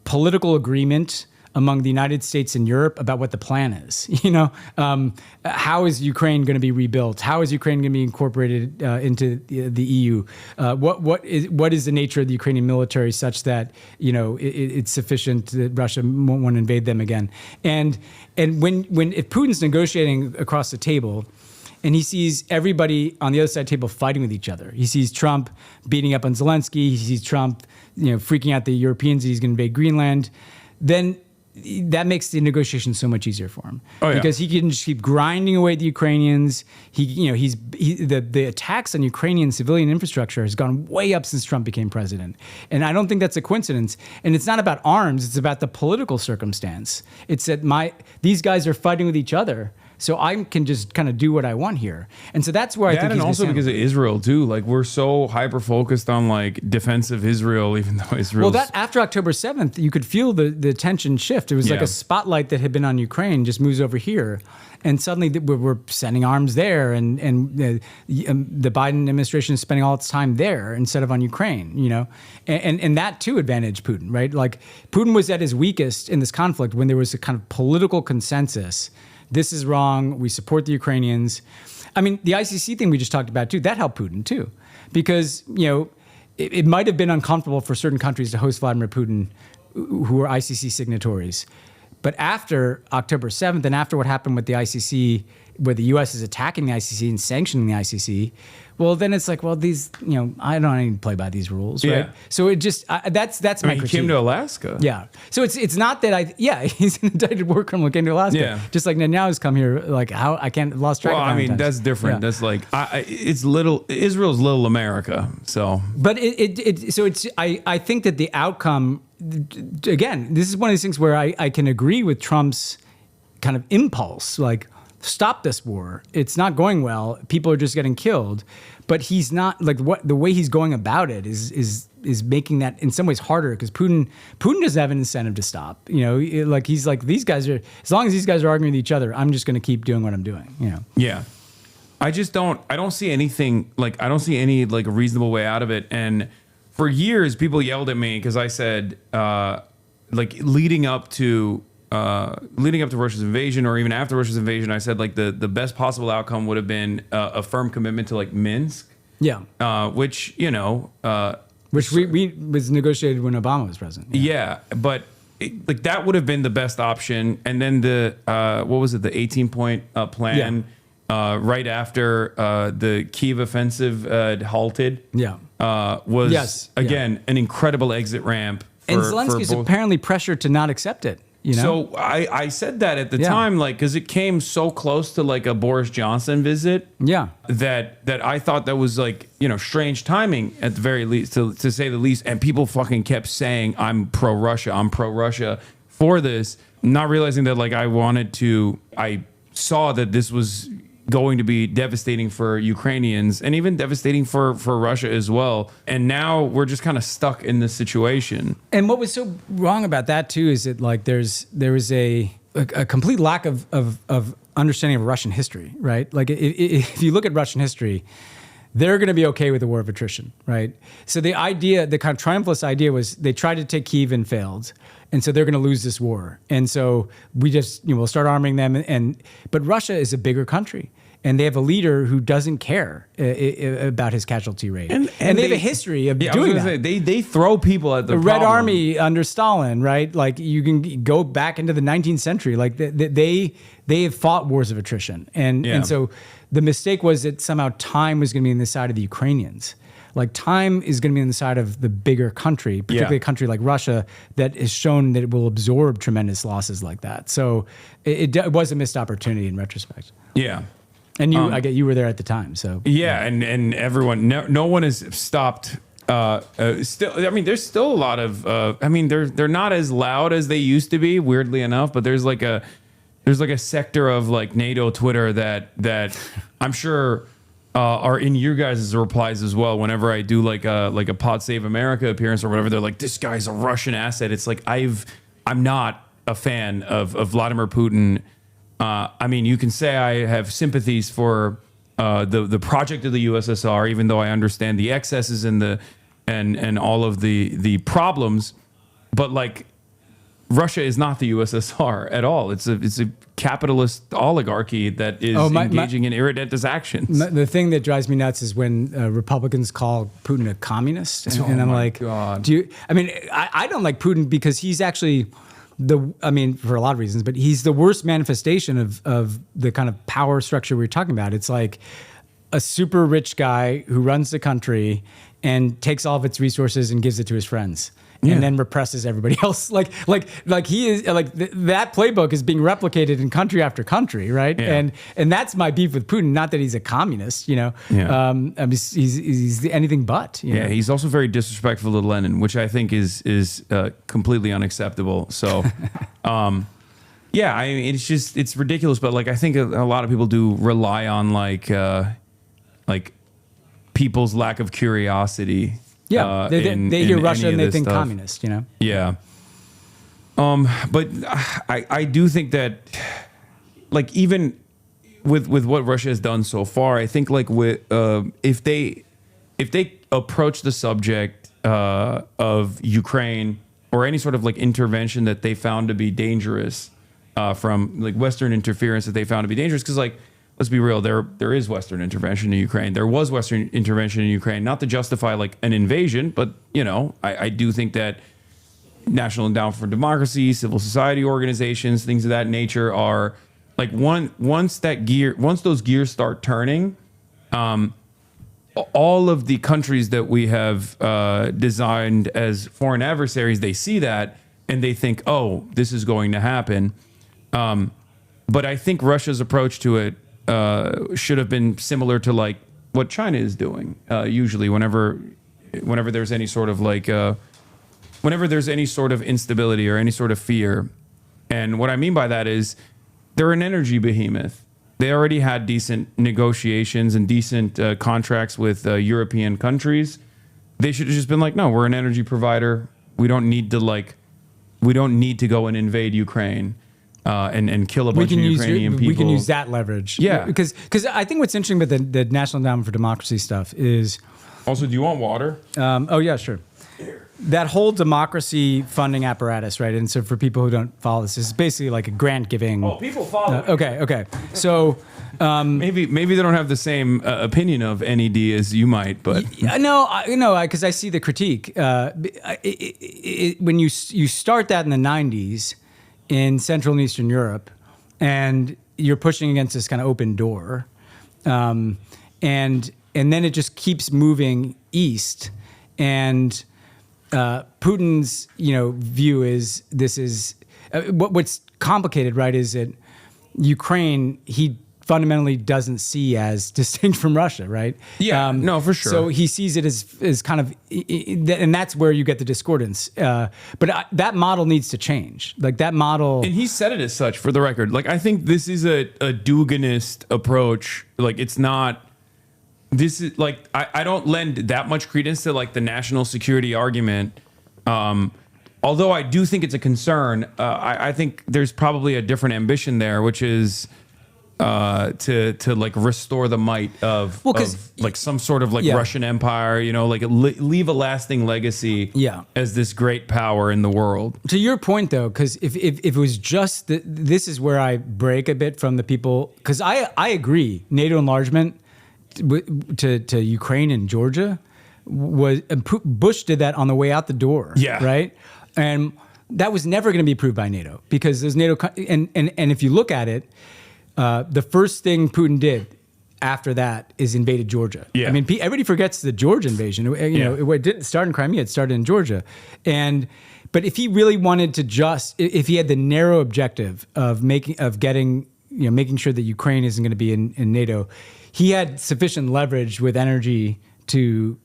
Speaker 2: political agreement among the United States and Europe about what the plan is. How is Ukraine going to be rebuilt? How is Ukraine going to be incorporated into the EU? What is the nature of the Ukrainian military such that it's sufficient that Russia won't want to invade them again? And if Putin's negotiating across the table, and he sees everybody on the other side of the table fighting with each other. He sees Trump beating up on Zelensky. He sees Trump, freaking out the Europeans that he's going to invade Greenland. Then that makes the negotiation so much easier for him, because he can just keep grinding away at the Ukrainians. The attacks on Ukrainian civilian infrastructure has gone way up since Trump became president, and I don't think that's a coincidence. And it's not about arms; it's about the political circumstance. It's that these guys are fighting with each other, so I can just kind of do what I want here. And so that's where I think he's
Speaker 1: also because of Israel too. Like we're so hyper focused on like defensive Israel, even though Israel.
Speaker 2: Well, that after October 7th, you could feel the tension shift. It was like a spotlight that had been on Ukraine just moves over here, and suddenly we're sending arms there, and the Biden administration is spending all its time there instead of on Ukraine. And that too advantaged Putin, right? Like Putin was at his weakest in this conflict when there was a kind of political consensus. This is wrong. We support the Ukrainians. I mean, the ICC thing we just talked about too, that helped Putin too, because, it might have been uncomfortable for certain countries to host Vladimir Putin who are ICC signatories. But after October 7th and after what happened with the ICC, where the U.S. is attacking the ICC and sanctioning the ICC, well, then it's like, well, these, I don't need to play by these rules, right? So it just, that's my critique.
Speaker 1: He came to Alaska.
Speaker 2: Yeah. So it's not that he's an indicted war criminal, came to Alaska. Yeah. Just like Netanyahu's come here, like how I can't lost track of
Speaker 1: time. Well, I mean, that's different. Yeah. That's like, Israel's little America. So.
Speaker 2: But I think that the outcome, again, this is one of these things where I can agree with Trump's kind of impulse, like, stop this war. It's not going well. People are just getting killed. But he's not like the way he's going about it is making that in some ways harder, because Putin doesn't have an incentive to stop. He's like, these guys are, as long as these guys are arguing with each other, I'm just going to keep doing what I'm doing.
Speaker 1: Yeah. I don't see anything, like I don't see any like reasonable way out of it. And for years, people yelled at me because I said, like leading up to Russia's invasion, or even after Russia's invasion, I said like the best possible outcome would have been a firm commitment to like Minsk.
Speaker 2: Yeah.
Speaker 1: Which
Speaker 2: which we was negotiated when Obama was president.
Speaker 1: Yeah, but like that would have been the best option. And then the what was it? The 18-point plan. Right after the Kyiv offensive halted. Was again an incredible exit ramp.
Speaker 2: And Zelensky's apparently pressured to not accept it. You know?
Speaker 1: So I said that at the time, like, because it came so close to like a Boris Johnson visit.
Speaker 2: Yeah.
Speaker 1: That I thought that was like, strange timing at the very least, to say the least. And people fucking kept saying, I'm pro-Russia for this, not realizing that like I saw that this was going to be devastating for Ukrainians and even devastating for Russia as well. And now we're just kind of stuck in this situation.
Speaker 2: And what was so wrong about that too is that like there was a complete lack of understanding of Russian history, right? Like if you look at Russian history, they're going to be okay with the war of attrition, right? So the kind of triumphalist idea was they tried to take Kyiv and failed. And so they're going to lose this war. And so we just, we'll start arming them. But Russia is a bigger country. And they have a leader who doesn't care about his casualty rate. And they have a history of doing that.
Speaker 1: Say, they throw people at the
Speaker 2: Red Army under Stalin, right? Like you can go back into the 19th century. Like they have fought wars of attrition. And so the mistake was that somehow time was going to be on the side of the Ukrainians. Like time is going to be on the side of the bigger country, particularly a country like Russia that has shown that it will absorb tremendous losses like that. So it was a missed opportunity in retrospect.
Speaker 1: Yeah.
Speaker 2: And you were there at the time, so
Speaker 1: and everyone, no one has stopped. Still, I mean, there's still a lot of. I mean, they're not as loud as they used to be, weirdly enough. But there's like a sector of like NATO Twitter that I'm sure are in your guys' replies as well. Whenever I do like a Pod Save America appearance or whatever, they're like, "This guy's a Russian asset." It's like I'm not a fan of Vladimir Putin. I mean, you can say I have sympathies for the project of the USSR, even though I understand the excesses and all of the problems. But like, Russia is not the USSR at all. It's a capitalist oligarchy that is engaging in irredentist actions.
Speaker 2: The thing that drives me nuts is when Republicans call Putin a communist, and I'm like,
Speaker 1: God.
Speaker 2: I don't like Putin because he's actually for a lot of reasons, but he's the worst manifestation of the kind of power structure we're talking about. It's like a super rich guy who runs the country and takes all of its resources and gives it to his friends. And then represses everybody else. Like he is like that playbook is being replicated in country after country, right?
Speaker 1: Yeah.
Speaker 2: And that's my beef with Putin. Not that he's a communist,
Speaker 1: Yeah.
Speaker 2: He's anything but. You know?
Speaker 1: He's also very disrespectful to Lenin, which I think is completely unacceptable. So, I mean, it's ridiculous. But like, I think a lot of people do rely on like people's lack of curiosity.
Speaker 2: Yeah, they hear Russia and they think communist,
Speaker 1: Yeah. But I do think that, like, even with what Russia has done so far, I think like if they approach the subject of Ukraine or any sort of like intervention that they found to be dangerous from like Western interference that they found to be dangerous, because like, let's be real, there is Western intervention in Ukraine. There was Western intervention in Ukraine, not to justify like an invasion, but I do think that National Endowment for Democracy, civil society organizations, things of that nature are like once those gears start turning, all of the countries that we have designed as foreign adversaries, they see that and they think, oh, this is going to happen. But I think Russia's approach to it should have been similar to like what China is doing. Usually, whenever there's any sort of like, whenever there's any sort of instability or any sort of fear, and what I mean by that is they're an energy behemoth. They already had decent negotiations and decent contracts with European countries. They should have just been like, no, we're an energy provider. We don't need to go and invade Ukraine. And kill a bunch of Ukrainian people.
Speaker 2: We can use that leverage.
Speaker 1: Yeah.
Speaker 2: Because I think what's interesting about the National Endowment for Democracy stuff is
Speaker 1: Also, do you want water?
Speaker 2: Oh yeah, sure. That whole democracy funding apparatus, right? And so for people who don't follow this is basically like a grant giving.
Speaker 1: Oh, people follow.
Speaker 2: Okay. So
Speaker 1: maybe they don't have the same opinion of NED as you might, but
Speaker 2: because I see the critique. When you start that in the 90s in Central and Eastern Europe, and you're pushing against this kind of open door, and then it just keeps moving east, and Putin's view is this is what's complicated, right? Is that Ukraine he fundamentally doesn't see as distinct from Russia, right?
Speaker 1: Yeah, no, for sure.
Speaker 2: So he sees it as kind of, and that's where you get the discordance. But that model needs to change. Like that model,
Speaker 1: and he said it as such. For the record, like I think this is a Duginist approach. Like it's not. This is like I don't lend that much credence to like the national security argument. Although I do think it's a concern. I think there's probably a different ambition there, which is to like restore the might of like some sort of like Russian empire, like leave a lasting legacy as this great power in the world.
Speaker 2: To your point though, because if it was just this is where I break a bit from the people, because I agree NATO enlargement to Ukraine and Georgia and Bush did that on the way out the door, right? And that was never going to be approved by NATO because there's NATO and if you look at it, the first thing Putin did after that is invaded Georgia.
Speaker 1: Yeah.
Speaker 2: I mean, everybody forgets the Georgia invasion. It didn't start in Crimea; it started in Georgia. But if he really wanted to if he had the narrow objective of making sure that Ukraine isn't going to be in NATO, he had sufficient leverage with energy to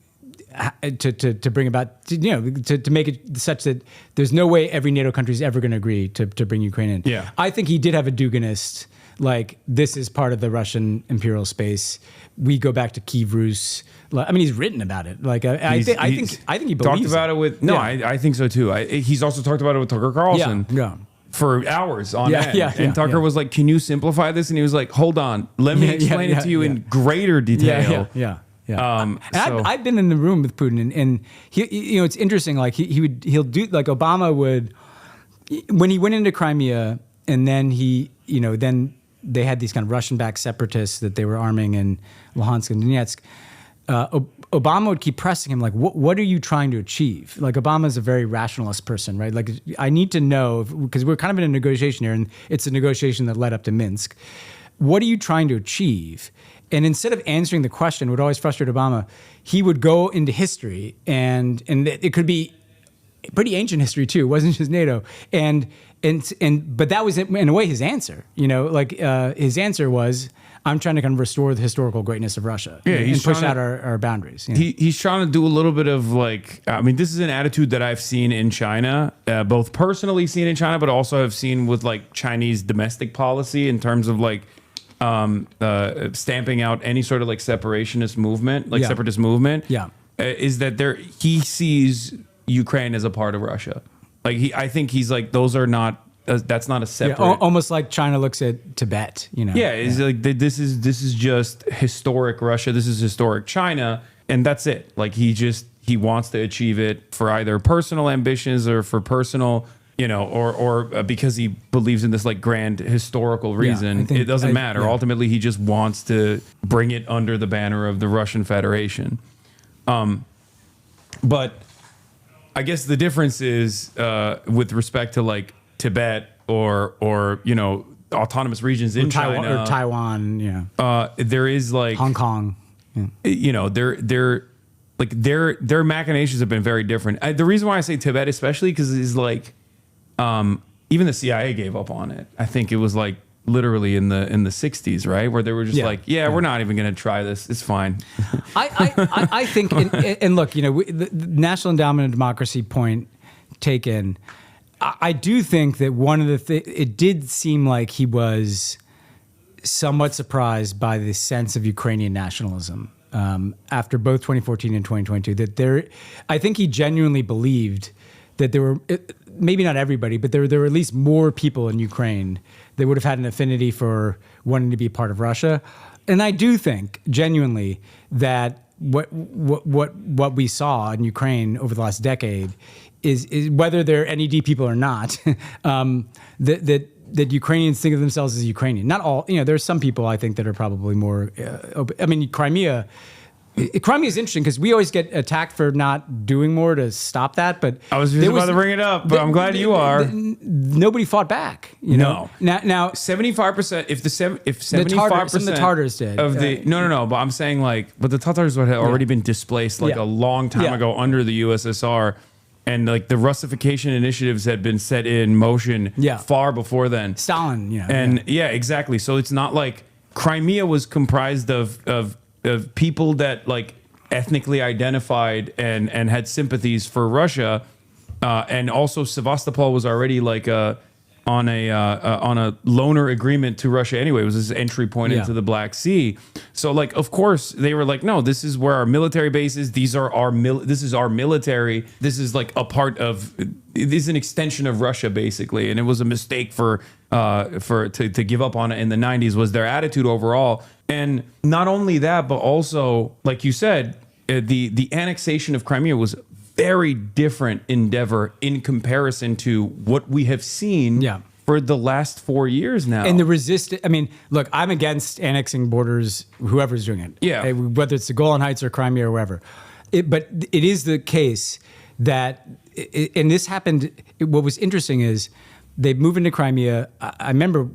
Speaker 2: bring about to make it such that there's no way every NATO country is ever going to agree to bring Ukraine in.
Speaker 1: Yeah.
Speaker 2: I think he did have a Duginist. Like this is part of the Russian imperial space. We go back to Kiev Rus. I mean, he's written about it. Like I think he believes
Speaker 1: talked about it with. No, I think so too. He's also talked about it with Tucker Carlson.
Speaker 2: Yeah.
Speaker 1: For hours on end. And Tucker was like, "Can you simplify this?" And he was like, "Hold on, let me explain it to you in greater detail."
Speaker 2: Yeah. I've been in the room with Putin, and he, it's interesting. Like he'll do like Obama would when he went into Crimea, and then then they had these kind of Russian-backed separatists that they were arming in Luhansk and Donetsk. Obama would keep pressing him, like, what are you trying to achieve? Like, Obama's a very rationalist person, right? Like, I need to know, because we're kind of in a negotiation here, and it's a negotiation that led up to Minsk. What are you trying to achieve? And instead of answering the question, what always frustrated Obama, he would go into history, and it could be pretty ancient history too. It wasn't just NATO, but that was in a way his answer. His answer was, I'm trying to kind of restore the historical greatness of Russia and push out our boundaries.
Speaker 1: He's trying to do a little bit of like, I mean, this is an attitude that I've seen in China, both personally seen in China, but also have seen with like Chinese domestic policy in terms of like stamping out any sort of like separatist movement. Is that he sees Ukraine as a part of Russia. Like I think he's like, those are not. That's not a separate.
Speaker 2: Almost like China looks at Tibet.
Speaker 1: Like this is just historic Russia. This is historic China, and that's it. Like he wants to achieve it for either personal ambitions or for personal, or because he believes in this like grand historical reason. It doesn't matter. Ultimately, he just wants to bring it under the banner of the Russian Federation. But I guess the difference is with respect to like Tibet or autonomous regions in China
Speaker 2: or Taiwan,
Speaker 1: there is like
Speaker 2: Hong Kong.
Speaker 1: Their machinations have been very different. The reason why I say Tibet, especially because it's like even the CIA gave up on it. I think it was like literally in the 60s, right, where they were just we're not even going to try this. It's fine.
Speaker 2: I think, and look, the National Endowment of Democracy point taken. I do think that one of the things, it did seem like he was somewhat surprised by the sense of Ukrainian nationalism after both 2014 and 2022. I think he genuinely believed that there were, maybe not everybody, but there were at least more people in Ukraine that would have had an affinity for wanting to be part of Russia. And I do think genuinely that what we saw in Ukraine over the last decade is whether they're NED people or not, that Ukrainians think of themselves as Ukrainian. Not all, there's some people I think that are probably more, Crimea is interesting because we always get attacked for not doing more to stop that. But
Speaker 1: I was just about to bring it up, but I'm glad you are.
Speaker 2: Nobody fought back. Now
Speaker 1: 75%. If 75%
Speaker 2: some of the Tatars did.
Speaker 1: No. But I'm saying but the Tatars had already been displaced a long time ago under the USSR. And the Russification initiatives had been set in motion far before then.
Speaker 2: Stalin,
Speaker 1: exactly. So it's not like Crimea was comprised of people that ethnically identified and had sympathies for Russia, and also Sevastopol was already on a loaner agreement to Russia anyway. It was his entry point into the Black Sea. So of course they were no, this is where our military base is. This is our military. This is this is an extension of Russia basically. And it was a mistake to give up on it in the 90s was their attitude overall. And not only that, but also, like you said, the annexation of Crimea was very different endeavor in comparison to what we have seen for the last 4 years now.
Speaker 2: And the look, I'm against annexing borders, whoever's doing it.
Speaker 1: Yeah.
Speaker 2: Whether it's the Golan Heights or Crimea or wherever. But it is the case that, and this happened, what was interesting is, they move into Crimea. I remember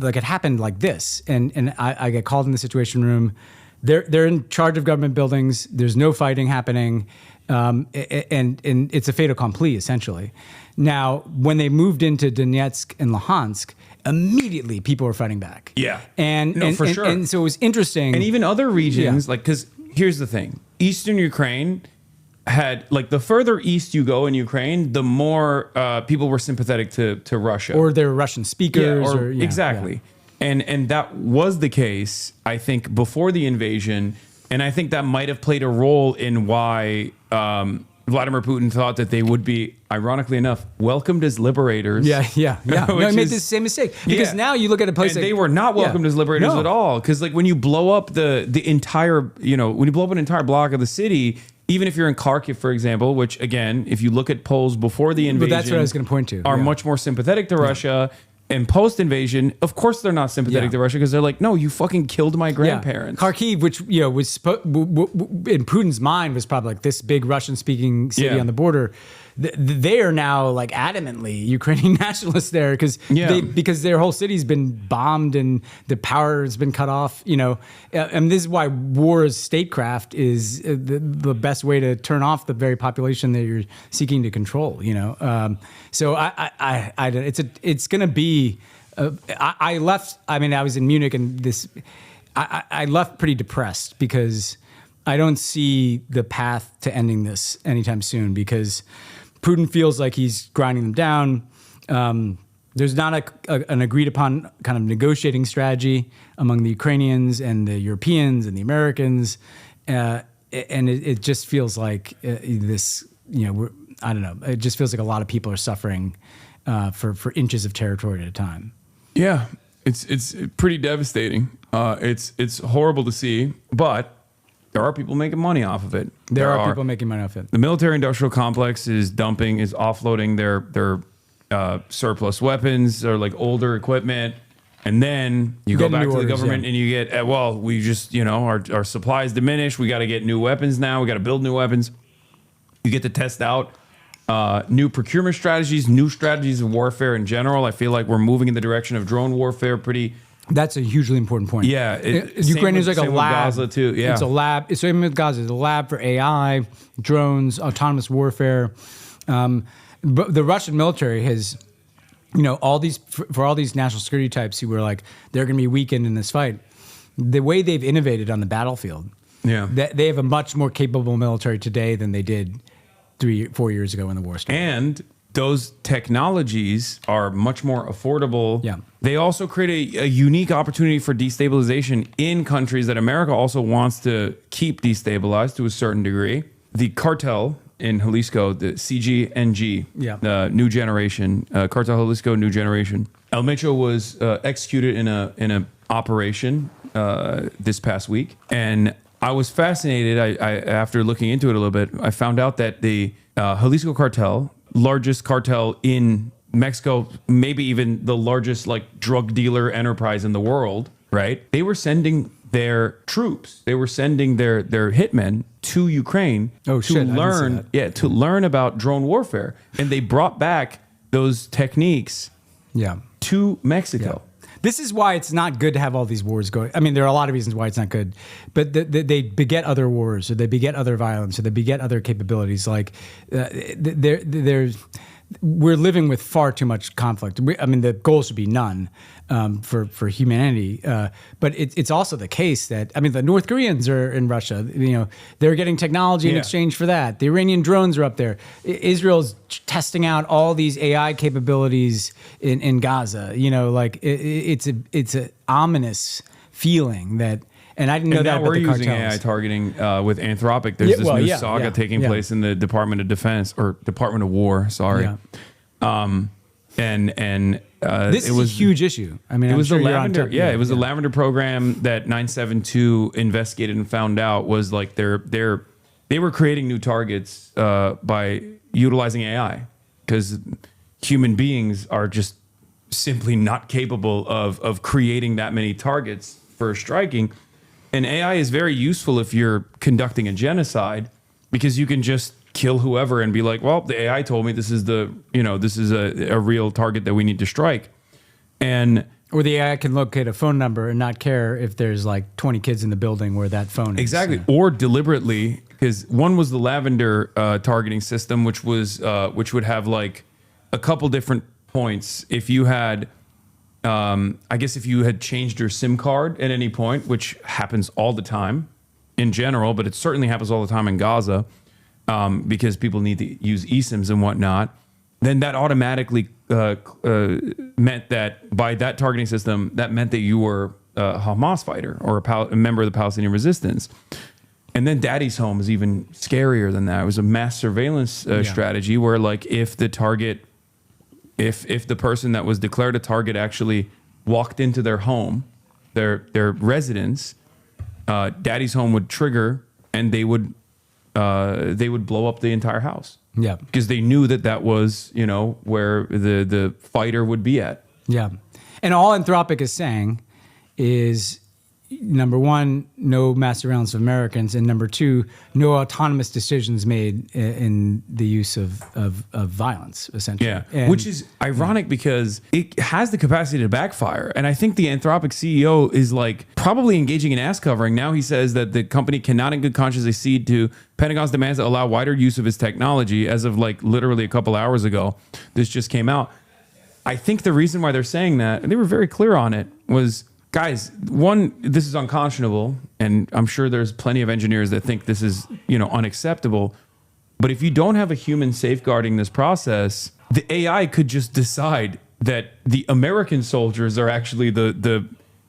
Speaker 2: it happened like this, and I get called in the Situation Room. They're in charge of government buildings. There's no fighting happening, and it's a fait accompli essentially. Now, when they moved into Donetsk and Luhansk, immediately people were fighting back.
Speaker 1: Yeah,
Speaker 2: for sure. And so it was interesting.
Speaker 1: And even other regions, because here's the thing: Eastern Ukraine had the further east you go in Ukraine, the more people were sympathetic to Russia,
Speaker 2: or they're Russian speakers,
Speaker 1: exactly. And that was the case, I think, before the invasion, and I think that might have played a role in why Vladimir Putin thought that they would be, ironically enough, welcomed as liberators.
Speaker 2: Yeah. No, he made the same mistake because now you look at a place
Speaker 1: and they were not welcomed as liberators at all. Because when you blow up the entire, when you blow up an entire block of the city. Even if you're in Kharkiv, for example, which again, if you look at polls before the invasion,
Speaker 2: that's what I was going to point to,
Speaker 1: are much more sympathetic to Russia. And post-invasion, of course, they're not sympathetic to Russia because they're no, you fucking killed my grandparents.
Speaker 2: Kharkiv, which was in Putin's mind was probably this big Russian-speaking city on the border. They are now adamantly Ukrainian nationalists there because their whole city's been bombed and the power has been cut off. And this is why war as statecraft is the best way to turn off the very population that you're seeking to control. So it's going to be. I left. I was in Munich and I left pretty depressed because I don't see the path to ending this anytime soon because Putin feels like he's grinding them down. There's not an agreed upon kind of negotiating strategy among the Ukrainians and the Europeans and the Americans. And it just feels like this, I don't know. It just feels like a lot of people are suffering for inches of territory at a time.
Speaker 1: Yeah, it's pretty devastating. It's horrible to see, but there are people making money off of it.
Speaker 2: There are people making money off it.
Speaker 1: The military-industrial complex is offloading their surplus weapons or older equipment, and then you go back to the government and you get we just our supplies diminish. We got to get new weapons now. We got to build new weapons. You get to test out new procurement strategies, new strategies of warfare in general. I feel like we're moving in the direction of drone warfare pretty.
Speaker 2: That's a hugely important point.
Speaker 1: Yeah.
Speaker 2: Ukraine is a lab.
Speaker 1: Gaza too. Yeah.
Speaker 2: It's a lab. It's same with Gaza. It's a lab for AI, drones, autonomous warfare. But the Russian military has, all these national security types who were they're going to be weakened in this fight. The way they've innovated on the battlefield, they have a much more capable military today than they did 3-4 years ago when the war started.
Speaker 1: And those technologies are much more affordable.
Speaker 2: Yeah.
Speaker 1: They also create a unique opportunity for destabilization in countries that America also wants to keep destabilized to a certain degree. The cartel in Jalisco, the CGNG, the New Generation, Cartel Jalisco New Generation. El Mecho was executed in a operation this past week, and I was fascinated. I after looking into it a little bit, I found out that the Jalisco cartel, largest cartel in Mexico, maybe even the largest like drug dealer enterprise in the world, right? They were sending their troops, they were sending their hitmen to Ukraine to learn, to learn about drone warfare, and they brought back those techniques, to Mexico.
Speaker 2: This is why it's not good to have all these wars going. I mean, there are a lot of reasons why it's not good, but they beget other wars, or they beget other violence, or they beget other capabilities. Like we're living with far too much conflict. I mean, the goal should be none for humanity. But it's also the case that, I mean, the North Koreans are in Russia. You know, they're getting technology in exchange for that. The Iranian drones are up there. Israel's testing out all these AI capabilities in Gaza. You know, like it's a ominous feeling that. And I didn't know that.
Speaker 1: Now we're using AI targeting with Anthropic. There's this new saga taking place in the Department of Defense or Department of War. Sorry,
Speaker 2: this is a huge issue. I mean,
Speaker 1: it was the Lavender. It was the Lavender program that 972 investigated and found out was like they were creating new targets by utilizing AI, because human beings are just simply not capable of creating that many targets for striking. And AI is very useful if you're conducting a genocide, because you can just kill whoever and be like, well, the AI told me this is a real target that we need to strike. Or
Speaker 2: the AI can locate a phone number and not care if there's like 20 kids in the building where that phone is.
Speaker 1: Exactly. Or deliberately, because one was the Lavender targeting system, which would have like a couple different points. If you had if you had changed your SIM card at any point, which happens all the time in general, but it certainly happens all the time in Gaza, because people need to use eSIMs and whatnot, then that automatically meant that by that targeting system, that meant that you were a Hamas fighter or a member of the Palestinian resistance. And then Daddy's Home is even scarier than that. It was a mass surveillance strategy where, like, if the target... If the person that was declared a target actually walked into their home, their residence, Daddy's Home would trigger, and they would blow up the entire house.
Speaker 2: Yeah,
Speaker 1: because they knew that was, you know, where the fighter would be at.
Speaker 2: Yeah, and all Anthropic is saying is, number one, no mass surveillance of Americans, and number two, no autonomous decisions made in the use of violence, essentially.
Speaker 1: Yeah, which is ironic because it has the capacity to backfire. And I think the Anthropic CEO is like probably engaging in ass covering. Now he says that the company cannot in good conscience accede to Pentagon's demands that allow wider use of its technology. As of like literally a couple hours ago, this just came out. I think the reason why they're saying that, and they were very clear on it, was... Guys, one, this is unconscionable, and I'm sure there's plenty of engineers that think this is, you know, unacceptable. But if you don't have a human safeguarding this process, the AI could just decide that the American soldiers are actually the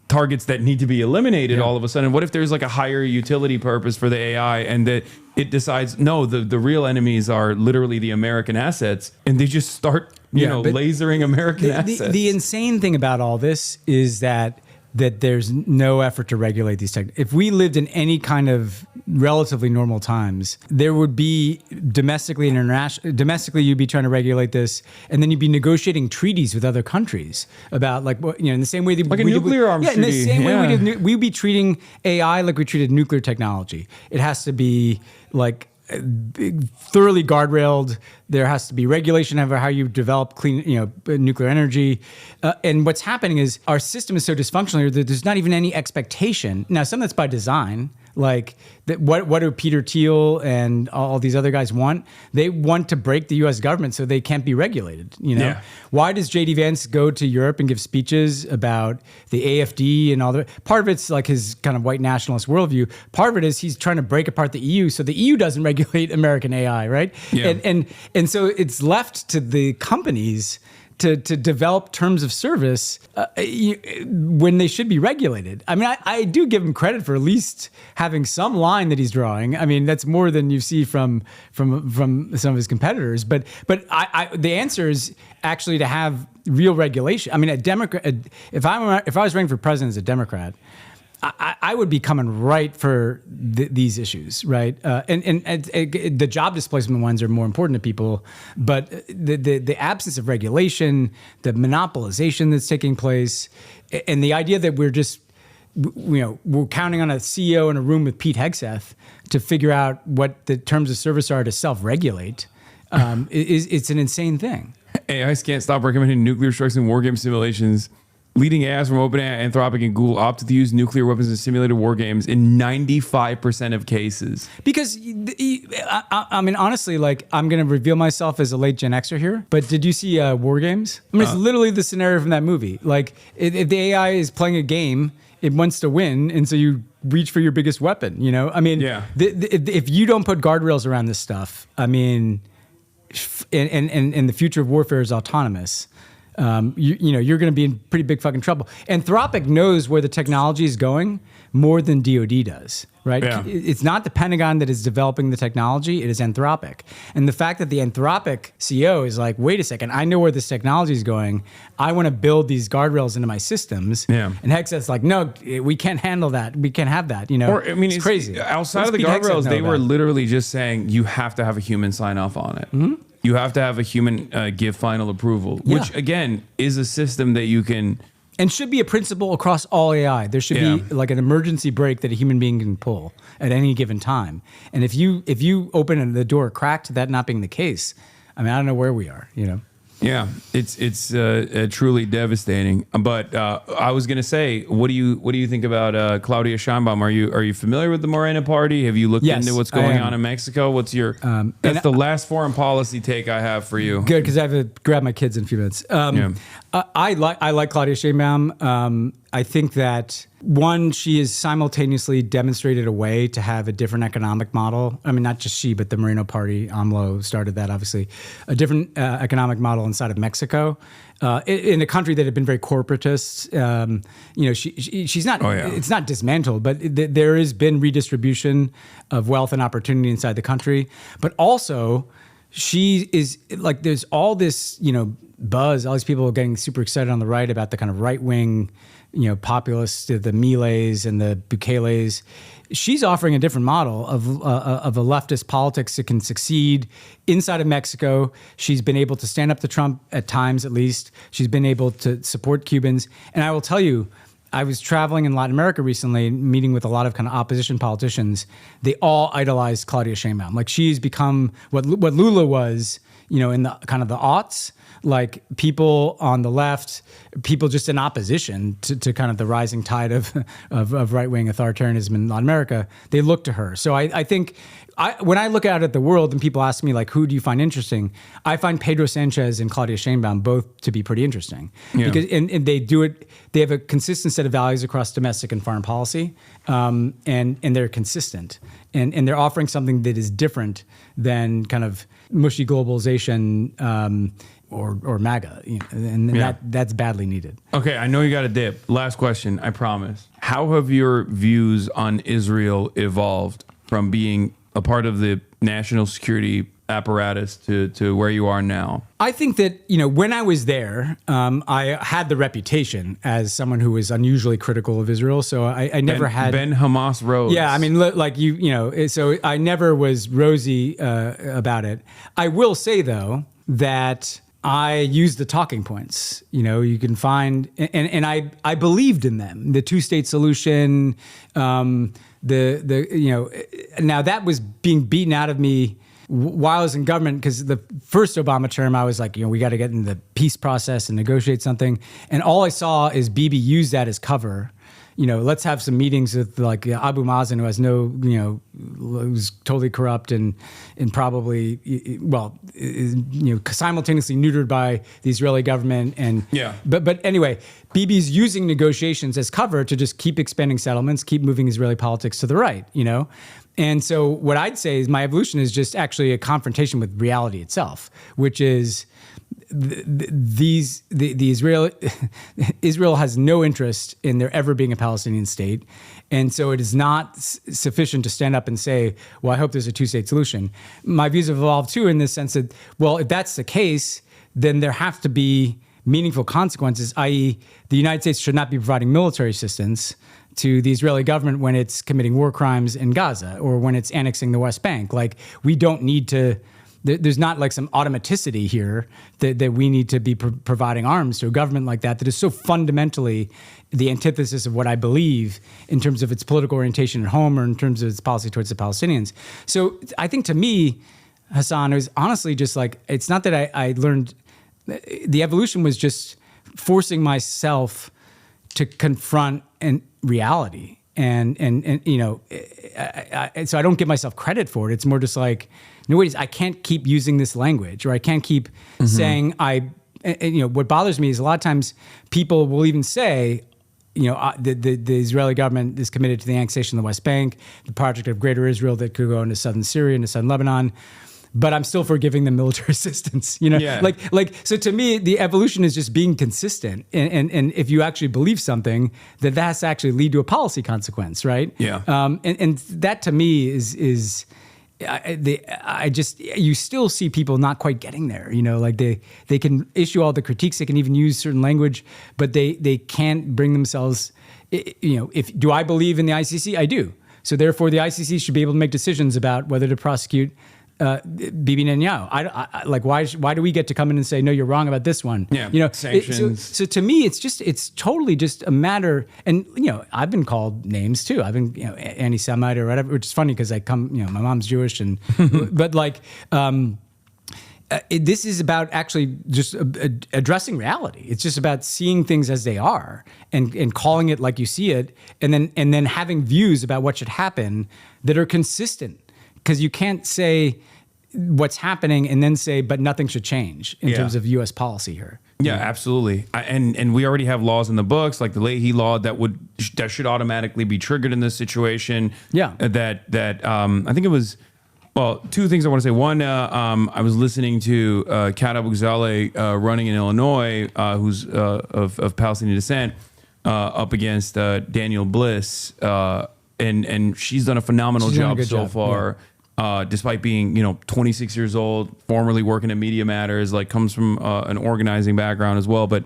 Speaker 1: targets that need to be eliminated all of a sudden. What if there's like a higher utility purpose for the AI, and that it decides, no, the real enemies are literally the American assets, and they just start, lasering American assets.
Speaker 2: The insane thing about all this is that there's no effort to regulate these tech. If we lived in any kind of relatively normal times, there would be domestically and internationally. Domestically, you'd be trying to regulate this, and then you'd be negotiating treaties with other countries about, like, what, you know, in the same way that
Speaker 1: like a nuclear arms treaty.
Speaker 2: In the same way we'd be treating AI like we treated nuclear technology. It has to be like thoroughly guardrailed. There has to be regulation over how you develop clean, nuclear energy. And what's happening is our system is so dysfunctional that there's not even any expectation. Now, some of that's by design. Like, what do Peter Thiel and all these other guys want? They want to break the U.S. government so they can't be regulated. Yeah. Why does J.D. Vance go to Europe and give speeches about the AfD and all that? Part of it's like his kind of white nationalist worldview. Part of it is he's trying to break apart the EU so the EU doesn't regulate American AI, right? Yeah. And so it's left to the companies to develop terms of service when they should be regulated. I mean, I do give him credit for at least having some line that he's drawing. I mean, that's more than you see from some of his competitors. But the answer is actually to have real regulation. I mean, a Democrat. If I was running for president as a Democrat, I would be coming right for these issues, right? And the job displacement ones are more important to people, but the absence of regulation, the monopolization that's taking place, and the idea that we're just, we're counting on a CEO in a room with Pete Hegseth to figure out what the terms of service are to self-regulate, it's an insane thing.
Speaker 1: AIs can't stop recommending nuclear strikes in war game simulations. Leading AIs from OpenAI, Anthropic, and Google opted to use nuclear weapons in simulated war games in 95% of cases.
Speaker 2: Because, I mean, honestly, like, I'm going to reveal myself as a late Gen Xer here, but did you see War Games? I mean, it's literally the scenario from that movie. Like, if the AI is playing a game, it wants to win, and so you reach for your biggest weapon, I mean, if you don't put guardrails around this stuff, I mean, and the future of warfare is autonomous, you're going to be in pretty big fucking trouble. Anthropic knows where the technology is going more than DoD does, right?
Speaker 1: Yeah.
Speaker 2: It's not the Pentagon that is developing the technology, it is Anthropic. And the fact that the Anthropic CEO is like, wait a second, I know where this technology is going. I want to build these guardrails into my systems.
Speaker 1: Yeah.
Speaker 2: And Hegseth's like, no, we can't handle that. We can't have that,
Speaker 1: Or, I mean,
Speaker 2: it's crazy.
Speaker 1: Outside of the guardrails, they were literally just saying you have to have a human sign off on it. Mm-hmm. You have to have a human give final approval, which again is a system that you can,
Speaker 2: and should be a principle across all AI. There should be like an emergency brake that a human being can pull at any given time. And if you open the door a crack to that not being the case, I mean, I don't know where we are.
Speaker 1: Yeah, it's truly devastating. But I was gonna say, what do you think about Claudia Sheinbaum? Are you familiar with the Morena Party? Have you looked into what's going on in Mexico? What's your that's the last foreign policy take I have for you.
Speaker 2: Good, because I have to grab my kids in a few minutes. I like Claudia Sheinbaum. I think that, one, she has simultaneously demonstrated a way to have a different economic model. I mean, not just she, but the Moreno Party, AMLO started that, obviously. A different economic model inside of Mexico. In a country that had been very corporatist. She's not, it's not dismantled, but there has been redistribution of wealth and opportunity inside the country. But also, she is like, there's all this, buzz, all these people are getting super excited on the right about the kind of right-wing, populists, the Miles and the Bukeles. She's offering a different model of a leftist politics that can succeed inside of Mexico. She's been able to stand up to Trump at times, at least. She's been able to support Cubans. And I will tell you, I was traveling in Latin America recently, meeting with a lot of kind of opposition politicians. They all idolize Claudia Sheinbaum. Like, she's become what Lula was, in the kind of the aughts. Like, people on the left, people just in opposition to kind of the rising tide of right-wing authoritarianism in Latin America, they look to her. So I think when I look out at the world and people ask me, like, who do you find interesting? I find Pedro Sanchez and Claudia Sheinbaum both to be pretty interesting. Yeah. Because and they do it, they have a consistent set of values across domestic and foreign policy, and they're consistent. And they're offering something that is different than kind of mushy globalization, or MAGA, that's badly needed.
Speaker 1: Okay, I know you got a dip. Last question, I promise. How have your views on Israel evolved from being a part of the national security apparatus to where you are now?
Speaker 2: I think that, when I was there, I had the reputation as someone who was unusually critical of Israel. So I never had...
Speaker 1: Ben Hamas Rose.
Speaker 2: Yeah, I mean, like so I never was rosy about it. I will say, though, that I used the talking points. You can find, and I believed in them. The two-state solution, now that was being beaten out of me while I was in government, because the first Obama term, I was like, we got to get in the peace process and negotiate something. And all I saw is Bibi use that as cover. Let's have some meetings with like Abu Mazen, who has who's totally corrupt and probably, simultaneously neutered by the Israeli government. And but anyway, Bibi's using negotiations as cover to just keep expanding settlements, keep moving Israeli politics to the right, And so what I'd say is my evolution is just actually a confrontation with reality itself, which is Israel has no interest in there ever being a Palestinian state. And so it is not sufficient to stand up and say, well, I hope there's a two-state solution. My views have evolved too, in the sense that, well, if that's the case, then there have to be meaningful consequences, i.e. the United States should not be providing military assistance to the Israeli government when it's committing war crimes in Gaza or when it's annexing the West Bank. Like, we don't need to. There's not like some automaticity here that we need to be providing arms to a government like that is so fundamentally the antithesis of what I believe in terms of its political orientation at home or in terms of its policy towards the Palestinians. So I think to me, Hasan, it was honestly just like, it's not that I learned, the evolution was just forcing myself to confront reality. And you know, so I don't give myself credit for it. It's more just like, no, wait, I can't keep using this language, or I can't keep saying you know, what bothers me is a lot of times people will even say, you know, the Israeli government is committed to the annexation of the West Bank, the project of Greater Israel that could go into southern Syria, into southern Lebanon, but I'm still for giving them military assistance. You know, like so to me, the evolution is just being consistent, and if you actually believe something, that has to actually lead to a policy consequence, right?
Speaker 1: Yeah.
Speaker 2: And that to me is. You still see people not quite getting there, you know, like they can issue all the critiques, they can even use certain language, but they can't bring themselves, you know, do I believe in the ICC? I do. So therefore the ICC should be able to make decisions about whether to prosecute Bibi Netanyahu. I like, why do we get to come in and say, no, you're wrong about this one?
Speaker 1: Yeah,
Speaker 2: you know,
Speaker 1: sanctions.
Speaker 2: So to me, it's totally just a matter. And you know, I've been called names too. I've been, you know, anti-Semite or whatever, which is funny because you know, my mom's Jewish, and but like. This is about actually just addressing reality. It's just about seeing things as they are and calling it like you see it, and then having views about what should happen that are consistent. Because you can't say what's happening and then say, but nothing should change in terms of U.S. policy here.
Speaker 1: Yeah, absolutely. And we already have laws in the books, like the Leahy law, that should automatically be triggered in this situation.
Speaker 2: Yeah.
Speaker 1: That I think it was. Well, two things I want to say. One, I was listening to Kat Abu-Ghazaleh running in Illinois, who's of Palestinian descent, up against Daniel Bliss, and she's done a phenomenal job so far. Yeah. Despite being, 26 years old, formerly working at Media Matters, like comes from an organizing background as well. But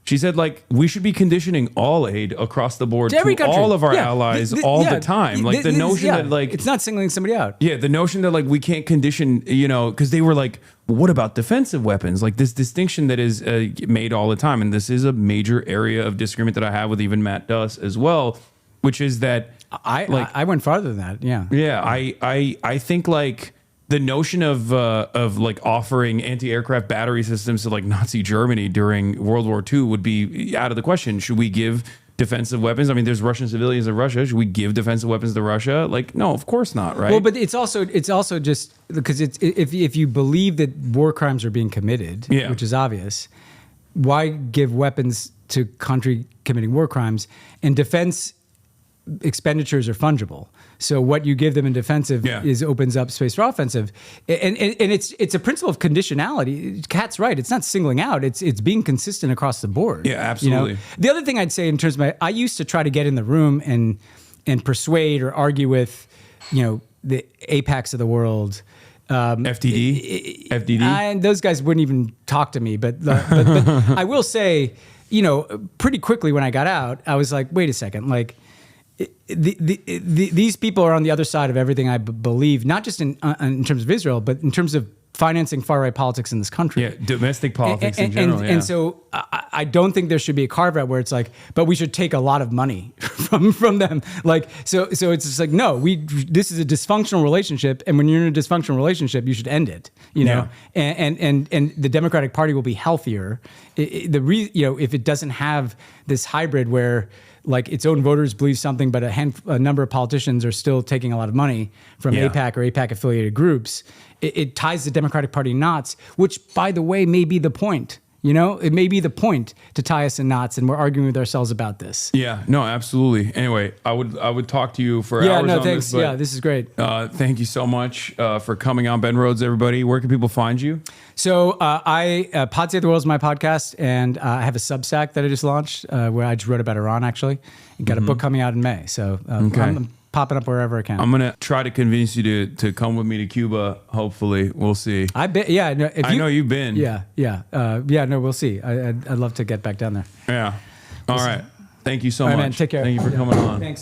Speaker 1: she said, like, we should be conditioning all aid across the board to all of our allies all the time. Like the notion that, like,
Speaker 2: it's not singling somebody out.
Speaker 1: Yeah, the notion that, like, we can't condition, because they were like, well, what about defensive weapons? Like this distinction that is made all the time. And this is a major area of disagreement that I have with even Matt Duss as well, which is that
Speaker 2: I went farther than that. Yeah.
Speaker 1: Yeah. I think like the notion of like offering anti-aircraft battery systems to like Nazi Germany during World War II would be out of the question. Should we give defensive weapons? I mean, there's Russian civilians in Russia. Should we give defensive weapons to Russia? Like, no, of course not. Right.
Speaker 2: Well, but it's also just because if you believe that war crimes are being committed, which is obvious, why give weapons to country committing war crimes? And defense expenditures are fungible. So what you give them in defensive opens up space for offensive. And it's a principle of conditionality. Kat's right. It's not singling out. It's being consistent across the board.
Speaker 1: Yeah, absolutely.
Speaker 2: The other thing I'd say in terms of I used to try to get in the room and persuade or argue with, the APACs of the world.
Speaker 1: FDD?
Speaker 2: And those guys wouldn't even talk to me. But I will say, pretty quickly when I got out, I was like, wait a second, like, these people are on the other side of everything I believe, not just in terms of Israel, but in terms of financing far-right politics in this country.
Speaker 1: Yeah, domestic politics in general.
Speaker 2: And so I don't think there should be a carve-out where it's like, but we should take a lot of money from them. Like, so it's just like, no, this is a dysfunctional relationship, and when you're in a dysfunctional relationship, you should end it. And the Democratic Party will be healthier. If it doesn't have this hybrid where, like, its own voters believe something, but a number of politicians are still taking a lot of money from AIPAC or AIPAC-affiliated groups. It ties the Democratic Party knots, which, by the way, may be the point. It may be the point to tie us in knots, and we're arguing with ourselves about this.
Speaker 1: Yeah, no, absolutely. Anyway, I would talk to you for hours on
Speaker 2: thanks.
Speaker 1: this.
Speaker 2: This is great.
Speaker 1: Thank you so much for coming on Ben Rhodes, everybody. Where can people find you?
Speaker 2: So Pod Save the World is my podcast, and I have a Substack that I just launched where I just wrote about Iran, actually. And got a book coming out in May. So I'm popping up wherever I can.
Speaker 1: I'm going to try to convince you to come with me to Cuba, hopefully. We'll see.
Speaker 2: I know
Speaker 1: you've been.
Speaker 2: Yeah. No, we'll see. I'd love to get back down there.
Speaker 1: Yeah. All right. Thank you so
Speaker 2: All right,
Speaker 1: much.
Speaker 2: man, take care.
Speaker 1: Thank you for coming on.
Speaker 2: Thanks.